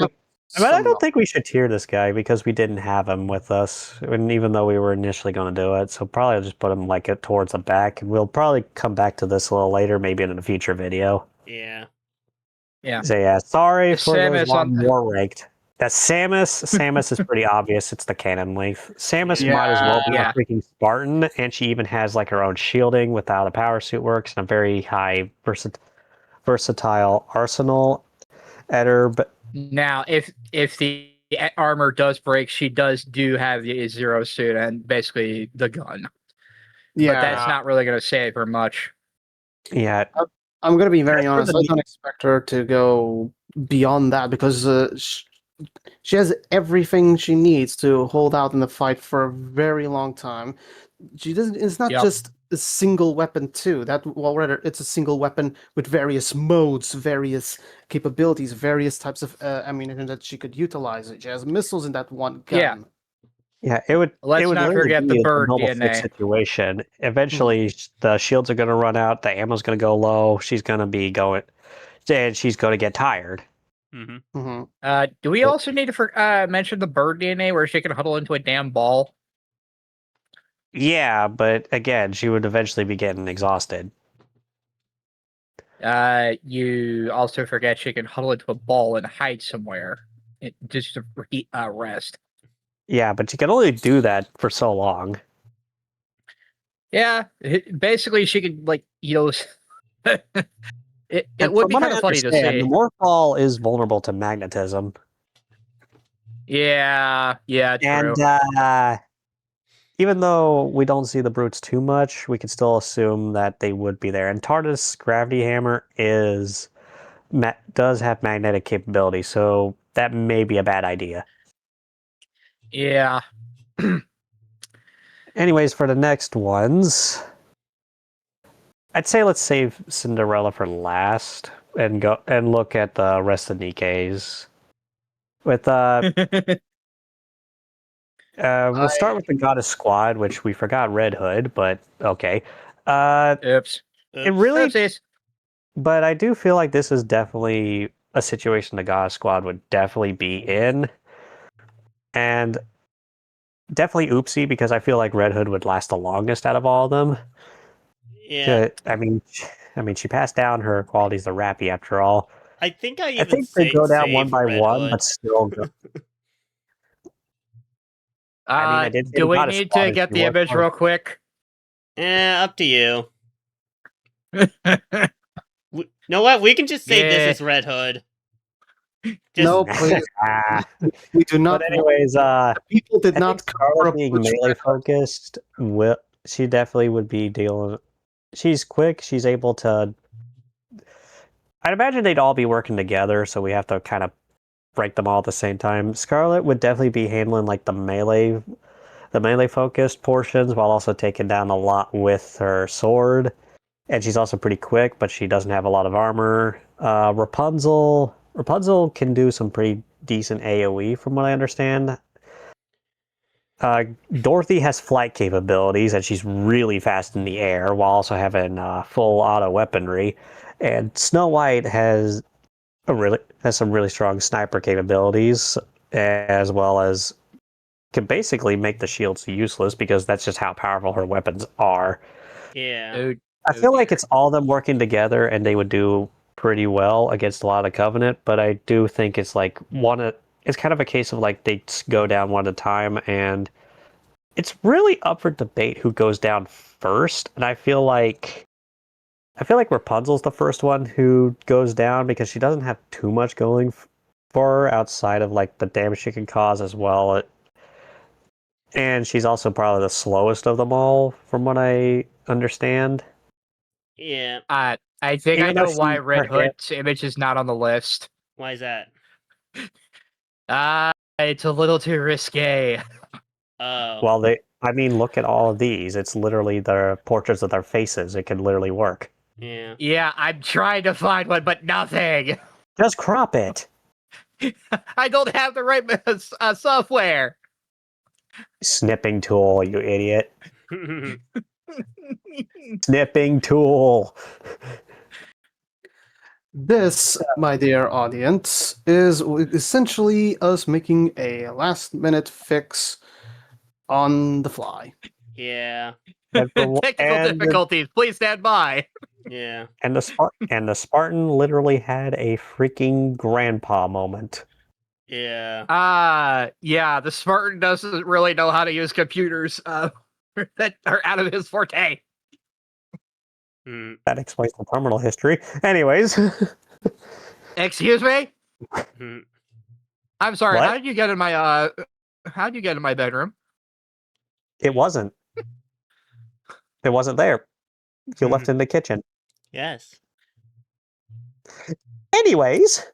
I don't think we should tier this guy because we didn't have him with us, and even though we were initially going to do it, so probably I'll just put him like towards the back, and we'll probably come back to this a little later, maybe in a future video. Yeah. Yeah. So yeah, sorry for Samus those on- more ranked. That Samus is pretty obvious. It's the canon length. Samus might as well be Yeah. a freaking Spartan, and she even has like her own shielding with how the power suit works and a very high versatile arsenal at her. But Now, if the armor does break, she do have the zero suit and basically the gun. Yeah, But that's not really going to save her much. yeah, I'm gonna be very That's for honest. the I don't expect her to go beyond that because she has everything she needs to hold out in the fight for a very long time. She doesn't. It's not Yep. just a single weapon too. Rather, it's a single weapon with various modes, various capabilities, various types of ammunition that she could utilize. She has missiles in that one gun. Yeah. yeah. It would. Let's it would not really forget be the a bird double DNA. fix situation. Eventually, the shields are going to run out. The ammo's going to go low. She's going to be going, and she's going to get tired. Mm-hmm. Mm-hmm. Do we also need to mention the bird DNA where she can huddle into a damn ball? Yeah, but again, she would eventually be getting exhausted. You also forget she can huddle into a ball and hide somewhere just to rest. Yeah, but you can only do that for so long. Yeah, basically she could It And would from be what kind I of funny to understand, see. the Morphball is vulnerable to magnetism. Yeah, true. And even though we don't see the brutes too much, we can still assume that they would be there. And Tardis' gravity hammer does have magnetic capability, so that may be a bad idea. Yeah. Anyways, for the next ones, I'd say let's save Cinderella for last and go and look at the rest of Nikke's. With we'll start with the Goddess Squad, which we forgot Red Hood, but okay. Oops. It really, Oopsies. but I do feel like this is definitely a situation the Goddess Squad would definitely be in, and definitely Oopsie because I feel like Red Hood would last the longest out of all of them. Yeah. I mean, she passed down her qualities to Rapi after all. I think I I even think they go down save one by Red one, Hood. but still go. I did say Do we Goddess need Squad to is get the more image fun. real quick? Up to you. Know what? We can just say Yeah. this is Red Hood. No, please. We do not. But anyways, The people did I not think Scarlet cover being Butch melee Red Hood. focused, she definitely would be dealing. She's quick. She's able to. I'd imagine they'd all be working together, so we have to kind of break them all at the same time. Scarlet would definitely be handling like the melee focused portions, while also taking down a lot with her sword. And she's also pretty quick, but she doesn't have a lot of armor. Rapunzel can do some pretty decent AoE, from what I understand. Dorothy has flight capabilities, and she's really fast in the air, while also having full auto weaponry. And Snow White has some really strong sniper capabilities, as well as can basically make the shields useless because that's just how powerful her weapons are. Yeah. I feel like it's all them working together, and they would do pretty well against a lot of Covenant. But I do think it's like it's kind of a case of like they go down one at a time, and it's really up for debate who goes down first. And I feel like Rapunzel's the first one who goes down because she doesn't have too much going for her outside of like the damage she can cause as well. And she's also probably the slowest of them all, from what I understand. Yeah. I think Even I though know why her Red hit- Hood's image is not on the list. Why is that? It's a little too risque. Oh. Well, look at all of these. It's literally the portraits of their faces. It can literally work. Yeah. Yeah, I'm trying to find one, but nothing. Just crop it. I don't have the right software. Snipping tool, you idiot. Snipping tool. This, my dear audience, is essentially us making a last-minute fix on the fly. Yeah. Technical difficulties. Please stand by. Yeah. And the Spartan literally had a freaking grandpa moment. Yeah. Yeah, the Spartan doesn't really know how to use computers that are out of his forte. That explains the terminal history. Anyways. Excuse me? I'm sorry, What? how did you get in my bedroom? It wasn't. It wasn't there. You left it in the kitchen. Yes. Anyways,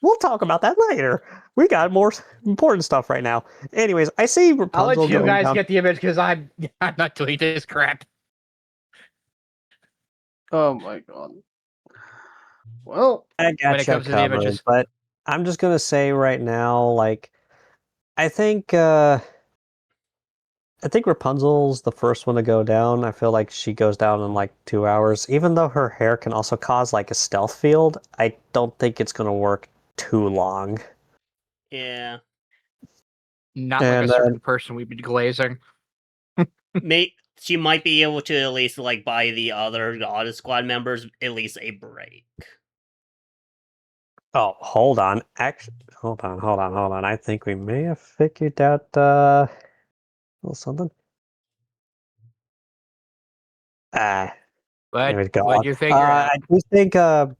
we'll talk about that later. We got more important stuff right now. Anyways, I see Rapunzel I'll let you going guys down. get the image because I'm not doing this crap. Oh my god. Well, I when got it comes to the covered, images. but I'm just gonna say right now, like, I think Rapunzel's the first one to go down. I feel like she goes down in like 2 hours. Even though her hair can also cause like a stealth field, I don't think it's gonna work too long. Yeah. Not like a certain person we'd be glazing. She might be able to at least like buy the other Goddess Squad members at least a break. Oh, hold on. Actually, hold on. I think we may have figured out a little something. Anyways, go What on. you figure out? I do think Oh,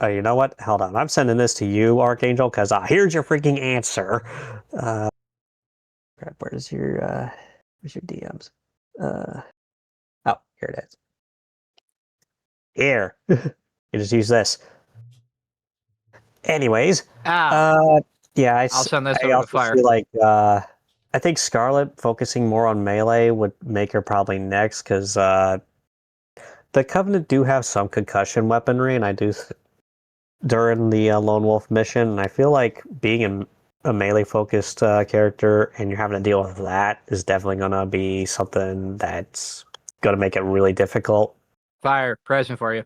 you know what? Hold on. I'm sending this to you, Archangel, because here's your freaking answer. Crap, where's your DMs? Oh, here it is. Here. You just use this. Anyways, yeah, I'll send this I over to also Fire. feel like I think Scarlet focusing more on melee would make her probably next because the Covenant do have some concussion weaponry, and I do during the Lone Wolf mission, and I feel like being a melee focused character and you're having to deal with that is definitely going to be something that's going to make it really difficult. Fire, present for you.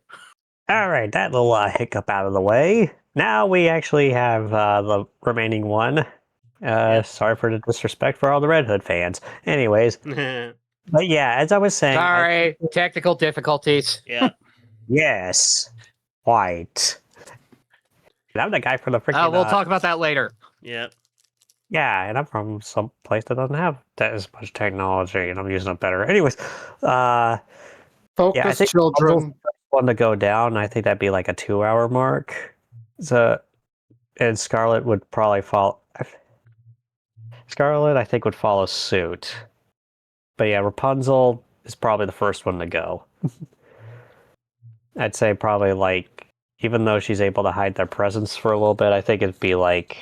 All right, that little hiccup out of the way. Now we actually have the remaining one. Sorry for the disrespect for all the Red Hood fans. Anyways, but yeah, as I was saying, Sorry, technical difficulties. Yeah. Yes, white. And I'm the guy from the freaking. We'll talk about that later. Yep. Yeah, and I'm from some place that doesn't have that as much technology, and I'm using it better. Anyways, Focus, yeah, I think children. one to go down. I think that'd be like a 2-hour mark. So, and Scarlet would probably follow. Scarlet, I think, would follow suit. But yeah, Rapunzel is probably the first one to go. I'd say probably like, even though she's able to hide their presence for a little bit, I think it'd be like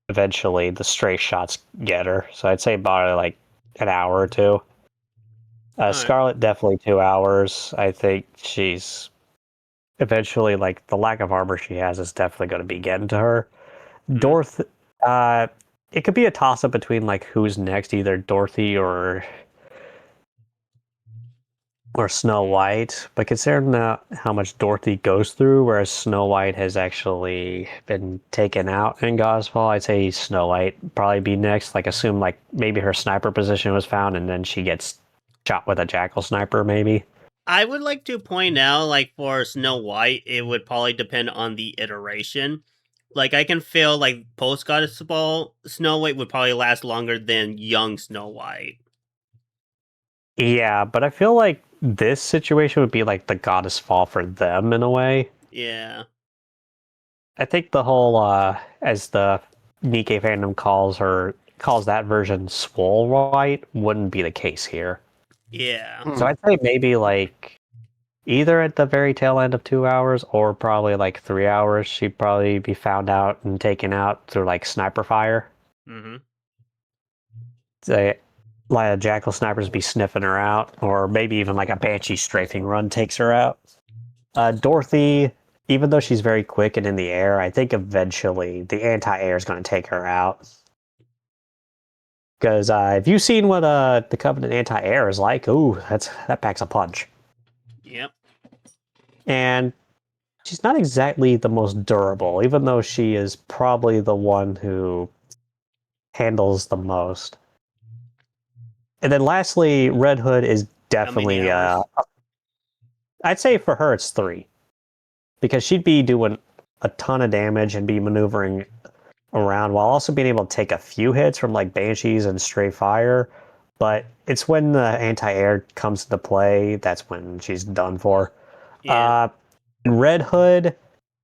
eventually the stray shots get her. So I'd say about like an hour or two. Scarlet, definitely 2 hours. I think she's eventually, like, the lack of armor she has is definitely going to be getting to her. Dorothy, it could be a toss up between like who's next, either Dorothy or Snow White. But considering how much Dorothy goes through, whereas Snow White has actually been taken out in Godfall, I'd say Snow White probably be next. Like, assume like maybe her sniper position was found, and then she gets shot with a jackal sniper, maybe. I would like to point out, like, for Snow White, it would probably depend on the iteration. Like, I can feel like post Goddess Ball, Snow White would probably last longer than young Snow White. Yeah, but I feel like this situation would be like the Goddess Fall for them in a way. Yeah. I think the whole, as the Nikke fandom calls that version Swole White, wouldn't be the case here. Yeah. So I'd say maybe like either at the very tail end of 2 hours or probably like 3 hours, she'd probably be found out and taken out through like sniper fire. Mm-hmm. Say, like jackal snipers be sniffing her out, or maybe even like a banshee strafing run takes her out. Dorothy, even though she's very quick and in the air, I think eventually the anti-air is going to take her out. Because have you seen what the Covenant anti-air is like? Ooh, that packs a punch. Yep. And she's not exactly the most durable, even though she is probably the one who handles the most. And then lastly, Red Hood is definitely, hours? I'd say for her it's 3. Because she'd be doing a ton of damage and be maneuvering around while also being able to take a few hits from like banshees and stray fire. But it's when the anti-air comes into play that's when she's done for. Yeah. Red Hood,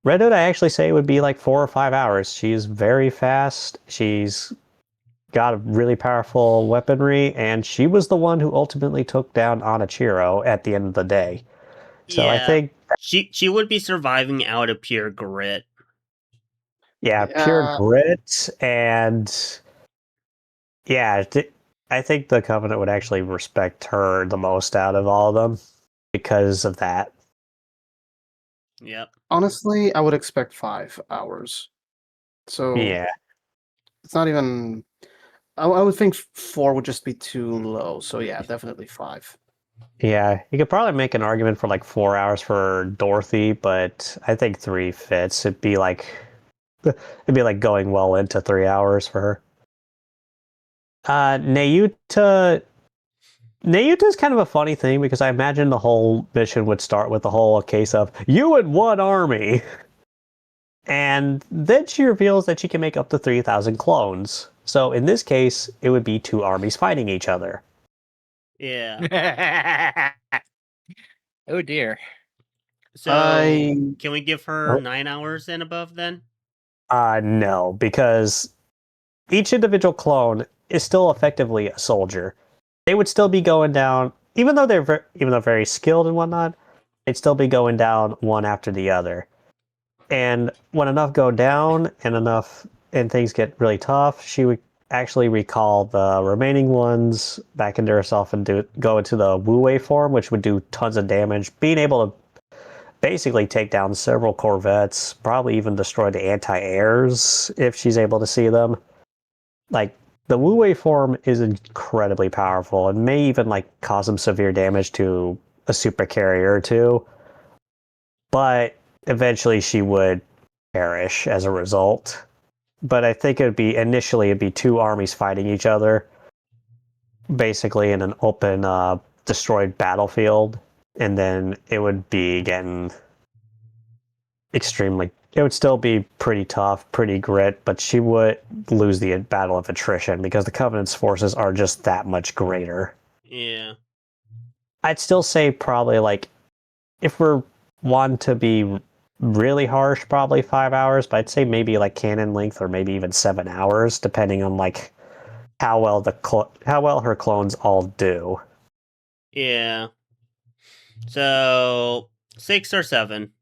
I actually say would be like 4 or 5 hours. She's very fast. She's got a really powerful weaponry, and she was the one who ultimately took down Anachiro at the end of the day. So I think she would be surviving out of pure grit. Yeah, pure grit, and yeah, I think the Covenant would actually respect her the most out of all of them because of that. Yep. Honestly, I would expect 5 hours. So Yeah, it's not even. I would think 4 would just be too low. So yeah, definitely 5. yeah, you could probably make an argument for like 4 hours for Dorothy, but I think 3 fits. It'd be like going well into 3 hours for her. Nayuta's kind of a funny thing because I imagine the whole mission would start with the whole case of you and one army. And then she reveals that she can make up to 3,000 clones. So in this case, it would be 2 armies fighting each other. Yeah. Oh dear. So can we give her 9 hours and above then? No, because each individual clone is still effectively a soldier. They would still be going down, even though they're very skilled and whatnot. They'd still be going down one after the other. And when enough go down and things get really tough, she would actually recall the remaining ones back into herself and go into the Wu Wei form, which would do tons of damage, being able to basically take down several corvettes, probably even destroy the anti-airs if she's able to see them. Like, the Wu Wei form is incredibly powerful and may even like cause some severe damage to a super carrier or two. But eventually she would perish as a result. But I think it'd be two armies fighting each other, basically in an open, destroyed battlefield, and then it would be getting it would still be pretty tough, pretty grit, but she would lose the battle of attrition because the Covenant's forces are just that much greater. Yeah. I'd still say probably like, if we're one to be really harsh, probably 5 hours, but I'd say maybe like canon length or maybe even 7 hours, depending on like how well her clones all do. Yeah. So 6 or 7.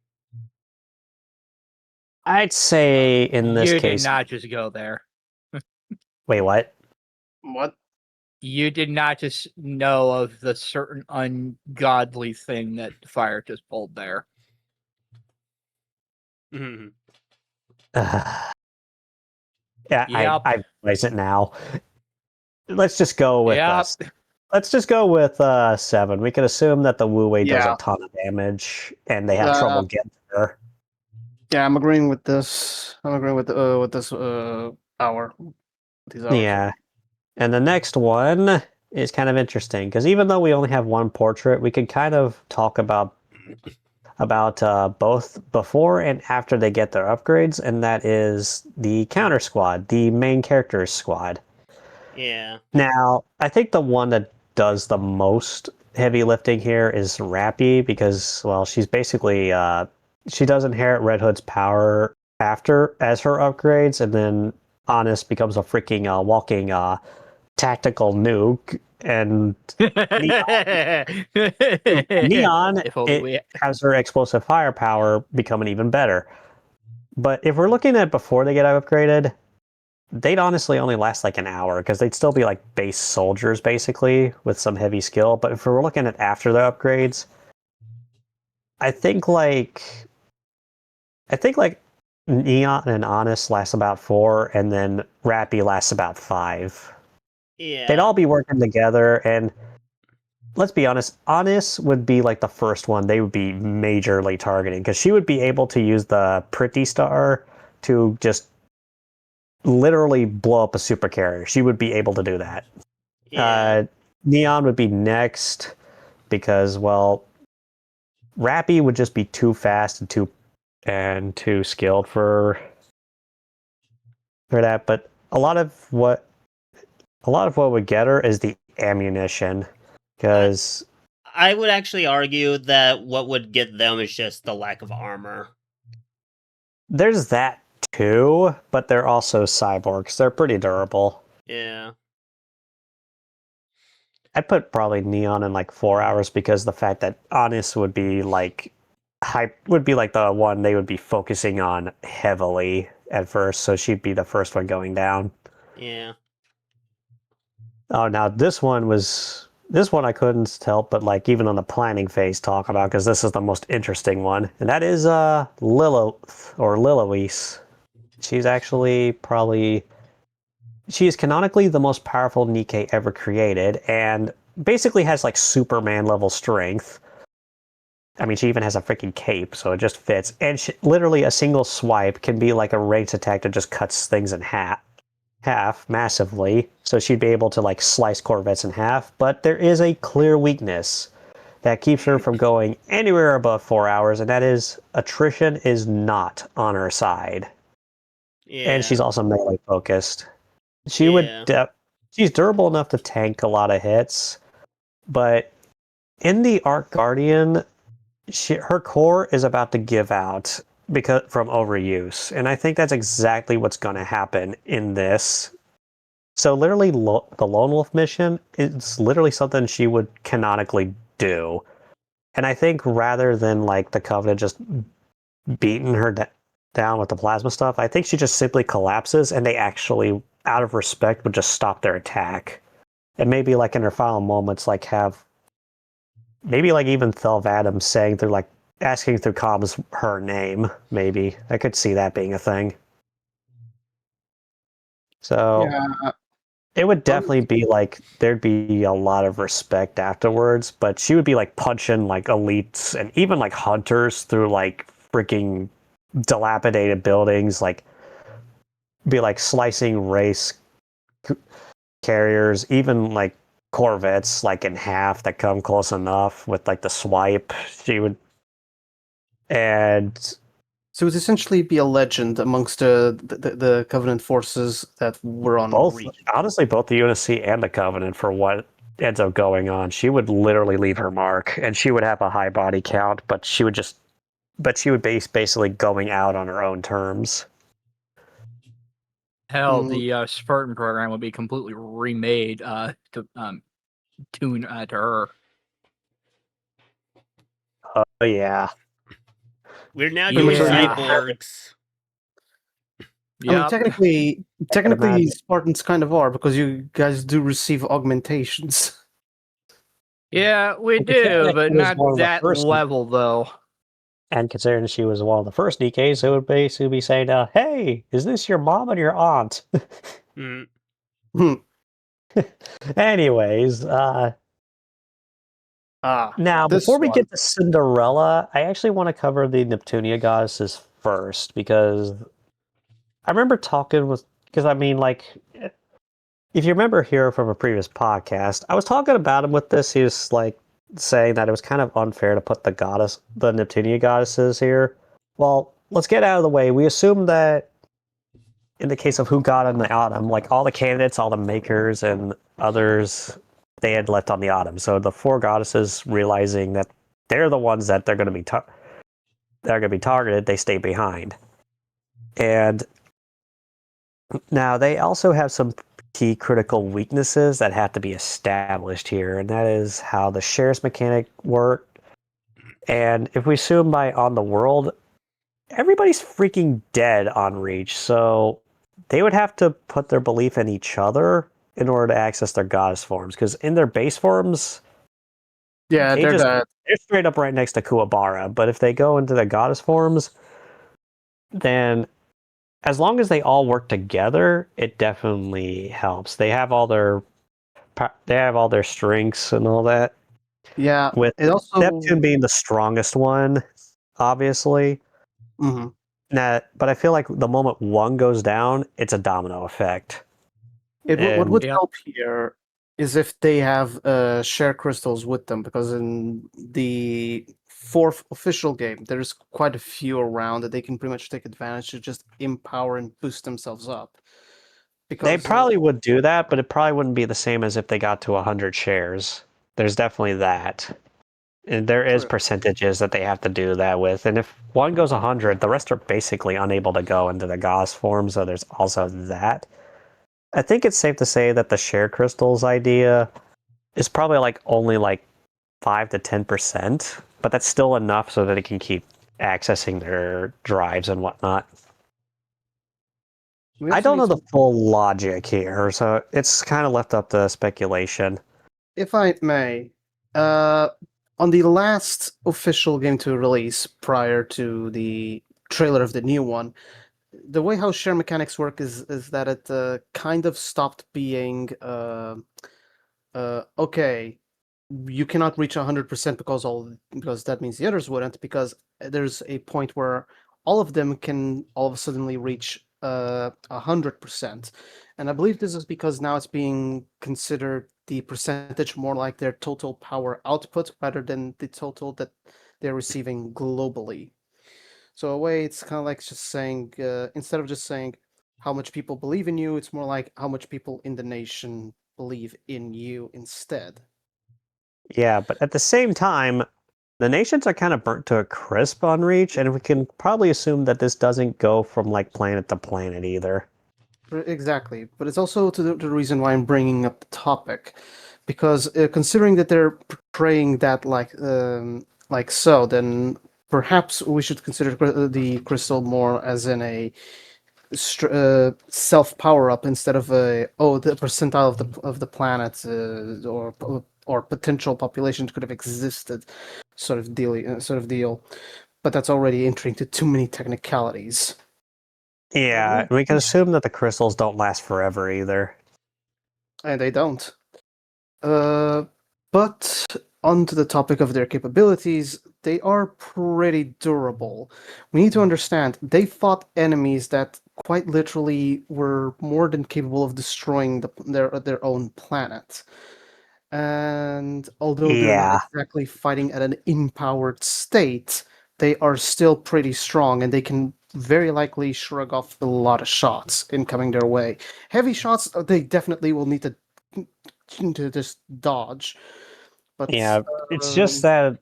I'd say in this You case. did not just go there. Wait, what? What? You did not just know of the certain ungodly thing that Fire just pulled there. Mhm. Yeah, Yep. I realize it now. Let's just go with Yep. us. Let's just go with 7. We can assume that the Wu Wei does Yeah. a ton of damage, and they have trouble getting her. Yeah, I'm agreeing with this. I'm agreeing with this hour. These hours. Yeah, and the next one is kind of interesting because even though we only have one portrait, we can kind of talk about both before and after they get their upgrades, and that is the counter squad, the main characters squad. Yeah. Now, I think the one that does the most heavy lifting here is Rapi because, well, she's basically she does inherit Red Hood's power as her upgrades, and then Honest becomes a freaking walking tactical nuke, and Neon If only has her explosive firepower becoming even better. But if we're looking at before they get upgraded, they'd honestly only last like an hour because they'd still be like base soldiers basically with some heavy skill. But if we're looking at after the upgrades, I think like Neon and Honest lasts about 4, and then Rapi lasts about 5. Yeah. They'd all be working together, and let's be honest, Honest would be like the first one they would be majorly targeting because she would be able to use the Pretty Star to just literally blow up a super carrier. She would be able to do that. Yeah. Neon would be next because, well, Rapi would just be too fast and too skilled for that. But a lot of what would get her is the ammunition, because I would actually argue that what would get them is just the lack of armor. there's that too, but they're also cyborgs. They're pretty durable. Yeah. I'd put probably Neon in like 4 hours because the fact that Honest would be like the one they would be focusing on heavily at first, so she'd be the first one going down. Yeah. Oh, now this one I couldn't help but like even on the planning phase talk about because this is the most interesting one, and that is Lilith or Lilith. She's actually she is canonically the most powerful Nikke ever created, and basically has like Superman level strength. I mean, she even has a freaking cape, so it just fits. And literally a single swipe can be like a ranged attack that just cuts things in half massively. So she'd be able to like slice corvettes in half. But there is a clear weakness that keeps her from going anywhere above 4 hours, and that is attrition is not on her side. Yeah. And she's also melee focused. She's durable enough to tank a lot of hits, but in the Arc Guardian, her core is about to give out because from overuse, and I think that's exactly what's going to happen in this. So literally, the Lone Wolf mission is literally something she would canonically do, and I think rather than like the Covenant just beating her down with the plasma stuff, I think she just simply collapses, and they actually, out of respect, would just stop their attack, and maybe like in her final moments, like have maybe like even Thelv Adams saying through like asking through comms her name. Maybe I could see that being a thing. So Yeah, it would definitely be like there'd be a lot of respect afterwards, but she would be like punching like elites and even like hunters through like freaking dilapidated buildings, like be like slicing race carriers, even like corvettes like in half that come close enough with like the swipe. She would, and so it would essentially be a legend amongst the Covenant forces that were on both, Reach. honestly, both the UNSC and the Covenant for what ends up going on. She would literally leave her mark, and she would have a high body count, but she would basically going out on her own terms. Hell, the Spartan program would be completely remade to tune to her. Oh yeah. We're now Pretty doing much so, yeah. cyborgs. I mean, Yep. technically, imagine. Spartans kind of are, because you guys do receive augmentations. Yeah, we considering do, but she was not one of the that first- level, though. And considering she was one of the first Nikkes, it would basically be saying, "Hey, is this your mom and your aunt?" Mm. Anyways, now This before we one. get to Cinderella, I actually want to cover the Neptunia goddesses first, because I remember talking with, because I mean, like, if you remember here from a previous podcast, I was talking about him with this. He was like saying that it was kind of unfair to put the Neptunia goddesses here. Well, let's get out of the way. We assume that in the case of Who Got in the Autumn, like all the candidates, all the makers, and others, they had left on the autumn. So the four goddesses, realizing that they're the ones that they're going to be targeted, they stay behind. And now they also have some key critical weaknesses that have to be established here, and that is how the shares mechanic work. And if we assume by on the world, everybody's freaking dead on Reach, so they would have to put their belief in each other in order to access their goddess forms, because in their base forms, Yeah, they're straight up right next to Kuwabara. But if they go into the goddess forms, then as long as they all work together, it definitely helps. They have all their strengths and all that. Yeah, With it also Neptune being the strongest one, obviously. Mhm. But I feel like the moment one goes down, it's a domino effect. What would Yep. help here is if they have share crystals with them, because in the fourth official game, there's quite a few around that they can pretty much take advantage to just empower and boost themselves up. Because They probably would do that, but it probably wouldn't be the same as if they got to 100 shares. There's definitely that. And there is True. percentages that they have to do that with. And if one goes 100, the rest are basically unable to go into the Gauss form, so there's also that. I think it's safe to say that the share crystals idea is probably only 5 to 10%, but that's still enough so that it can keep accessing their drives and whatnot. I don't know the full logic here, so it's kind of left up to speculation. If I may, on the last official game to release prior to the trailer of the new one, the way how share mechanics work is that it kind of stopped being okay, you cannot reach 100% because that means the others wouldn't, because there's a point where all of them can all of a suddenly reach 100%. And I believe this is because now it's being considered the percentage more like their total power output rather than the total that they're receiving globally. So a way it's kind of like just saying, instead of just saying how much people believe in you, it's more like how much people in the nation believe in you instead. Yeah, but at the same time, the nations are kind of burnt to a crisp on Reach, and we can probably assume that this doesn't go from like planet to planet either. Exactly, but it's also the reason why I'm bringing up the topic, because considering that they're portraying that like so, then perhaps we should consider the crystal more as in a self power up instead of the percentile of the planet or potential population could have existed, sort of deal. But that's already entering to too many technicalities. Yeah, we can assume that the crystals don't last forever either. And they don't. But onto the topic of their capabilities, they are pretty durable. We need to understand they fought enemies that quite literally were more than capable of destroying their own planet. And although they're not exactly fighting at an empowered state, they are still pretty strong, and they can very likely shrug off a lot of shots incoming their way. Heavy shots, they definitely will need to just dodge. But yeah, it's just that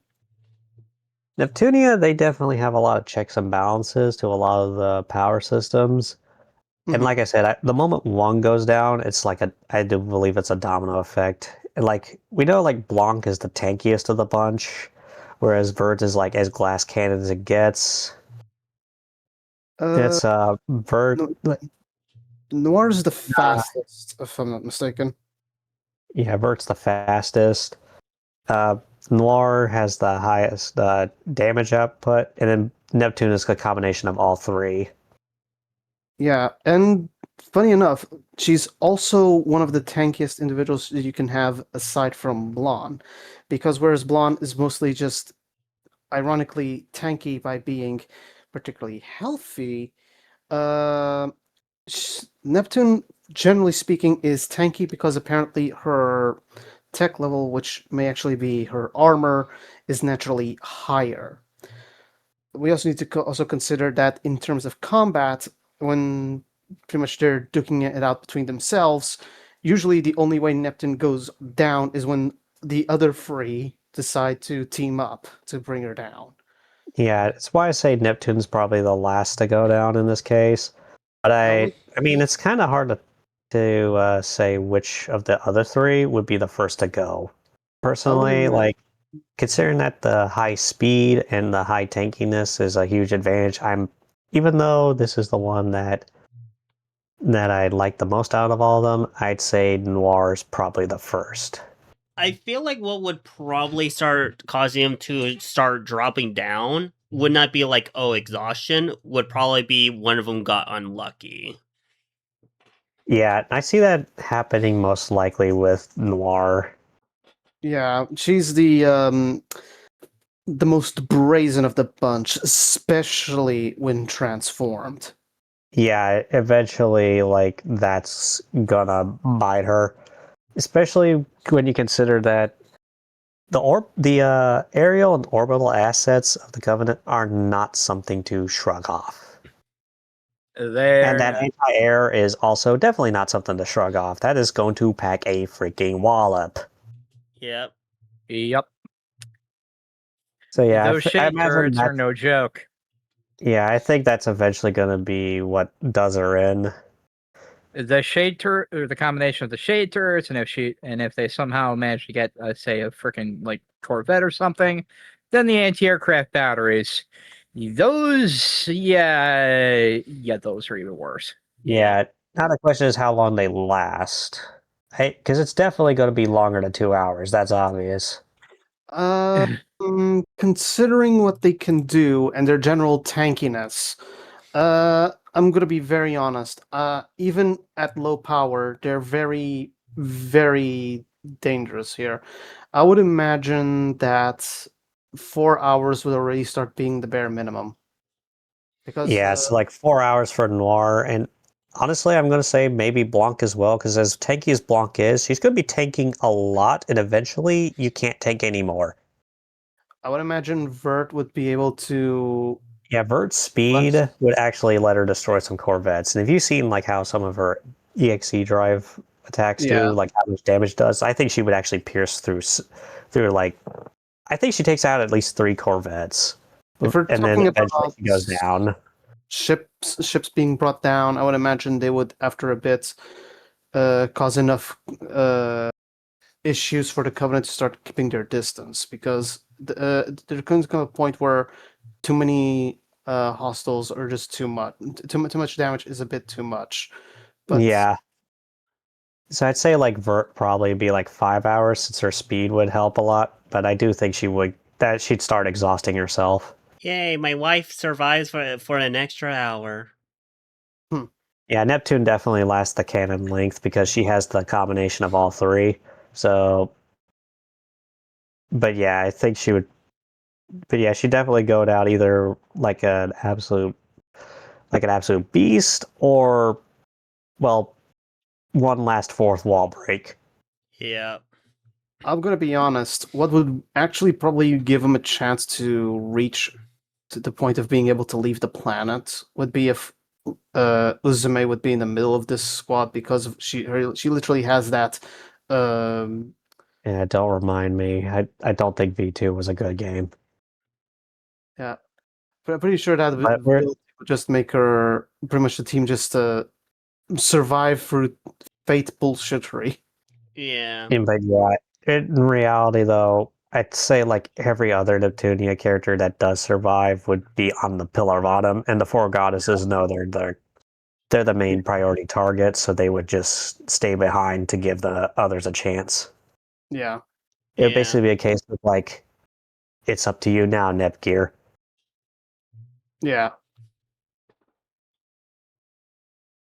Neptunia, they definitely have a lot of checks and balances to a lot of the power systems. And like I said, the moment one goes down, it's like I do believe it's a domino effect. And like we know, like Blanc is the tankiest of the bunch, whereas Vert is like as glass cannon as it gets. It's Vert. Noir is the fastest, if I'm not mistaken. Yeah, Vert's the fastest. Noir has the highest damage output, and then Neptune is a combination of all three. Yeah, and funny enough, she's also one of the tankiest individuals that you can have aside from Blonde, because whereas Blonde is mostly just ironically tanky by being particularly healthy, Neptune, generally speaking, is tanky because apparently her tech level, which may actually be her armor, is naturally higher. We also need to also consider that in terms of combat, when pretty much they're duking it out between themselves, usually the only way Neptune goes down is when the other three decide to team up to bring her down. Yeah, it's why I say Neptune's probably the last to go down in this case. But I mean, it's kind of hard to say which of the other three would be the first to go. Personally, like considering that the high speed and the high tankiness is a huge advantage, even though this is the one that I like the most out of all of them, I'd say Noir is probably the first. I feel like what would probably start causing him to start dropping down would not be like, exhaustion, would probably be one of them got unlucky. Yeah, I see that happening most likely with Noir. Yeah, she's the most brazen of the bunch, especially when transformed. Yeah, eventually, like, that's gonna bite her. Especially when you consider that the aerial and orbital assets of the Covenant are not something to shrug off. And that anti-air is also definitely not something to shrug off. That is going to pack a freaking wallop. Yep. So yeah, those shade turrets are no joke. Yeah, I think that's eventually going to be what does her in. The shade turret, or the combination of the shade turrets, and if they somehow manage to get, say, a freaking like Corvette or something, then the anti-aircraft batteries. Those, those are even worse. Yeah. Now the question is how long they last. Because it's definitely going to be longer than 2 hours. That's obvious. Considering what they can do and their general tankiness, I'm gonna be very honest. Even at low power, they're very, very dangerous here. I would imagine that 4 hours would already start being the bare minimum. Because it's like 4 hours for Noir, and honestly, I'm going to say maybe Blanc as well, because as tanky as Blanc is, she's going to be tanking a lot, and eventually you can't tank anymore. I would imagine Vert would be able to. Yeah, Vert's speed would actually let her destroy some Corvettes. And if you've seen like how some of her EXE drive attacks do, like how much damage does, I think she would actually pierce through like I think she takes out at least 3 corvettes. If we're And then talking eventually about she goes down. ships being brought down, I would imagine they would, after a bit, cause enough issues for the Covenant to start keeping their distance, because there comes a point where too many hostiles are just too much. Too much damage is a bit too much. But Yeah. So I'd say like Vert probably be like 5 hours since her speed would help a lot, but I do think she'd start exhausting herself. Yay, my wife survives for an extra hour. Yeah, Neptune definitely lasts the cannon length because she has the combination of all 3. So, but yeah, I think she would. But yeah, she'd definitely go down either like an absolute beast, or well, one last fourth wall break. Yeah. I'm gonna be honest. What would actually probably give him a chance to reach to the point of being able to leave the planet would be if Uzume would be in the middle of this squad, because of she literally has that. Yeah, don't remind me. I don't think V2 was a good game. Yeah, but I'm pretty sure that But would just make her pretty much the team just survive through fate bullshittery. Yeah. But yeah, in reality though, I'd say like every other Neptunia character that does survive would be on the pillar bottom, and the 4 goddesses know they're the main priority target, so they would just stay behind to give the others a chance. Yeah. It would basically be a case of like, it's up to you now, Nepgear. Yeah.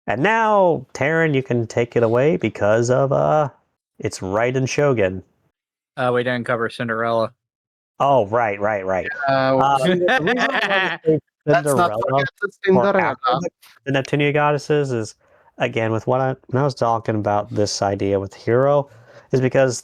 And now, Taren, you can take it away because of it's Raiden Shogun. We didn't cover Cinderella. Oh, right. The reason why we say Let's not Cinderella forget the or Cinderella. after the Neptunia Goddesses is, again, with when I was talking about this idea with Hero, is because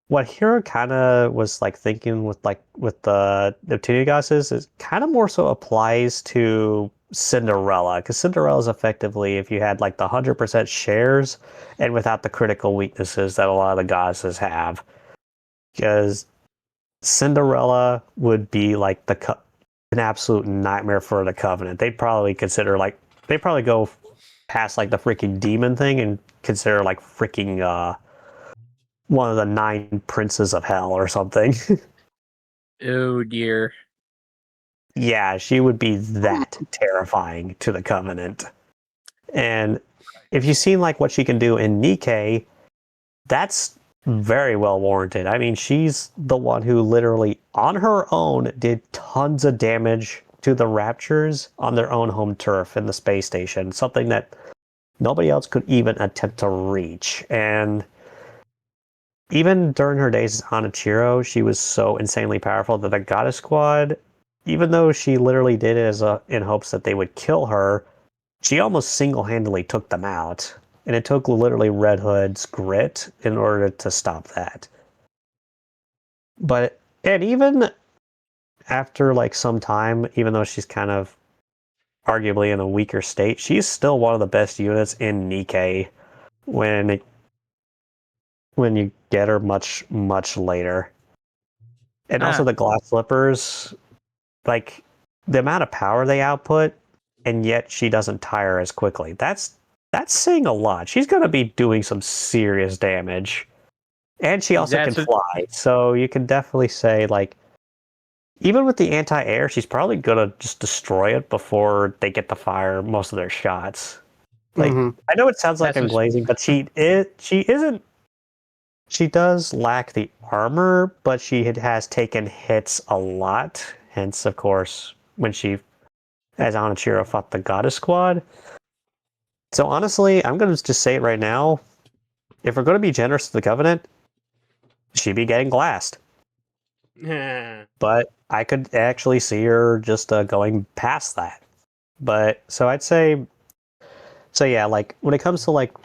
what Hero kind of was like thinking with the Neptunia Goddesses is kind of more so applies to Cinderella, because Cinderella is effectively if you had like the 100% shares and without the critical weaknesses that a lot of the goddesses have, because Cinderella would be like an absolute nightmare for the Covenant. They'd probably go past like the freaking demon thing and consider like freaking one of the 9 princes of hell or something. Oh dear. Yeah, she would be that terrifying to the Covenant. And if you've seen like what she can do in Nikke, that's very well warranted. I mean, she's the one who literally on her own did tons of damage to the Raptures on their own home turf in the space station, something that nobody else could even attempt to reach. And even during her days as Hanachiro, she was so insanely powerful that the Goddess Squad, even though she literally did it in hopes that they would kill her, she almost single-handedly took them out. And it took literally Red Hood's grit in order to stop that. And even after like some time, even though she's kind of arguably in a weaker state, she's still one of the best units in Nikke when you get her much, much later. And also the glass slippers, like the amount of power they output, and yet she doesn't tire as quickly. That's saying a lot. She's going to be doing some serious damage. And she also can fly. So you can definitely say, like, even with the anti-air, she's probably going to just destroy it before they get to fire most of their shots. Like, I know it sounds like I'm glazing, but she isn't. She does lack the armor, but she has taken hits a lot. Hence, of course, when she, as Hanachiro, fought the Goddess Squad. So honestly, I'm going to just say it right now. If we're going to be generous to the Covenant, she'd be getting glassed. But I could actually see her just going past that. But, so I'd say, so yeah, like, when it comes to like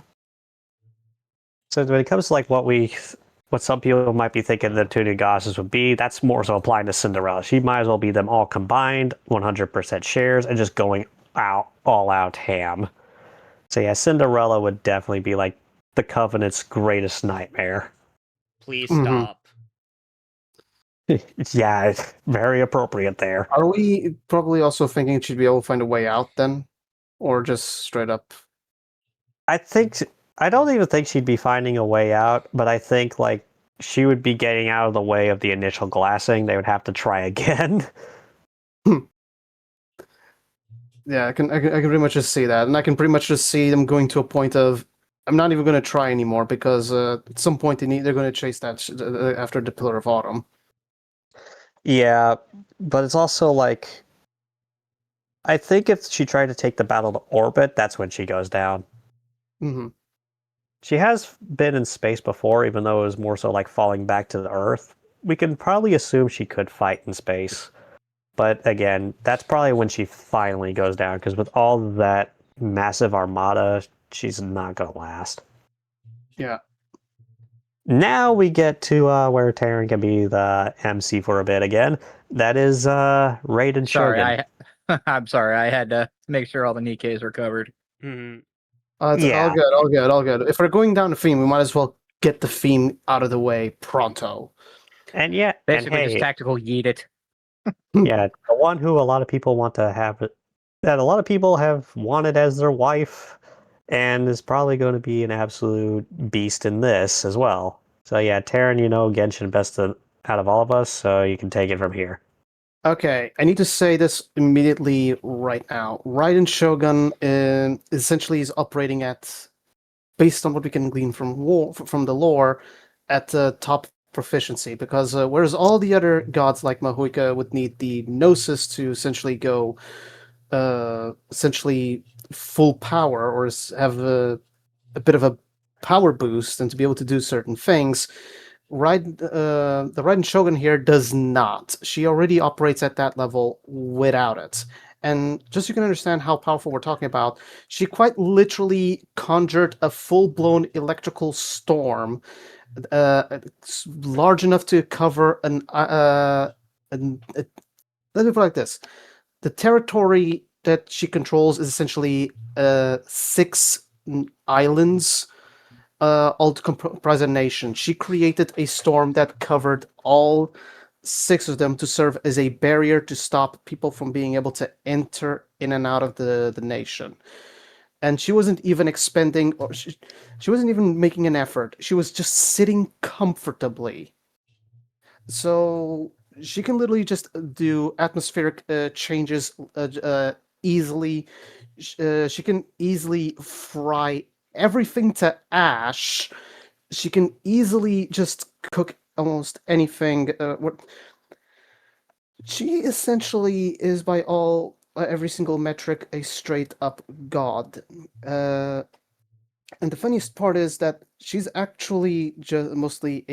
what some people might be thinking the Neptunian Goddesses would be, that's more so applying to Cinderella. She might as well be them all combined, 100% shares, and just going all out ham. So yeah, Cinderella would definitely be like the Covenant's greatest nightmare. Please stop. Yeah, very appropriate there. Are we probably also thinking she'd be able to find a way out then? Or just straight up? I don't even think she'd be finding a way out, but I think like she would be getting out of the way of the initial glassing. They would have to try again. Yeah, I can pretty much just see that, and I can pretty much just see them going to a point of I'm not even going to try anymore because at some point they're going to chase that after the Pillar of Autumn. Yeah, but it's also like I think if she tried to take the battle to orbit, that's when she goes down. Hmm. She has been in space before, even though it was more so like falling back to the Earth. We can probably assume she could fight in space. But again, that's probably when she finally goes down, because with all that massive armada, she's not going to last. Yeah. Now we get to where Taren can be the MC for a bit again. That is Raiden Sorry, Shogun. I'm sorry. I had to make sure all the Nikkes were covered. Mhm. It's Yeah. all good. If we're going down the theme, we might as well get the theme out of the way pronto. And yeah, Basically, and just hey, tactical yeet it. yeah, the one who a lot of people want to have that a lot of people have wanted as their wife, and is probably going to be an absolute beast in this as well. So yeah, Taren, Genshin best out of all of us, so you can take it from here. Okay, I need to say this immediately right now. Raiden Shogun essentially is operating at, based on what we can glean from the lore, at top proficiency. Because whereas all the other gods like Mahuika would need the Gnosis to essentially go, essentially full power or have a bit of a power boost and to be able to do certain things, the Raiden Shogun here does not. She already operates at that level without it. And just so you can understand how powerful we're talking about, she quite literally conjured a full-blown electrical storm, large enough to cover let me put it like this: the territory that she controls is essentially 6 islands all to comprise a nation. She created a storm that covered all 6 of them to serve as a barrier to stop people from being able to enter in and out of the nation. And she wasn't even expending, or she wasn't even making an effort. She was just sitting comfortably. So she can literally just do atmospheric changes easily. She can easily fry everything to ash. She can easily just cook almost anything. She essentially is, by every single metric, a straight up god. And the funniest part is that she's actually just mostly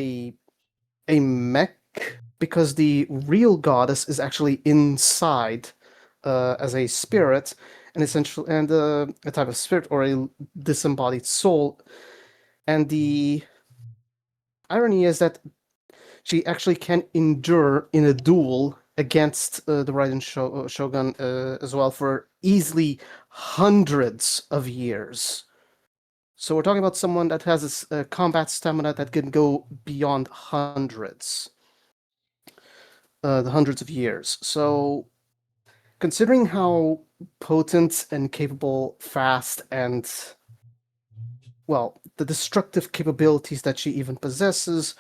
a mech, because the real goddess is actually inside as a spirit, and essentially, and a type of spirit or a disembodied soul. And the irony is that she actually can endure in a duel against the Raiden Shogun as well for easily hundreds of years. So we're talking about someone that has a combat stamina that can go beyond hundreds. The hundreds of years. So considering how potent and capable, fast, and, well, the destructive capabilities that she even possesses,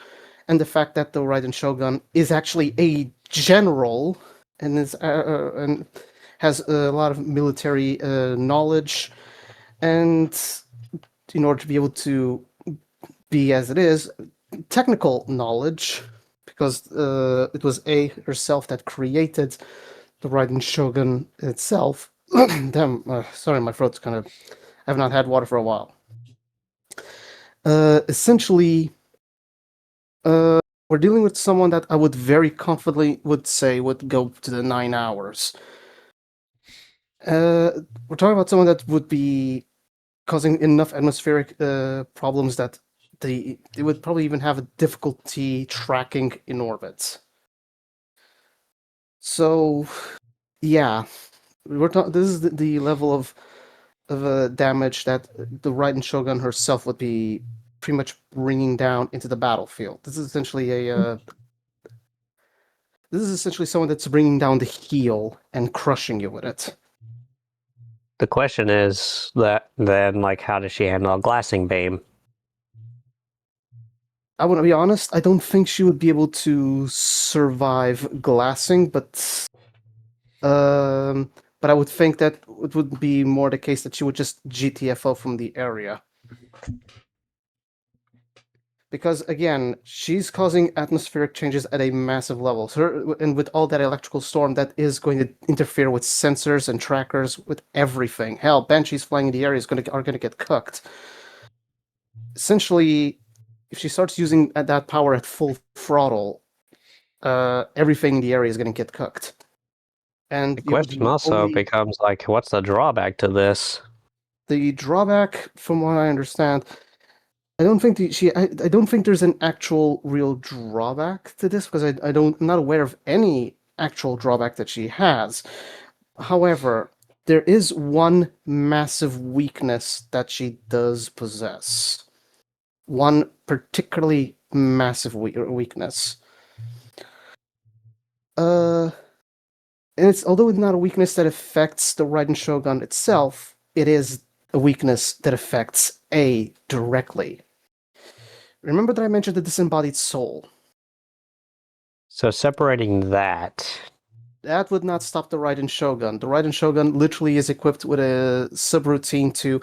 and the fact that the Raiden Shogun is actually a general and and has a lot of military knowledge, and in order to be able to be as it is, technical knowledge, because it was herself that created the Raiden Shogun itself. Damn, sorry, my throat's kind of. I have not had water for a while. Essentially, we're dealing with someone that I would very confidently would say would go to the 9 hours. We're talking about someone that would be causing enough atmospheric problems that they would probably even have a difficulty tracking in orbit. So, yeah, this is the level of damage that the Raiden Shogun herself would be pretty much bringing down into the battlefield. This is essentially This is essentially someone that's bringing down the heel and crushing you with it. The question is that then, like, how does she handle a glassing beam? I want to be honest, I don't think she would be able to survive glassing, but I would think that it would be more the case that she would just GTFO from the area. Because again, she's causing atmospheric changes at a massive level. So, and with all that electrical storm, that is going to interfere with sensors and trackers, with everything. Hell, banshees flying in the area are going to get cooked. Essentially, if she starts using that power at full throttle, everything in the area is going to get cooked. And The question also becomes, like, what's the drawback to this? The drawback, from what I understand, I don't think I don't think there's an actual real drawback to this, because I'm not aware of any actual drawback that she has. However, there is one massive weakness that she does possess. One particularly massive weakness. And although it's not a weakness that affects the Raiden Shogun itself, it is a weakness that affects A directly. Remember that I mentioned the disembodied soul. So separating that would not stop the Raiden Shogun. The Raiden Shogun literally is equipped with a subroutine to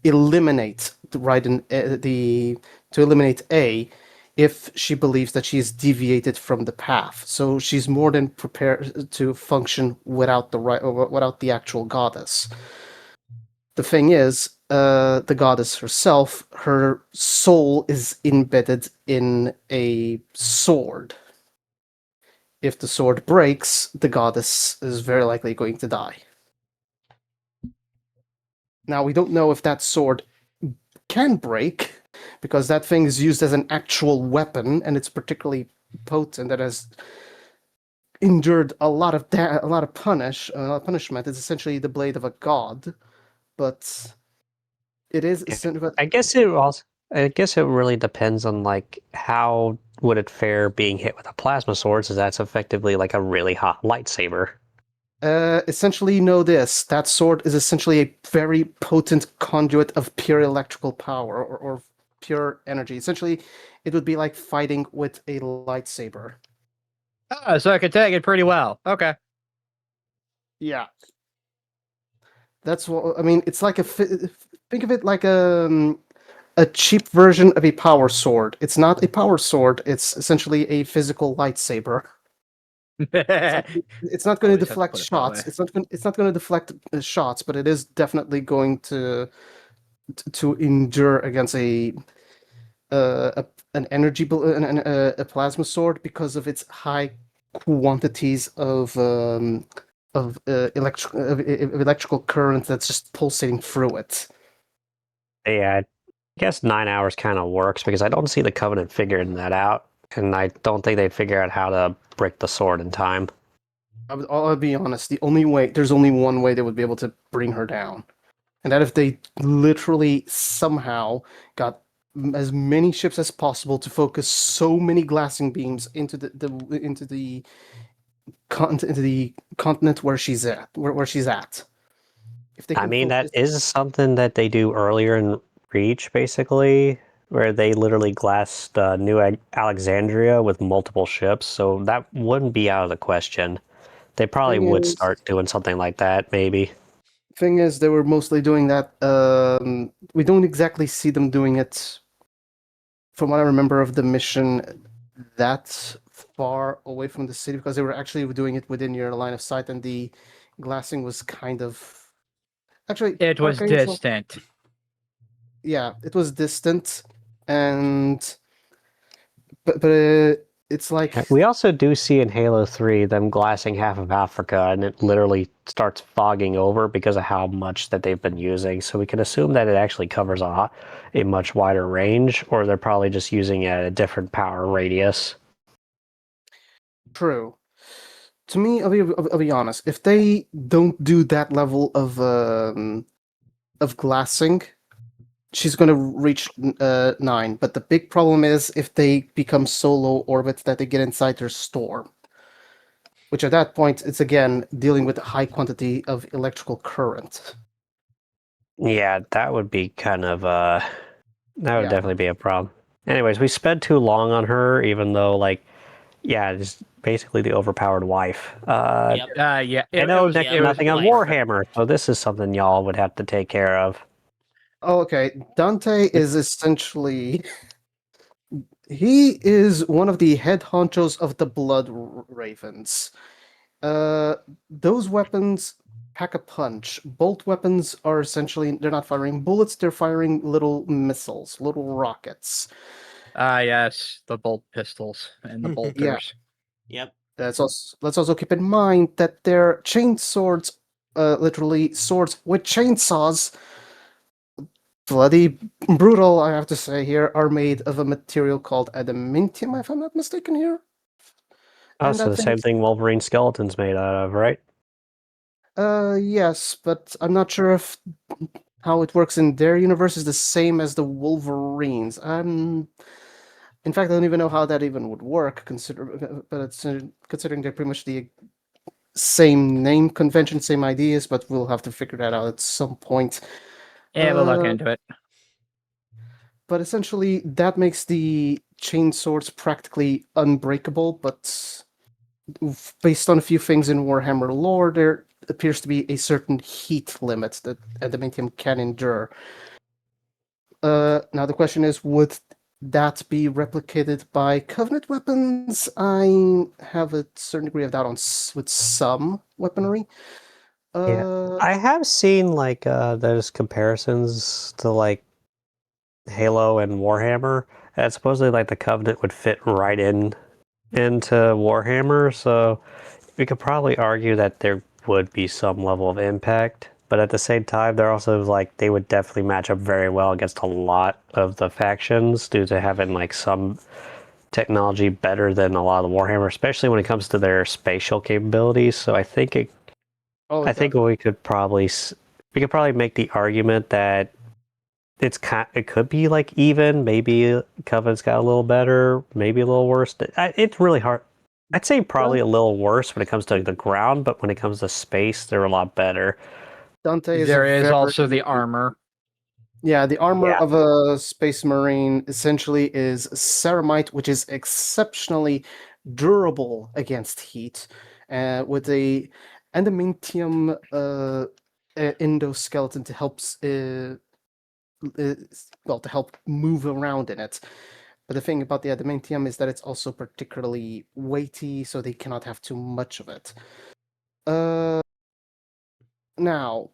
eliminate the Raiden, to eliminate A, if she believes that she's deviated from the path. So she's more than prepared to function without the actual goddess. The thing is, the goddess herself, her soul is embedded in a sword. If the sword breaks, the goddess is very likely going to die. Now, we don't know if that sword can break, because that thing is used as an actual weapon, and it's particularly potent, that has endured a lot of punishment. It's essentially the blade of a god, but it is. I guess it really depends on, like, how would it fare being hit with a plasma sword, since that's effectively like a really hot lightsaber. Essentially, know this: that sword is essentially a very potent conduit of pure electrical power, or pure energy. Essentially, it would be like fighting with a lightsaber. Oh, so I could take it pretty well. Okay. Yeah. That's what I mean. It's like think of it like a cheap version of a power sword. It's not a power sword. It's essentially a physical lightsaber. It's not going to deflect shots. It's not going to deflect shots, but it is definitely going to endure against an energy a plasma sword, because of its high quantities of electrical current that's just pulsating through it. Yeah, I guess 9 hours kind of works, because I don't see the Covenant figuring that out, and I don't think they'd figure out how to break the sword in time. I'll be honest, there's only one way they would be able to bring her down. And that if they literally somehow got as many ships as possible to focus so many glassing beams into the continent where she's at. If they I mean, that is something that they do earlier in Reach, basically, where they literally glassed New Alexandria with multiple ships, so that wouldn't be out of the question. They probably would start doing something like that, maybe. Thing is, they were mostly doing that. We don't exactly see them doing it, from what I remember of the mission, that far away from the city, because they were actually doing it within your line of sight, and the glassing was kind of... Actually, it was distant. Yeah, it was distant, but it's like... We also do see in Halo 3 them glassing half of Africa, and it literally starts fogging over because of how much that they've been using. So we can assume that it actually covers a much wider range, or they're probably just using a different power radius. True. To me, I'll be honest. If they don't do that level of glassing, she's going to reach 9. But the big problem is if they become solo orbits, that they get inside their storm. which at that point it's again dealing with a high quantity of electrical current. Yeah, that would be kind of that would Yeah. definitely be a problem. Anyways, we spent too long on her, even though it's basically the overpowered wife. Yep. Yeah. I know next to it was nothing on like- Warhammer, so this is something y'all would have to take care of. Oh, okay. Dante is essentially he is one of the head honchos of the Blood Ravens. Those weapons pack a punch. Bolt weapons are essentially they're not firing bullets; they're firing little missiles, little rockets. Yes, the bolt pistols and the bolters. Yep. Let's also keep in mind that their chain swords, literally swords with chainsaws, bloody brutal, I have to say here, are made of a material called adamantium, if I'm not mistaken here. Oh, And so that the thing same is- thing Wolverine skeleton's made out of, right? Yes, but I'm not sure if how it works in their universe is the same as the Wolverines. In fact, I don't even know how that even would work, but it's considering they're pretty much the same name convention, same ideas, but we'll have to figure that out at some point. Yeah, we'll look into it. But essentially, that makes the chain swords practically unbreakable, but based on a few things in Warhammer lore, there appears to be a certain heat limit that adamantium can endure. Now the question is, would that be replicated by Covenant weapons? I have a certain degree of doubt with some weaponry. I have seen those comparisons to Halo and Warhammer, and supposedly the Covenant would fit right into Warhammer, so we could probably argue that there would be some level of impact, but at the same time, they're also they would definitely match up very well against a lot of the factions due to having some technology better than a lot of the Warhammer, especially when it comes to their spatial capabilities. So I think we could probably make the argument that it could be even. Maybe Covenant's got a little better, maybe a little worse. It's really hard. I'd say probably a little worse when it comes to the ground, but when it comes to space, they're a lot better. Dante is There is also the armor. Yeah, the armor Yeah. of a space marine essentially is ceramite, which is exceptionally durable against heat, with a adamantium endoskeleton to to help move around in it. But the thing about the adamantium is that it's also particularly weighty, so they cannot have too much of it. Now,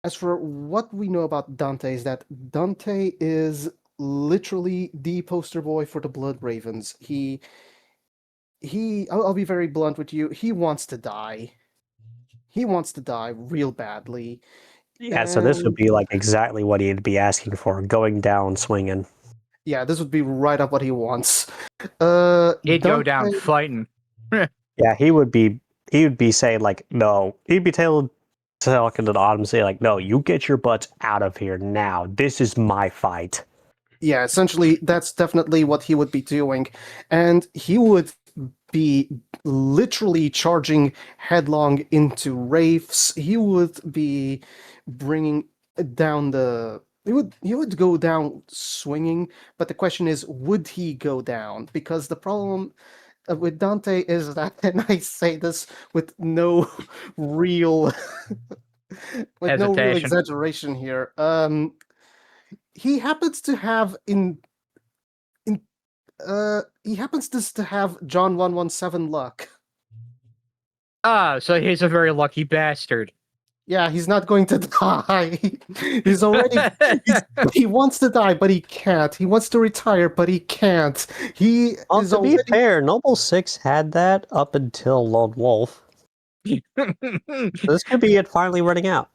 as for what we know about Dante, is that Dante is literally the poster boy for the Blood Ravens. I'll be very blunt with you. He wants to die. He wants to die real badly. Yeah, so this would be exactly what he'd be asking for, going down swinging. Yeah, this would be right up what he wants. He'd go down fighting. Yeah, he would be saying no. He'd be talking to the Autumn, say no, you get your butts out of here now. This is my fight. Yeah, essentially, that's definitely what he would be doing. And he would be literally charging headlong into wraiths. He would be bringing down he would go down swinging, but the question is, would he go down? Because the problem with Dante is that, and I say this with no real no real Hesitation. exaggeration here. He happens to have he happens to have John 117 luck. Ah, so he's a very lucky bastard. Yeah, he's not going to die. He's already he wants to die, but he can't. He wants to retire, but he can't. He is To be already fair, Noble 6 had that up until Lone Wolf. This could be it finally running out.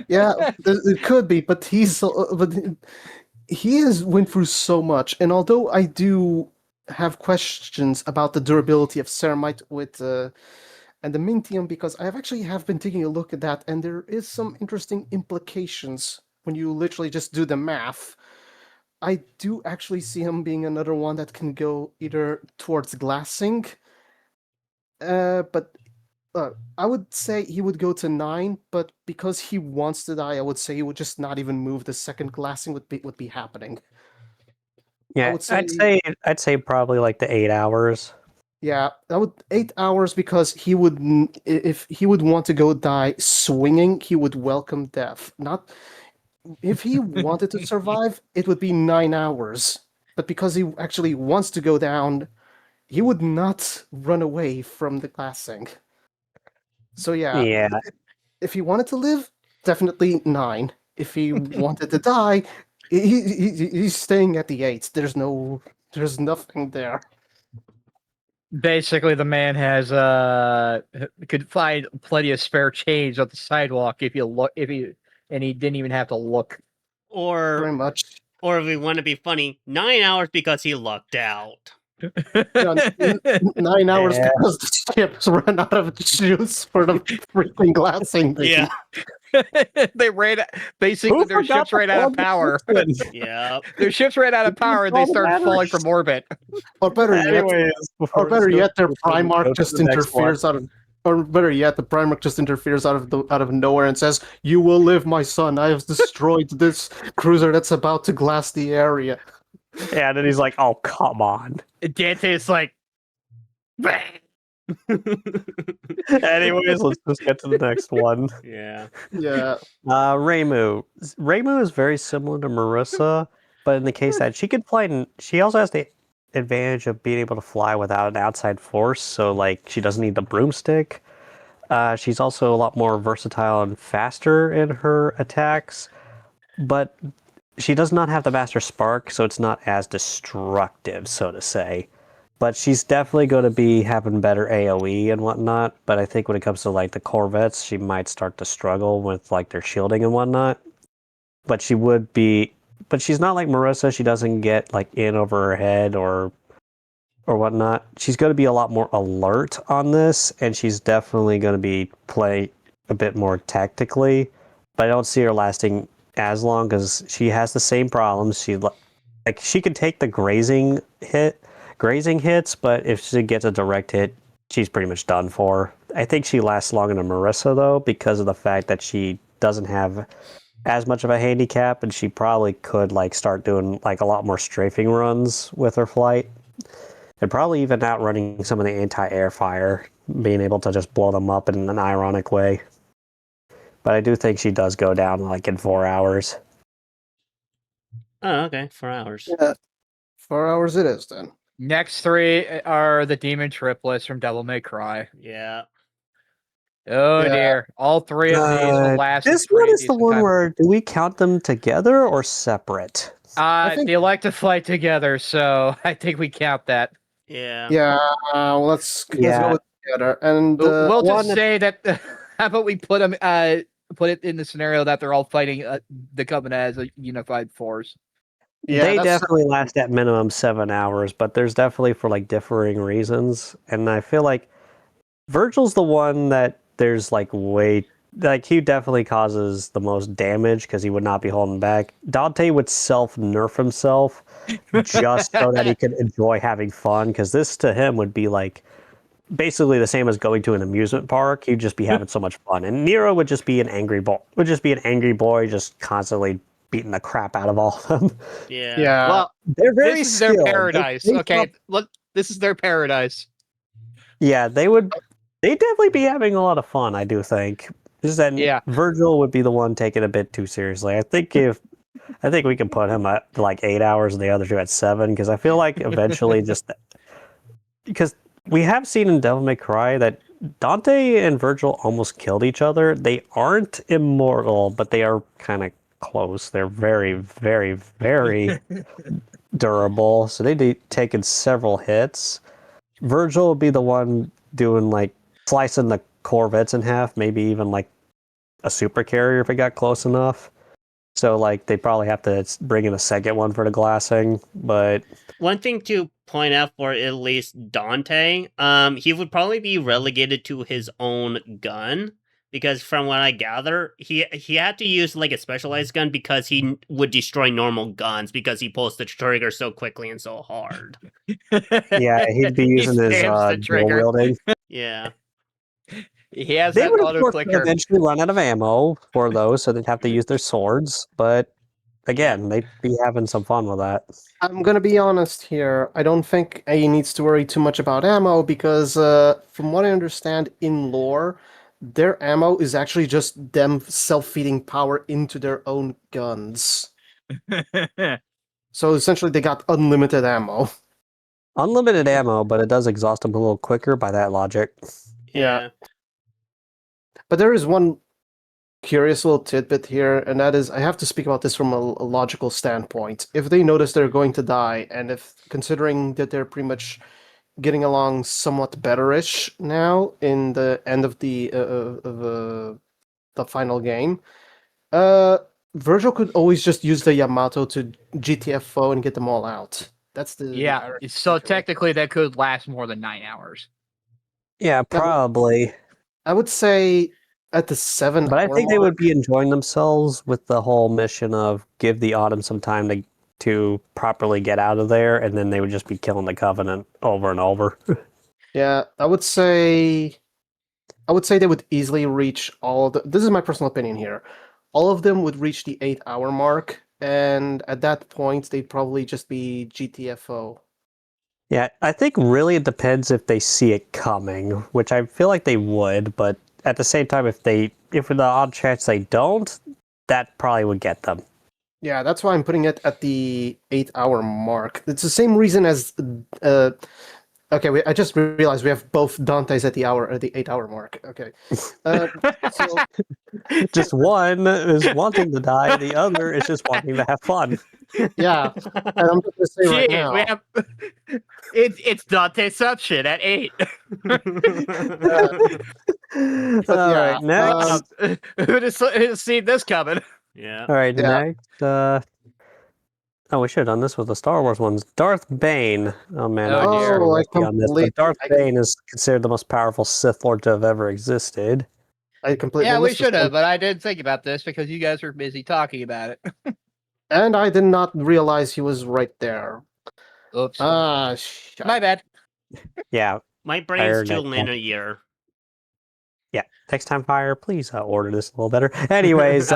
yeah, it could be, but he has went through so much, and although I do have questions about the durability of ceramite with adamantium, because I have been taking a look at that, and there is some interesting implications when you literally just do the math. I do actually see him being another one that can go either towards glassing, but I would say he would go to 9, but because he wants to die, I would say he would just not even move. The second glassing would be happening. Yeah, would I'd say probably like the 8 hours. Yeah, that would 8 hours because if he would want to go die swinging, he would welcome death. Not if he wanted to survive, it would be 9 hours. But because he actually wants to go down, he would not run away from the glassing. So Yeah. if he wanted to live, definitely 9. If he wanted to die, he's staying at the 8. There's nothing there. Basically, the man has could find plenty of spare change on the sidewalk if he didn't even have to look. Very Or much. or if we want to be funny, 9 hours because he lucked out. 9 hours Yeah. because the ships ran out of juice for the freaking glassing. Yeah. They ran basically their ships ran out of power. Yeah. Their ships ran out of power and they all the started falling batteries. from orbit. Or better Anyways, or better yet, their Primarch go to just the next interferes out of. Or better yet, the Primarch just interferes out of nowhere and says, "You will live, my son. I have destroyed this cruiser that's about to glass the area." Yeah, and then he's like, "Oh, come on." Dante is like, Anyways, let's just get to the next one. Yeah. Yeah. Reimu. Reimu is very similar to Marissa, but in the case that she could fly, she also has the advantage of being able to fly without an outside force. So, like, she doesn't need the broomstick. She's also a lot more versatile and faster in her attacks, but she does not have the Master Spark, so it's not as destructive, so to say. But she's definitely going to be having better AoE and whatnot. But I think when it comes to like the Corvettes, she might start to struggle with like their shielding and whatnot. But she's not like Marissa. She doesn't get like in over her head or whatnot. She's going to be a lot more alert on this, and she's definitely going to be playing a bit more tactically. But I don't see her lasting as long because she has the same problems. She can take the grazing hits, but if she gets a direct hit, she's pretty much done for. I think she lasts longer than Marissa though, because of the fact that she doesn't have as much of a handicap, and she probably could like start doing like a lot more strafing runs with her flight, and probably even outrunning some of the anti-air fire, being able to just blow them up in an ironic way. But I do think she does go down like in 4 hours. Oh, okay. 4 hours. Yeah. 4 hours it is then. next 3 are the demon triplets from Devil May Cry. Yeah. Oh Yeah. dear. All 3 of these will last. This one is the one where do we count them together or separate? think- They like to fight together, so I think we count that. Yeah. Yeah, let's go together. And We'll just one say that. How about we put them? Put it in the scenario that they're all fighting the Covenant as a unified force. yeah, They that's- definitely last at minimum 7 hours, but there's definitely for like differing reasons. And I feel like Virgil's the one that there's like he definitely causes the most damage because he would not be holding back. Dante would self-nerf himself just so that he could enjoy having fun, because this to him would be like basically the same as going to an amusement park. He'd just be having so much fun. And Nero would just be an angry boy, just constantly beating the crap out of all of them. Yeah. Yeah. Well, They're very this is their skilled. paradise. They Okay, look, this is their paradise. Yeah, they'd definitely be having a lot of fun, I do think. Just that Yeah. Virgil would be the one taking it a bit too seriously. I think we can put him at like 8 hours and the other 2 at 7, because I feel like eventually because we have seen in Devil May Cry that Dante and Virgil almost killed each other. They aren't immortal, but they are kind of close. They're very, very, very durable. So they've taken several hits. Virgil would be the one doing like slicing the Corvettes in half, maybe even like a super carrier if it got close enough. So like they probably have to bring in a second one for the glassing. But One thing to point out for at least Dante, he would probably be relegated to his own gun, because from what I gather, he had to use like a specialized gun because he would destroy normal guns because he pulls the trigger so quickly and so hard. yeah, he'd be using his spams the dual trigger. wielding. Yeah. He has They that would, of auto course, clicker. eventually run out of ammo for those, so they'd have to use their swords. But again, they'd be having some fun with that. I'm gonna be honest here. I don't think A needs to worry too much about ammo because, from what I understand in lore, their ammo is actually just them self-feeding power into their own guns. So essentially, they got unlimited ammo. Unlimited ammo, but it does exhaust them a little quicker by that logic. Yeah. But there is one curious little tidbit here, and that is I have to speak about this from a logical standpoint. If they notice they're going to die, and if considering that they're pretty much getting along somewhat betterish now in the end of the final game, Virgil could always just use the Yamato to GTFO and get them all out. That's the Yeah, direct so control. technically that could last more than 9 hours. Yeah, probably. I would say at the 7 But I hour think they mark, would be enjoying themselves with the whole mission of give the Autumn some time to properly get out of there, and then they would just be killing the Covenant over and over. yeah, I would say they would easily reach all of the. This is my personal opinion here. All of them would reach the 8 hour mark, and at that point, they'd probably just be GTFO. Yeah, I think really it depends if they see it coming, which I feel like they would, but at the same time, if the odd chance they don't, that probably would get them. Yeah, that's why I'm putting it at the 8 hour mark. It's the same reason as. Okay, I just realized we have both Dante's at the 8 hour mark. Okay. So, Just one is wanting to die, the other is just wanting to have fun. yeah, and I'm just gonna say right Jeez, now. we have it's Danteception at 8. All right, next. Who'd have seen this coming? Yeah. All right, Yeah. next. Oh, we should have done this with the Star Wars ones. Darth Bane. Oh man, Oh, I'm dear. so I rusty on this. completely- But Darth I- Bane is considered the most powerful Sith Lord to have ever existed. I completely Yeah, we missed this should have, one. but I didn't think about this because you guys were busy talking about it. And I did not realize he was right there. Oops. Shit. My bad. Yeah, My Fire brain's too next time. linear. next time, Fire, please order this a little better. Anyways,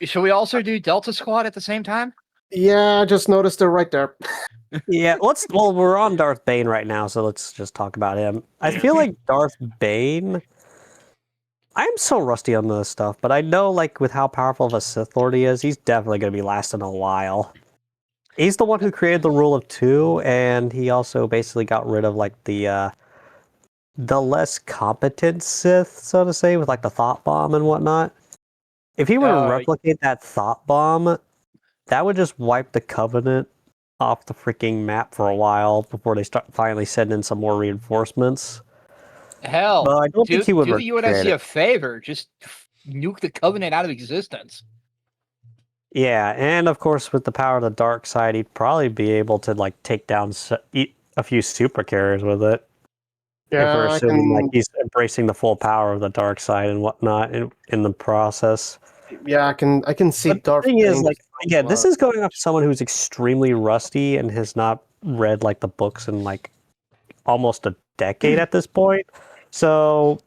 Should we also do Delta Squad at the same time? Yeah, I just noticed they're right there. yeah, well, we're on Darth Bane right now, so let's just talk about him. I feel like Darth Bane. I'm so rusty on this stuff, but I know, like, with how powerful of a Sith Lord he is, he's definitely going to be lasting a while. He's the one who created the rule of two, and he also basically got rid of, like, the less competent Sith, so to say, with, like, the thought bomb and whatnot. If he were to replicate that thought bomb, that would just wipe the Covenant off the freaking map for a while before they start finally sending in some more reinforcements. Hell, Well, I don't think he would do the recreate UNSC it. a favor. Just nuke the Covenant out of existence. Yeah, and of course, with the power of the dark side, he'd probably be able to like take down a few super carriers with it. If we're Yeah, I assuming can. like he's embracing the full power of the dark side and whatnot in the process. Yeah, I can see But the Darth thing is, Bane like, just- again, this is going off someone who's extremely rusty and has not read like the books in like almost a decade at this point. So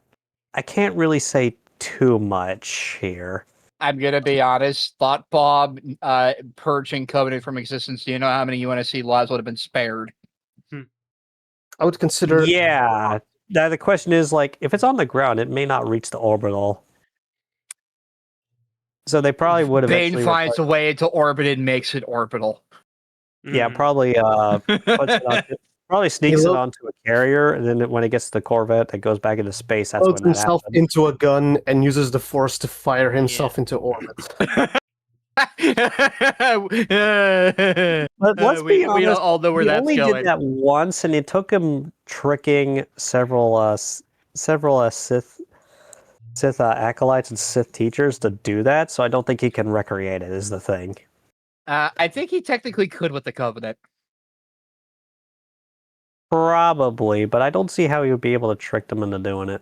I can't really say too much here. I'm gonna be honest. Thought Bob purging Covenant from existence. Do you know how many UNSC lives would have been spared? I would consider. Yeah. Now the question is, like, if it's on the ground, it may not reach the orbital. So they probably would Bane eventually. finds a way to orbit and makes it orbital. Yeah, Mhm. probably puts it on, probably sneaks it onto a carrier, and then when it gets to the Corvette that goes back into space, that's Loads when that himself happens. into a gun and uses the Force to fire himself into orbit. But let's be honest, we all know where he that's only going. did that once, and it took him tricking several Sith acolytes and Sith teachers to do that. So I don't think he can recreate it. Is the thing. I think he technically could with the Covenant. Probably, but I don't see how he would be able to trick them into doing it.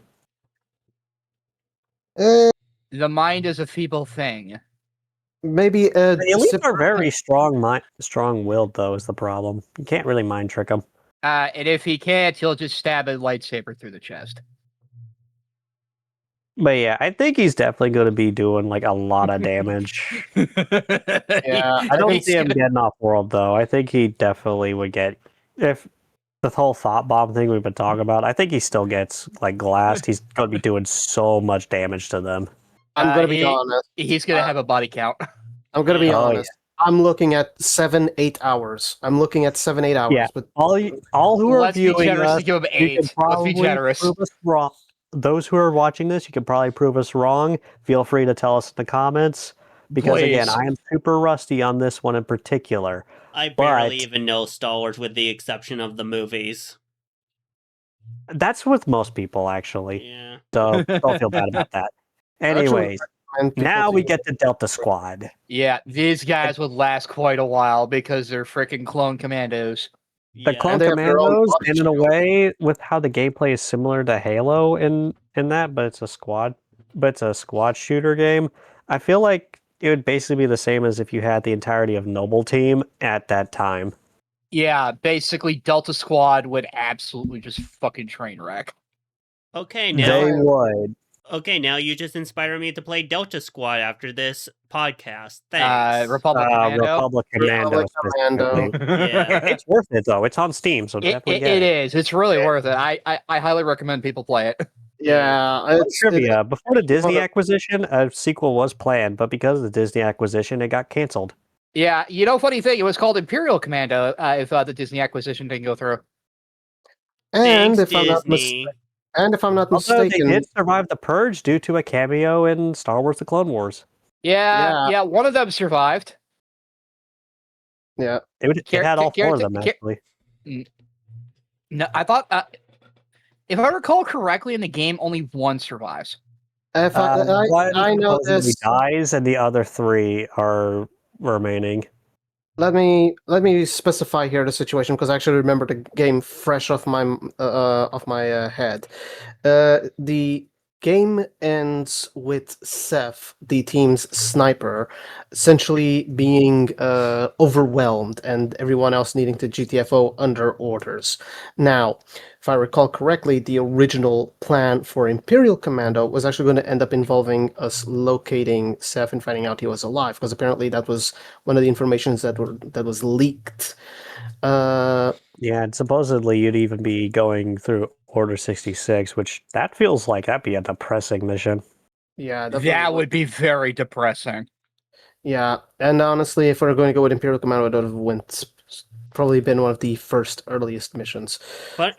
The mind is a feeble thing. Maybe The elites are very strong-willed, though. Is the problem? You can't really mind trick them. And if he can't, he'll just stab a lightsaber through the chest. But yeah, I think he's definitely going to be doing like a lot of damage. Yeah, I don't He's see him gonna- getting off world though. I think he definitely would get if the whole thought bomb thing we've been talking about. I think he still gets like glassed. He's going to be doing so much damage to them. I'm gonna be honest. He's gonna have a body count. I'm gonna be Oh, honest. I'm looking at 7-8 hours. I'm looking at 7-8 hours. Yeah. But All who are Let's be viewing generous us, to give him you can 8. Let's be probably generous. prove us wrong. Those who are watching this, you can probably prove us wrong. Feel free to tell us in the comments. Because again, Please. I am super rusty on this one in particular. I barely But- even know Star Wars with the exception of the movies. That's with most people, actually. Yeah. So don't feel bad about that. Anyways, and people now do- we get to Delta Squad. Yeah, these guys would last quite a while because they're freaking clone commandos. The Yeah. Clone And they have their own Commandos, body and in a shield. way, with how the gameplay is similar to Halo in that, but it's a squad shooter game. I feel like it would basically be the same as if you had the entirety of Noble Team at that time. Yeah, basically Delta Squad would absolutely just fucking train wreck. Okay, They now would. now you just inspire me to play Delta Squad after this podcast. Thanks. Republic Commando. Republic Commando. Republic Commando. specifically. Yeah. It's worth it though. It's on Steam, so definitely get It it. is. It's really worth it. I highly recommend people play it. Yeah, it's Trivia: before the Disney Well, acquisition, a sequel was planned, but because of the Disney acquisition, it got canceled. Yeah, funny thing, it was called Imperial Commando if the Disney acquisition didn't go through. and Thanks, if I'm not Disney. Although they mistaken, did survive the Purge due to a cameo in Star Wars: The Clone Wars. Yeah, one of them survived. yeah, It had all four of them Care- actually. No, I thought, if I recall correctly, in the game, only one survives. if One I know supposedly this. dies, and the other three are remaining. Let me specify here the situation because I actually remember the game fresh off my head. The game ends with Seth, the team's sniper, essentially being overwhelmed and everyone else needing to GTFO under orders. Now, if I recall correctly, the original plan for Imperial Commando was actually going to end up involving us locating Seth and finding out he was alive, because apparently that was one of the informations that was leaked. Yeah, and supposedly you'd even be going through Order 66, which that feels like that'd be a depressing mission. Yeah, That would be very depressing. Yeah, and honestly, if we're going to go with Imperial Commando, it would have probably been one of the first earliest missions. But-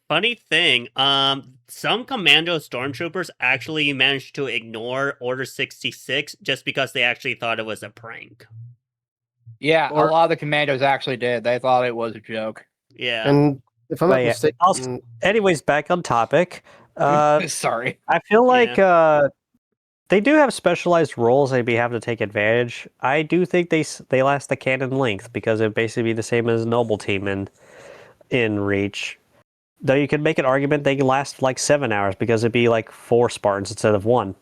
Funny thing, some commando stormtroopers actually managed to ignore Order 66 just because they actually thought it was a prank. Yeah, Or- a lot of the commandos actually did. They thought it was a joke. Yeah. And if I'm But not yeah, mistaken, Anyways, back on topic. Sorry. I feel like they do have specialized roles they'd be having to take advantage. I do think they last the canon length because it'd basically be the same as Noble Team in Reach. Though you could make an argument they can last like 7 hours because it'd be like 4 Spartans instead of 1.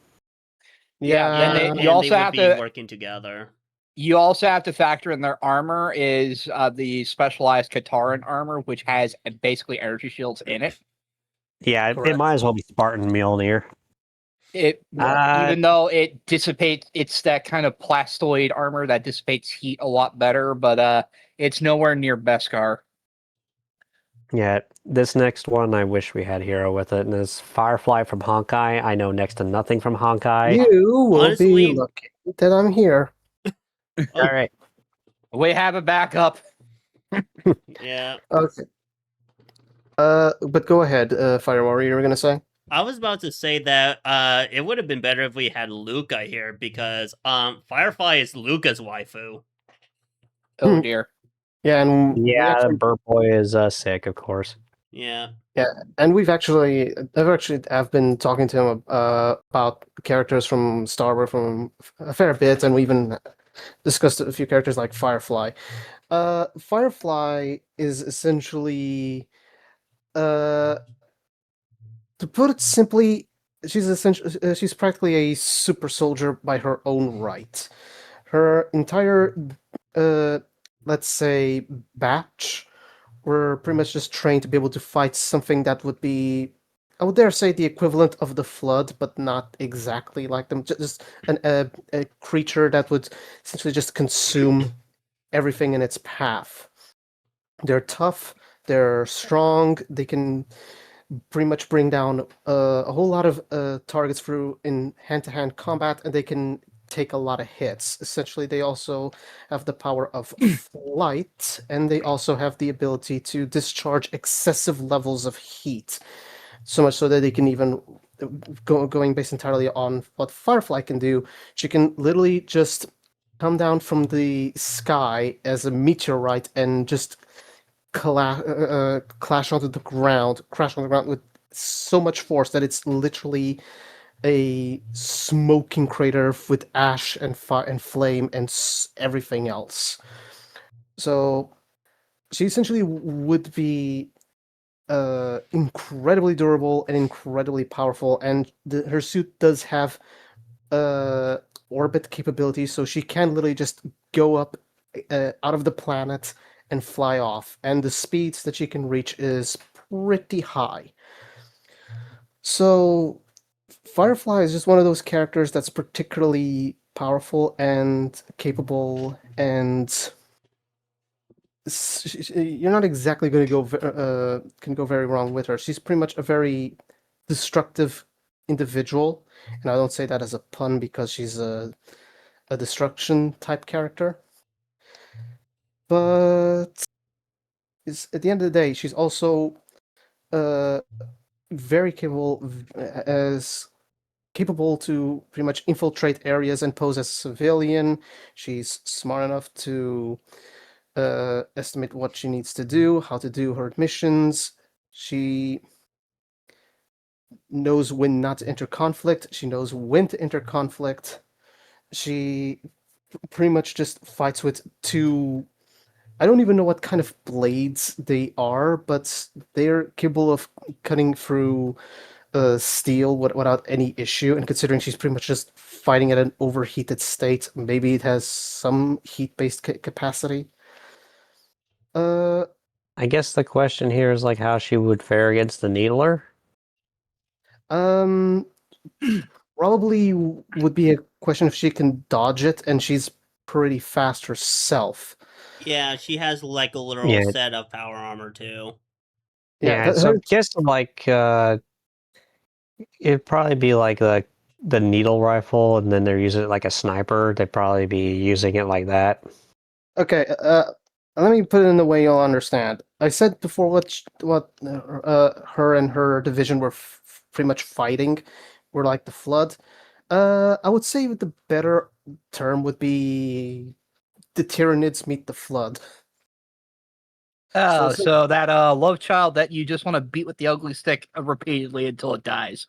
yeah, and You also would have be to- working together. You also have to factor in their armor is the specialized Taren armor, which has basically energy shields in it. Yeah, it Correct. might as well be Spartan Mjolnir. Even though it dissipates, it's that kind of plastoid armor that dissipates heat a lot better, but it's nowhere near Beskar. Yeah, this next one I wish we had Hero with it, and it's Firefly from Honkai. I know next to nothing from Honkai. you will Honestly- be lucky that I'm here. All right. We have a backup. Yeah. Okay. But go ahead, Fire. What were you gonna say? I was about to say that it would have been better if we had Luca here because Firefly is Luca's waifu. Oh dear. Yeah, and we Yeah, actually- Burp Boy is sick, of course. Yeah. and I've been talking to him about characters from Star Wars from a fair bit, and we even discussed a few characters like Firefly. Firefly is essentially, to put it simply, she's practically a super soldier by her own right. Her entire, let's say, batch were pretty much just trained to be able to fight something that would be I would dare say the equivalent of the flood, but not exactly like them. Just a creature that would essentially just consume everything in its path. They're tough. They're strong. They can pretty much bring down a whole lot of targets through in hand-to-hand combat, and they can take a lot of hits. Essentially, they also have the power of flight, and they also have the ability to discharge excessive levels of heat. So much so that they can even going based entirely on what Firefly can do. She can literally just come down from the sky as a meteorite and just clash onto the ground, crash on the ground with so much force that it's literally a smoking crater with ash and fire and flame and everything else. So she essentially would be incredibly durable and incredibly powerful, and her suit does have orbit capabilities, so she can literally just go up out of the planet and fly off, and the speeds that she can reach is pretty high. So Firefly is just one of those characters that's particularly powerful and capable, and you're not exactly going to can go very wrong with her. She's pretty much a very destructive individual, and I don't say that as a pun because she's a destruction type character. But at the end of the day, she's also very capable to pretty much infiltrate areas and pose as a civilian. She's smart enough to estimate what she needs to do, how to do her missions. She knows when not to enter conflict. She knows when to enter conflict. She pretty much just fights with two. I don't even know what kind of blades they are, but they're capable of cutting through steel without any issue. And considering she's pretty much just fighting at an overheated state, maybe it has some heat-based capacity. I guess the question here is like how she would fare against the Needler. Probably would be a question if she can dodge it, and she's pretty fast herself. Yeah, she has like a literal set of power armor too. Yeah, so I guess like it'd probably be like the needle rifle, and then they're using it like a sniper. They'd probably be using it like that. Okay, let me put it in the way you'll understand. I said before what her and her division were pretty much fighting, were like the Flood. I would say the better term would be the Tyranids meet the Flood. Oh, so that love child that you just want to beat with the ugly stick repeatedly until it dies.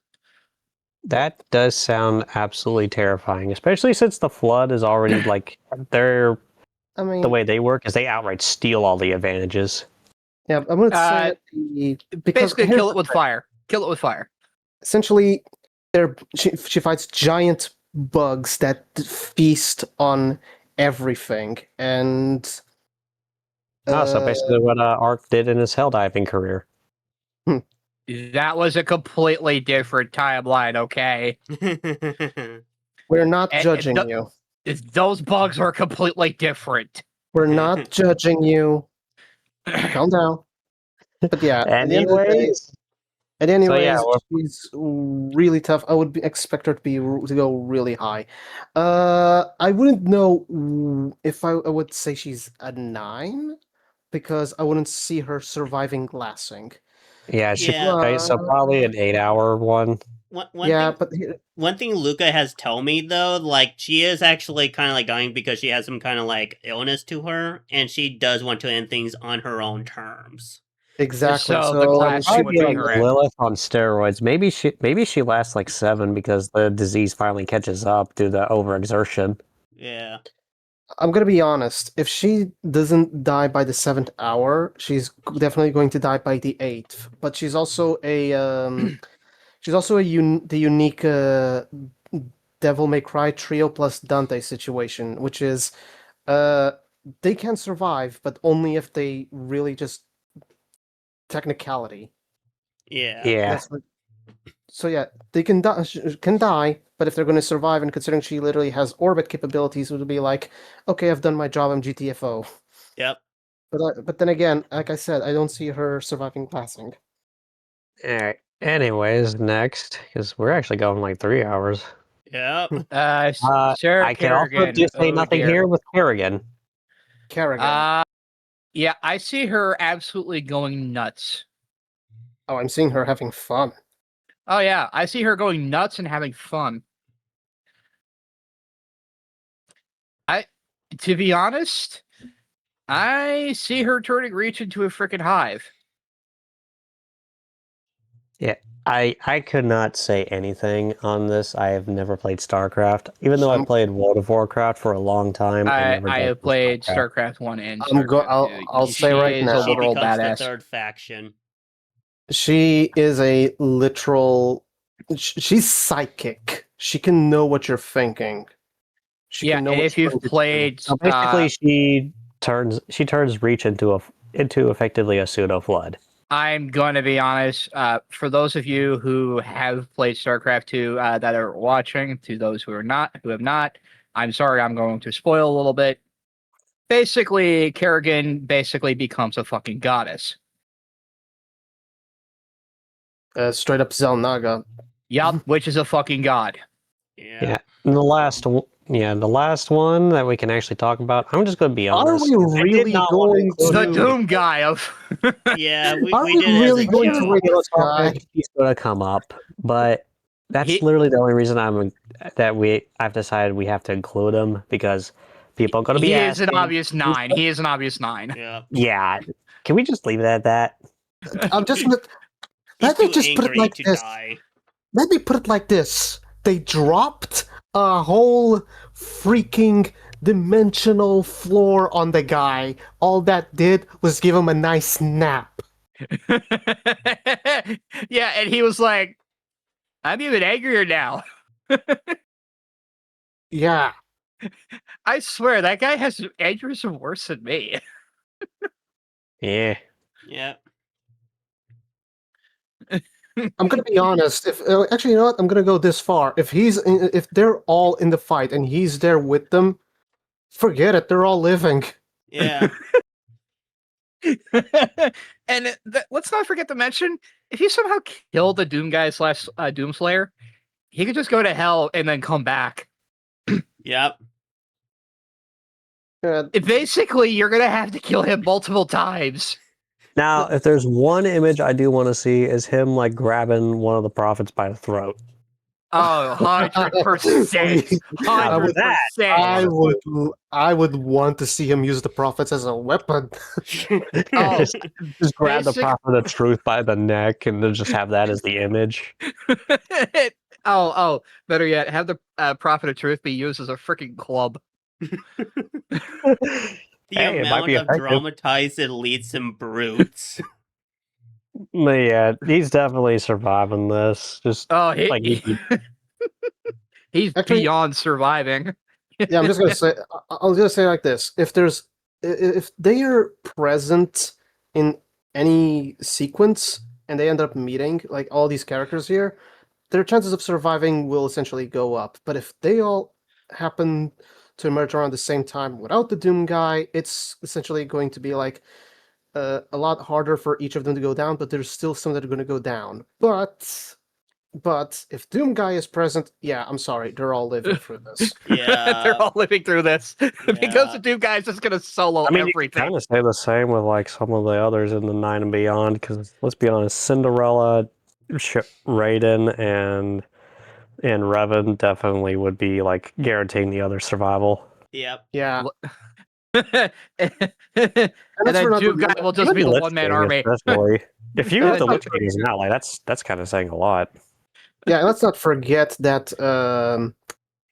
That does sound absolutely terrifying, especially since the Flood is already like they're. I mean, the way they work is they outright steal all the advantages. Yeah, I'm going to say that basically kill it with fire. Kill it with fire. Essentially, she fights giant bugs that feast on everything, and so basically what Ark did in his hell-diving career. That was a completely different timeline, okay? We're not judging you. Those bugs are completely different. We're not judging you. Calm down. But yeah, at the end of the day, she's really tough. I would expect her to go really high. I wouldn't know if I would say she's a 9, because I wouldn't see her surviving glassing. Yeah, so probably an 8-hour one. One thing Luca has told me though, like she is actually kind of like dying because she has some kind of like illness to her, and she does want to end things on her own terms. Exactly. So the class would be like Lilith on steroids. Maybe she lasts like 7 because the disease finally catches up due to the overexertion. Yeah. I'm gonna be honest. If she doesn't die by the 7th hour, she's definitely going to die by the 8th. But she's also the unique Devil May Cry trio plus Dante situation, which is they can survive, but only if they really just technicality. Yeah. So yeah, they can die, but if they're going to survive, and considering she literally has orbit capabilities, it would be like, okay, I've done my job, I'm GTFO. Yep. But then again, like I said, I don't see her surviving passing. Alright. Anyways, next, because we're actually going like 3 hours. Yep. Sarah I can also Kerrigan. just say Oh, nothing dear. here with Kerrigan. Kerrigan. Yeah, I see her absolutely going nuts. Oh, I'm seeing her having fun. Oh yeah, I see her going nuts and having fun. To be honest, I see her turning Reach into a freaking hive. I could not say anything on this. I have never played StarCraft. Even though I'm- I've played World of Warcraft for a long time, I never I got have to played StarCraft. StarCraft 1 and I'm go- StarCraft 2. I'll say right She is now. a She literal becomes the badass. third faction. She is a literal. She's psychic. She can know what you're thinking. She Yeah, can know and what if you're you've going to do. played, So basically, she turns Reach into effectively a pseudo flood. I'm going to be honest. For those of you who have played StarCraft 2 that are watching, to those who have not, I'm sorry. I'm going to spoil a little bit. Basically, Kerrigan basically becomes a fucking goddess. Straight up Zelnaga. Yup, which is a fucking god. Yeah. And the last one that we can actually talk about. I'm just going to be Are honest. we I did really not want to going include The it to? because Doom guy of. Yeah, Are we we did it really as a going to joke. rate this guy? He's going to come up, but that's He- literally the only reason I've decided we have to include him because people are going to be He is an asking. obvious 9. He is an obvious 9. Yeah. Yeah. Can we just leave it at that? I'm just gonna. He's Let me too just put it angry like to this. die. Let me put it like this. They dropped a whole freaking dimensional floor on the guy. All that did was give him a nice nap. Yeah, and he was like, I'm even angrier now. Yeah. I swear, that guy has aneurysm worse than me. Yeah. Yeah. I'm gonna be honest. If actually, you know what? I'm gonna go this far. If they're all in the fight and he's there with them, forget it. They're all living. Yeah. And let's not forget to mention, if he somehow killed the Doom guy / Doomslayer, he could just go to hell and then come back. Yep. Basically, you're gonna have to kill him multiple times. Now, if there's one image I do want to see is him like grabbing one of the prophets by the throat. Oh, 100%. Now, for that, 100%. I would want to see him use the prophets as a weapon. Oh, just grab the basic- prophet of truth by the neck and then just have that as the image. Better yet, have the Prophet of Truth be used as a freaking club. The Hey, it might amount be of effective. dramatized elites and brutes. But yeah, he's definitely surviving this. Just Oh, like he's Actually- beyond surviving. Yeah, I'm just gonna say. I'll just say like this: if they are present in any sequence and they end up meeting like all these characters here, their chances of surviving will essentially go up. But if they all happen to emerge around the same time without the Doom guy, it's essentially going to be like a lot harder for each of them to go down. But there's still some that are going to go down. But if Doom guy is present, yeah, I'm sorry, they're all living through this. Yeah. They're all living through this because the Doom guy's just gonna solo I mean, you everything. kind of say the same with like some of the others in the 9 and Beyond. Because let's be honest, Cinderella, Raiden, and Revan definitely would be like guaranteeing the other survival. Yep. Yeah, And that's then for not Doom guy will just be the Lich one-man King army. especially. If you Yeah, have the that's Lich King as an ally, that's kind of saying a lot. yeah. Let's not forget that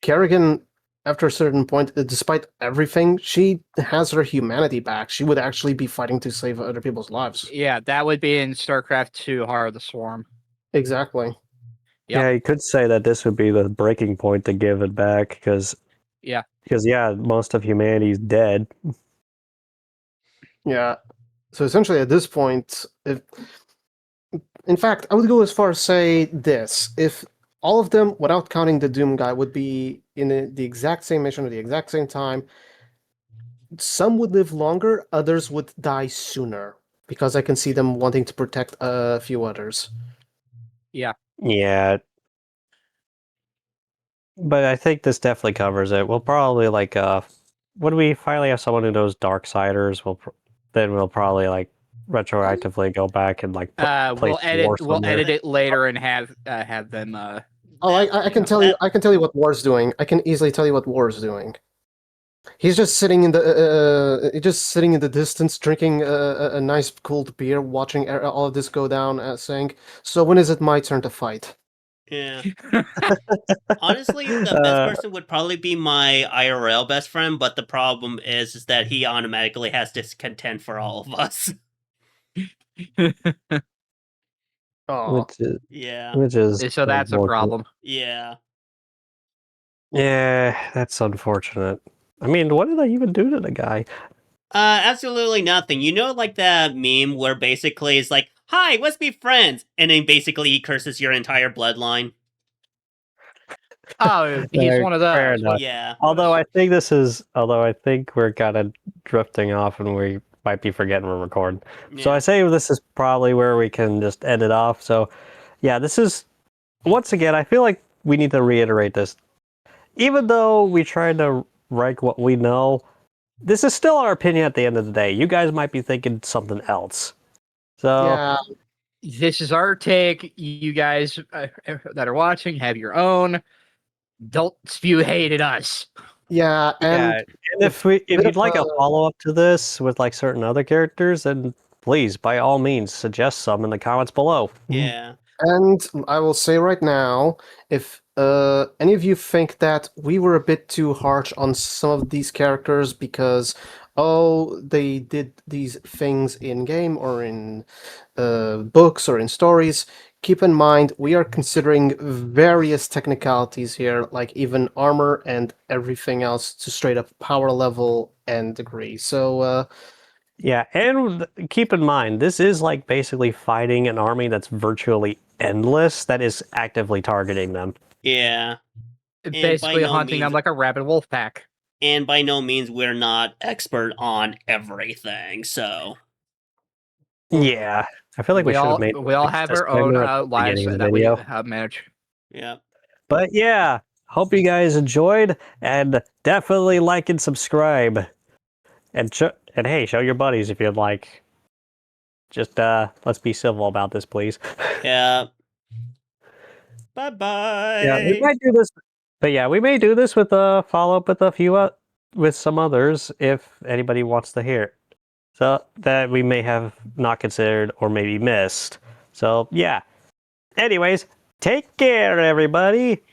Kerrigan, after a certain point, despite everything, she has her humanity back. She would actually be fighting to save other people's lives. Yeah, that would be in StarCraft 2 Heart of the Swarm. Exactly. Yep. Yeah, you could say that this would be the breaking point to give it back because most of humanity is dead. Yeah. So essentially, at this point, In fact, I would go as far as say this: if all of them, without counting the Doom guy, would be in the exact same mission at the exact same time, some would live longer, others would die sooner, because I can see them wanting to protect a few others. Yeah. Yeah. But I think this definitely covers it. We'll probably when we finally have someone who knows Darksiders, then we'll probably retroactively go back and place We'll edit War somewhere. it later and have them. Oh, I can tell you. I can tell you what War's doing. I can easily tell you what War's doing. He's just sitting in the distance, drinking a nice cold beer, watching all of this go down, saying, "So when is it my turn to fight?" Yeah. Honestly, the best person would probably be my IRL best friend, but the problem is that he automatically has discontent for all of us. Oh, Yeah. Which is So that's a unfortunate. problem. Yeah. Yeah, that's unfortunate. I mean, what did I even do to the guy? Absolutely nothing. You know, like that meme where basically it's like, "Hi, let's be friends," and then basically he curses your entire bloodline. Oh, he's one of Fair those. enough. Yeah. Although I think we're kind of drifting off and we might be forgetting we're recording. So Yeah. I say this is probably where we can just end it off. So yeah, this is, once again, I feel like we need to reiterate this. Even though we tried to rank what we know, this is still our opinion at the end of the day. You guys might be thinking something else. So yeah. This is our take. You guys that are watching have your own. Don't spew hate at us. Yeah, and yeah, and if you'd like a follow up to this with certain other characters, then please, by all means, suggest some in the comments below. Yeah. And I will say right now, if any of you think that we were a bit too harsh on some of these characters because, they did these things in game or in books or in stories, keep in mind we are considering various technicalities here, like even armor and everything else to straight up power level and degree. So, Yeah, and keep in mind, this is basically fighting an army that's virtually endless that is actively targeting them. Yeah. Basically no hunting them means- like a rabid wolf pack. And by no means we're not expert on everything, so. Yeah, I feel like we should have made. We all have our own disclaimer at the lives beginning of the that we video. manage. Yeah. But yeah, hope you guys enjoyed, and definitely like and subscribe, and hey, show your buddies if you'd like. Just let's be civil about this, please. Yeah. Bye-bye. Yeah, we might do this, but yeah, we may do this with a follow up with a few with some others if anybody wants to hear it. So that we may have not considered or maybe missed. So yeah. Anyways, take care, everybody.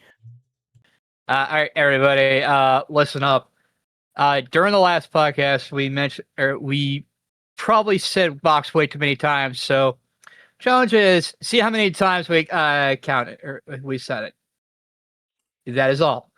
All right, everybody, listen up. During the last podcast, we probably said box way too many times. So, challenge is see how many times we count it or we said it. That is all.